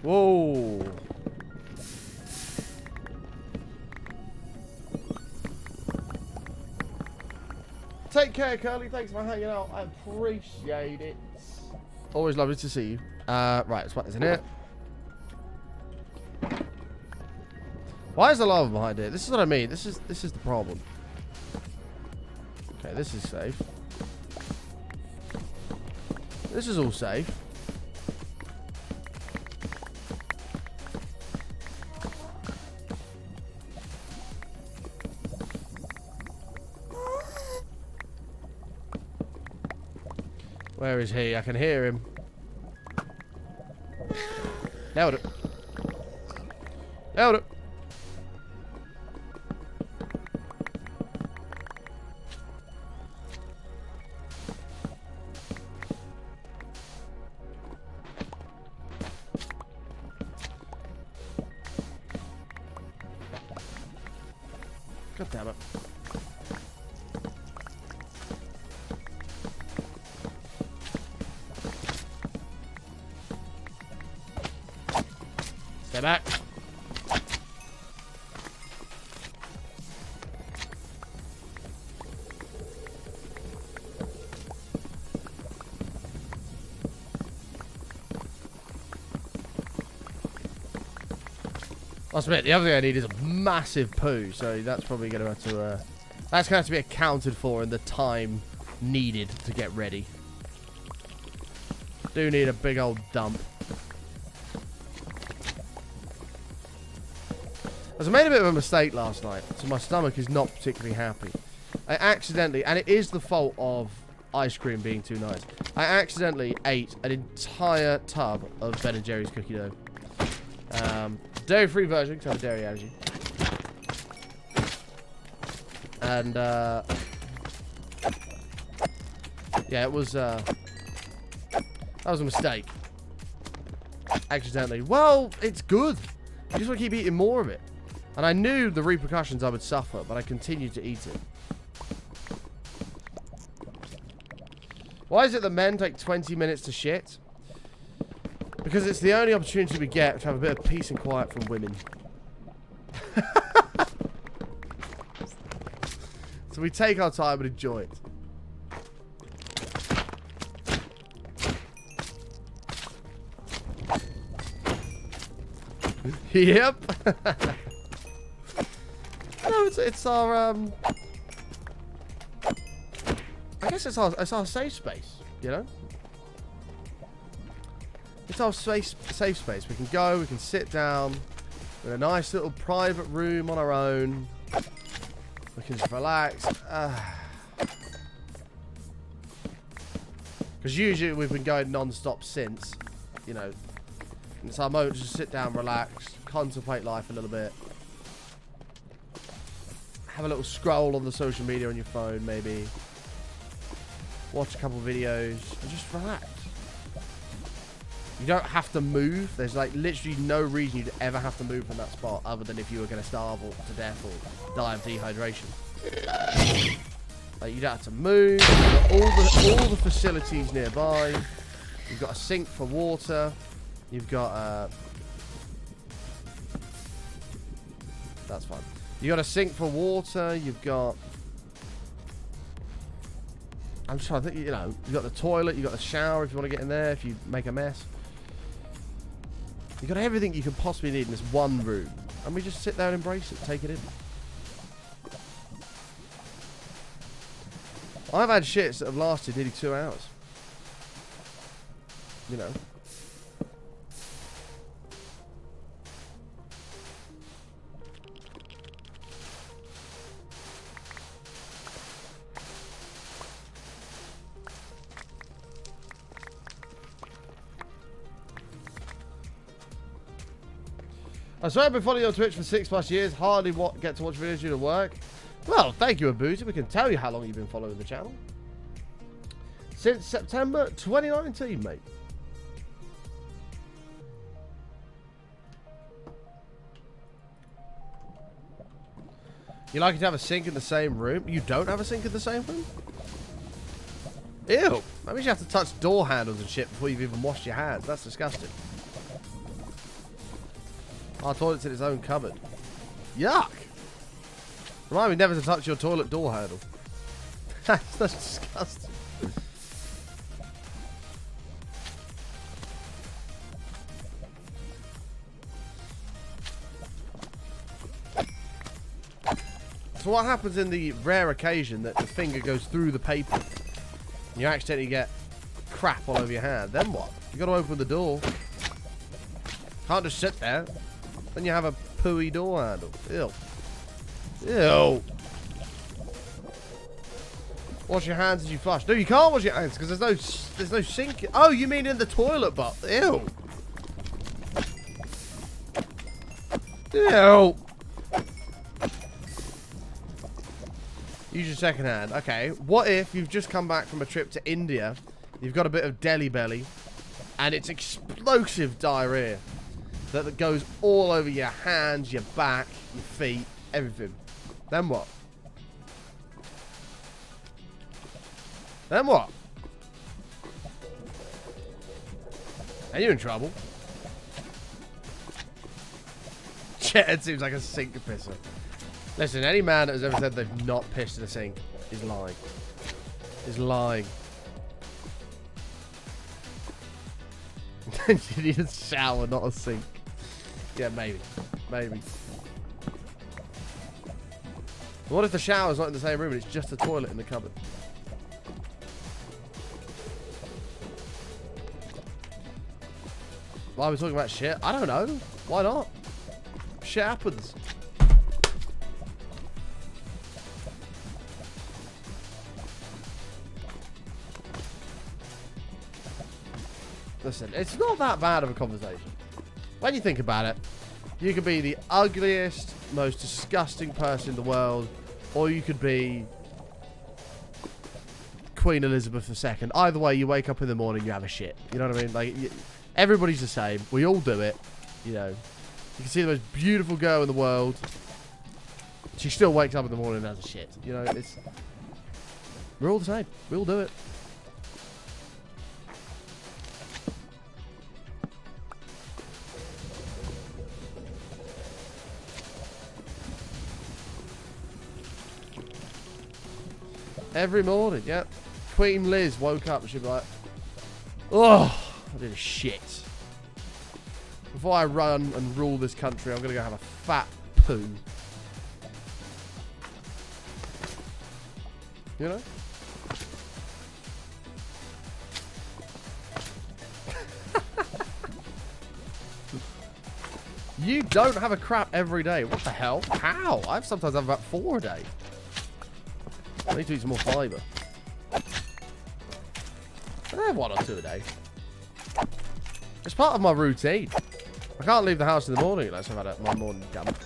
Whoa. Take care, Curly. Thanks for hanging out. I appreciate it. Always lovely to see you. Right, it's what isn't it? Why is the lava behind it? This is what I mean. This is the problem. Okay, this is safe. This is all safe. Where is he? I can hear him. Nailed it. Nailed it. God damn it. Stay back. Must admit, the other thing I need is a massive poo, so that's probably going to have to, that's going to have to be accounted for in the time needed to get ready. Do need a big old dump. I made a bit of a mistake last night, so my stomach is not particularly happy. I accidentally, and it is the fault of ice cream being too nice, I accidentally ate an entire tub of Ben & Jerry's cookie dough. Dairy-free version, because I have a dairy allergy. And, yeah, it was, that was a mistake. Accidentally. Well, it's good. You just want to keep eating more of it. And I knew the repercussions I would suffer, but I continued to eat it. Why is it that men take 20 minutes to shit? Because it's the only opportunity we get to have a bit of peace and quiet from women. So we take our time and enjoy it. Yep. No, it's our I guess it's our safe space, you know? It's our safe space. We can go, we can sit down in a nice little private room on our own. We can just relax. Because usually we've been going non-stop since, you know. And it's our moment to just sit down, relax, contemplate life a little bit. Have a little scroll on the social media on your phone, maybe. Watch a couple videos and just relax. You don't have to move. There's like literally no reason you'd ever have to move from that spot other than if you were going to starve to death or die of dehydration. Like you don't have to move. You've got all the facilities nearby. You've got a sink for water. You've got that's fine. You got a sink for water. You've got. I'm just trying to think. You know, you've got the toilet. You've got the shower if you want to get in there. If you make a mess. You've got everything you could possibly need in this one room, and we just sit there and embrace it, take it in. I've had shits that have lasted nearly 2 hours. You know. I swear I've been following you on Twitch for 6+ years. Hardly get to watch videos due to work. Well, thank you, Abuzi. We can tell you how long you've been following the channel. Since September 2019, mate. You like it to have a sink in the same room? You don't have a sink in the same room? Ew. That means you have to touch door handles and shit before you've even washed your hands. That's disgusting. Our toilet's in its own cupboard. Yuck. Remind me never to touch your toilet door handle. That's disgusting. So what happens in the rare occasion that the finger goes through the paper and you accidentally get crap all over your hand? Then what? You got to open the door. Can't just sit there. Then you have a pooey door handle. Ew. Ew. Wash your hands as you flush. No, you can't wash your hands because there's no sink. Oh, you mean in the toilet bowl? Ew. Ew. Use your second hand. Okay. What if you've just come back from a trip to India, you've got a bit of deli belly, and it's explosive diarrhea that goes all over your hands, your back, your feet, everything. Then what? Then what? Are you in trouble? Chet seems like a sink pisser. Listen, any man that has ever said they've not pissed in a sink is lying. Is lying. You need a shower, not a sink. Yeah, maybe. Maybe. What if the shower's not in the same room and it's just a toilet in the cupboard? Why are we talking about shit? I don't know. Why not? Shit happens. Listen, it's not that bad of a conversation. When you think about it, you could be the ugliest, most disgusting person in the world, or you could be Queen Elizabeth II. Either way, you wake up in the morning, you have a shit. You know what I mean? Like, everybody's the same. We all do it. You know, you can see the most beautiful girl in the world. She still wakes up in the morning and has a shit. You know, it's... We're all the same. We all do it. Every morning, yep. Queen Liz woke up and she'd be like, oh, I did a shit. Before I run and rule this country, I'm going to go have a fat poo. You know? You don't have a crap every day. What the hell? How? I sometimes have about 4 a day. I need to eat some more fibre. I have 1 or 2 a day. It's part of my routine. I can't leave the house in the morning unless I've had my morning dump.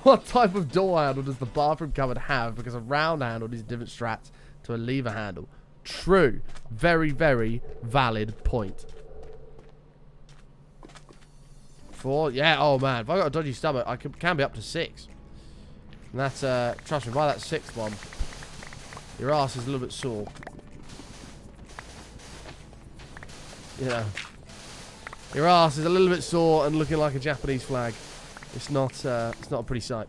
What type of door handle does the bathroom cupboard have? Because a round handle needs different straps to a lever handle. True. Very, very valid point. 4? Yeah, oh man. If I got a dodgy stomach, I can be up to 6. And that's, trust me, by that 6th one, your ass is a little bit sore. You know. Your ass is a little bit sore and looking like a Japanese flag. It's not a pretty sight.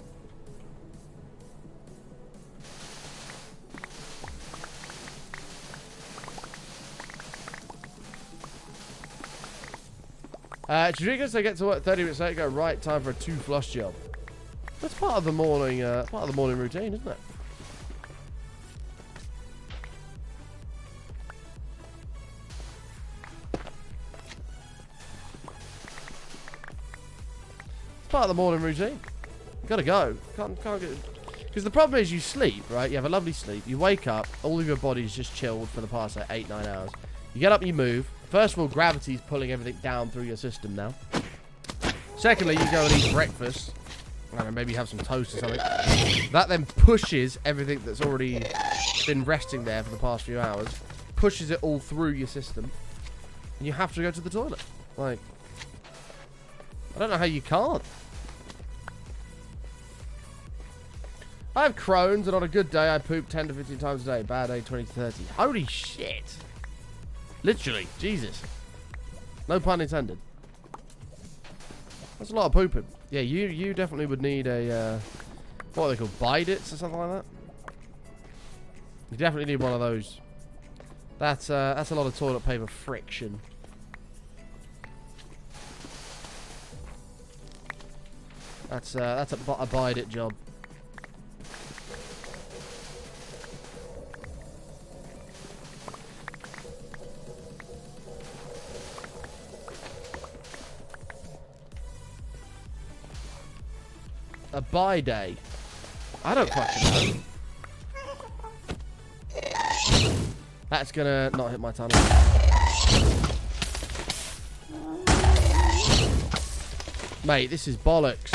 Rodriguez, I get to work 30 minutes late. Go right, time for a 2 flush job. That's part of the morning. Routine, isn't it? It's part of the morning routine. You gotta go. Can't get. Because the problem is, you sleep, right? You have a lovely sleep. You wake up, all of your body's just chilled for the past like 8-9 hours. You get up, you move. First of all, gravity's pulling everything down through your system now. Secondly, you go and eat breakfast. I don't know, maybe have some toast or something. That then pushes everything that's already been resting there for the past few hours. Pushes it all through your system. And you have to go to the toilet. Like, I don't know how you can't. I have Crohn's, and on a good day, I poop 10 to 15 times a day. Bad day, 20 to 30. Holy shit. Literally. Jesus. No pun intended. That's a lot of pooping. Yeah, you definitely would need a, what are they called? Bidets or something like that? You definitely need one of those. That's a lot of toilet paper friction. That's a bidet job. A bidet. I don't fucking know. That's gonna not hit my tunnel. Mate, this is bollocks.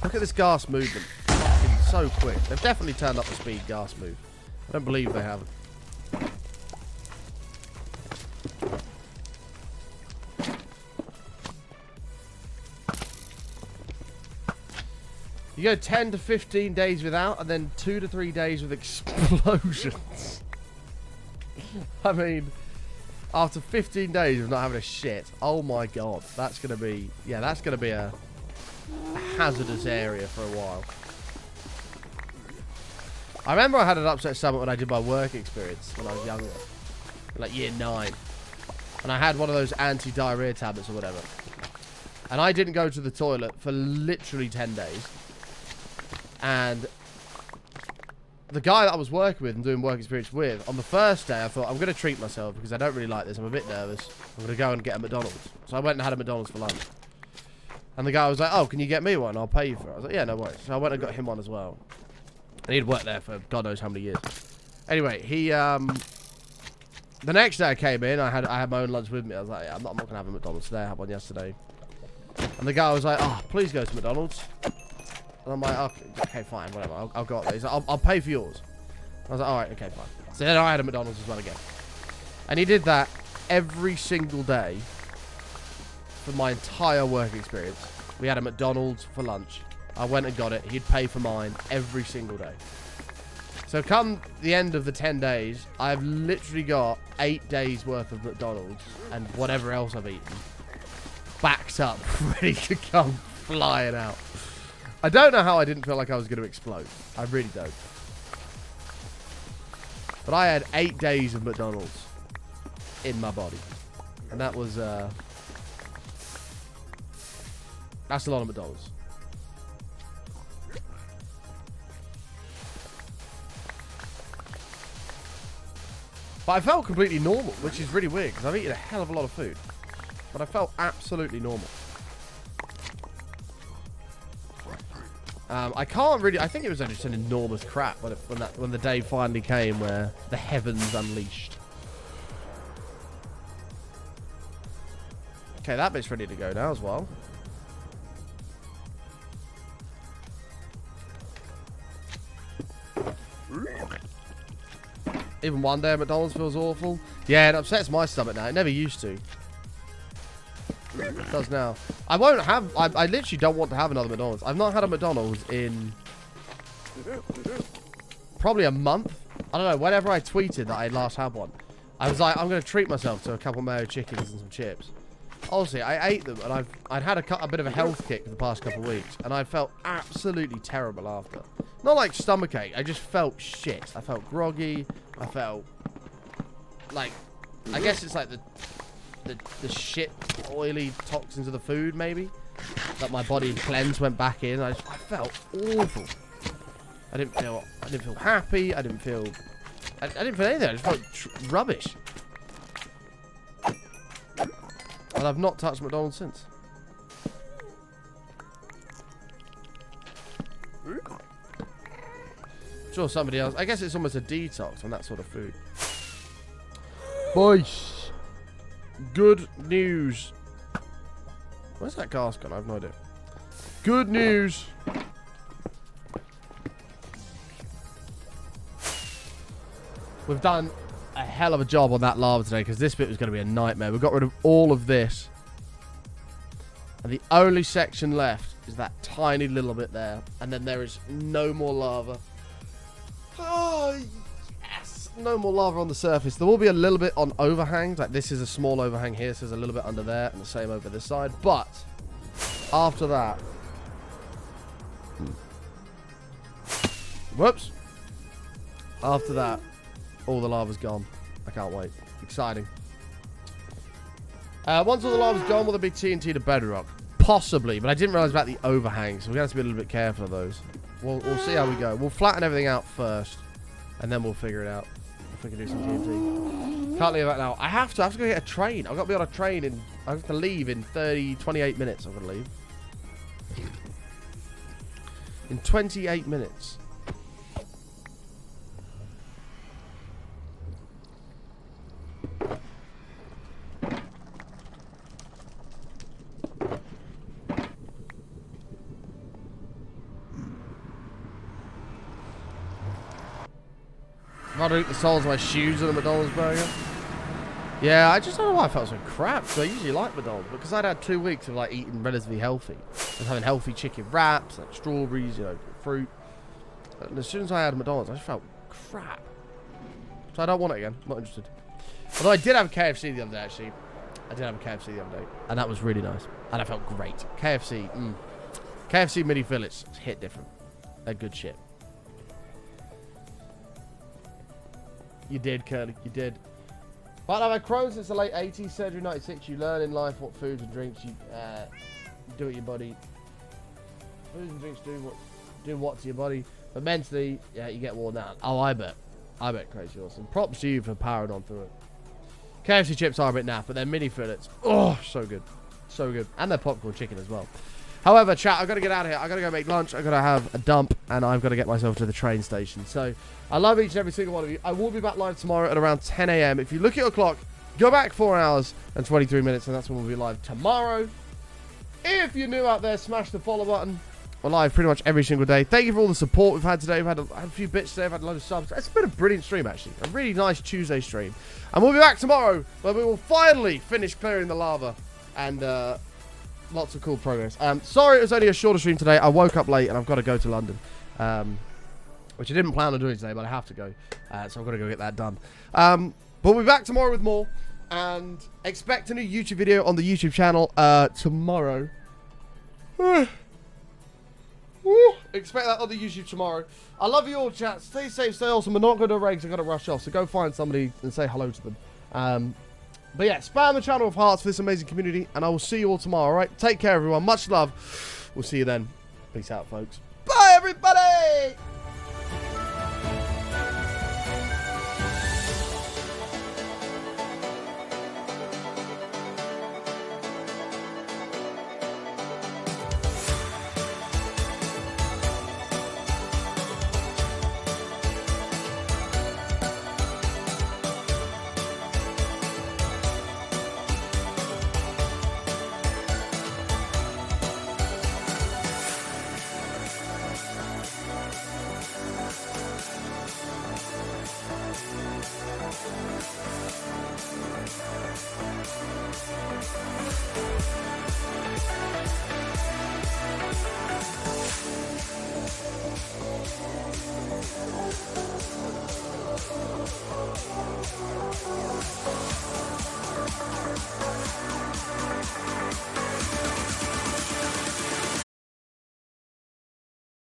Look at this gas movement. Fucking so quick. They've definitely turned up the speed gas move. I don't believe they haven't. You go 10 to 15 days without, and then 2 to 3 days with explosions. I mean, after 15 days of not having a shit, oh my god, that's gonna be, yeah, that's gonna be a hazardous area for a while. I remember I had an upset stomach when I did my work experience when I was younger, like year 9, and I had one of those anti-diarrhea tablets or whatever, and I didn't go to the toilet for literally 10 days. And the guy that I was working with and doing work experience with, on the first day, I thought, I'm going to treat myself because I don't really like this. I'm a bit nervous. I'm going to go and get a McDonald's. So I went and had a McDonald's for lunch. And the guy was like, oh, can you get me one? I'll pay you for it. I was like, yeah, no worries. So I went and got him one as well. And he'd worked there for God knows how many years. Anyway, he, the next day I came in, I had my own lunch with me. I was like, yeah, I'm not going to have a McDonald's today. I had one yesterday. And the guy was like, oh, please go to McDonald's. And I'm like, okay, fine, whatever. I'll go up there. He's like, I'll pay for yours. I was like, all right, okay, fine. So then I had a McDonald's as well again. And he did that every single day for my entire work experience. We had a McDonald's for lunch. I went and got it. He'd pay for mine every single day. So come the end of the 10 days, I've literally got 8 days worth of McDonald's and whatever else I've eaten backed up, ready to come flying out. I don't know how I didn't feel like I was going to explode. I really don't. But I had 8 days of McDonald's in my body. And that was, that's a lot of McDonald's. But I felt completely normal, which is really weird, because I've eaten a hell of a lot of food. But I felt absolutely normal. I can't really. I think it was just an enormous crap when the day finally came where the heavens unleashed. Okay, that bit's ready to go now as well. Even one day at McDonald's feels awful. Yeah, it upsets my stomach now. It never used to. It does now. I won't have... I literally don't want to have another McDonald's. I've not had a McDonald's in... probably a month. I don't know. Whenever I tweeted that I last had one, I was like, I'm going to treat myself to a couple mayo chickens and some chips. Honestly, I ate them, and I'd had a bit of a health kick for the past couple of weeks, and I felt absolutely terrible after. Not like stomachache. I just felt shit. I felt groggy. I felt like... I guess it's like the shit, oily toxins of the food, maybe, that my body cleansed, went back in. I felt awful. I didn't feel happy. I didn't feel anything. I just felt rubbish. And I've not touched McDonald's since. I'm sure somebody else. I guess it's almost a detox on that sort of food. Boys. Good news. Where's that gas gone? I have no idea. Good news. We've done a hell of a job on that lava today because this bit was going to be a nightmare. We got rid of all of this. And the only section left is that tiny little bit there. And then there is no more lava. Oh, yes. No more lava on the surface. There will be a little bit on overhangs. Like this is a small overhang here. So there's a little bit under there. And the same over this side. But after that... Whoops. After that, all the lava's gone. I can't wait. Exciting. Once all the lava's gone, will there be TNT to bedrock? Possibly, but I didn't realize about the overhangs, so we're going to have to be a little bit careful of those. We'll see how we go. We'll flatten everything out first, and then we'll figure it out. If we can do some TNT. Can't leave that now. I have to go get a train. I've got to be on a train, and I have to leave in 28 minutes. I'm going to leave. In 28 minutes. I'd eat the soles of my shoes in a McDonald's burger. Yeah, I just don't know why I felt so crap. So I usually like McDonald's, because I'd had 2 weeks of like eating relatively healthy. I was having healthy chicken wraps, like strawberries, you know, fruit. And as soon as I had McDonald's, I just felt crap. So I don't want it again. I'm not interested. Although I did have KFC the other day, actually. I did have a KFC the other day, and that was really nice. And I felt great. KFC, KFC mini fillets hit different. They're good shit. You did, Curly. You did. But I've had Crohn's since the late 80s. Surgery 96. You learn in life what foods and drinks you do at your body. Foods and drinks do what to your body. But mentally, yeah, you get worn out. Oh, I bet. I bet Crazy Awesome. Props to you for powering on through it. KFC chips are a bit naff, but they're mini fillets. Oh, so good. So good. And they're popcorn chicken as well. However, chat, I've got to get out of here. I've got to go make lunch. I've got to have a dump, and I've got to get myself to the train station. So, I love each and every single one of you. I will be back live tomorrow at around 10 a.m. If you look at your clock, go back 4 hours and 23 minutes, and that's when we'll be live tomorrow. If you're new out there, smash the follow button. We're live pretty much every single day. Thank you for all the support we've had today. We've had a few bits today. We've had a lot of subs. It's been a brilliant stream, actually. A really nice Tuesday stream. And we'll be back tomorrow, where we will finally finish clearing the lava. And, lots of cool progress. Sorry it was only a shorter stream today. I woke up late and I've got to go to London. Which I didn't plan on doing today, but I have to go. So I've got to go get that done. But we'll be back tomorrow with more. And expect a new YouTube video on the YouTube channel tomorrow. Expect that on the YouTube tomorrow. I love you all, chat. Stay safe, stay awesome. We're not going to rags. I've got to rush off. So go find somebody and say hello to them. But yeah, spam the channel of hearts for this amazing community, and I will see you all tomorrow, all right? Take care, everyone. Much love. We'll see you then. Peace out, folks. Bye, everybody!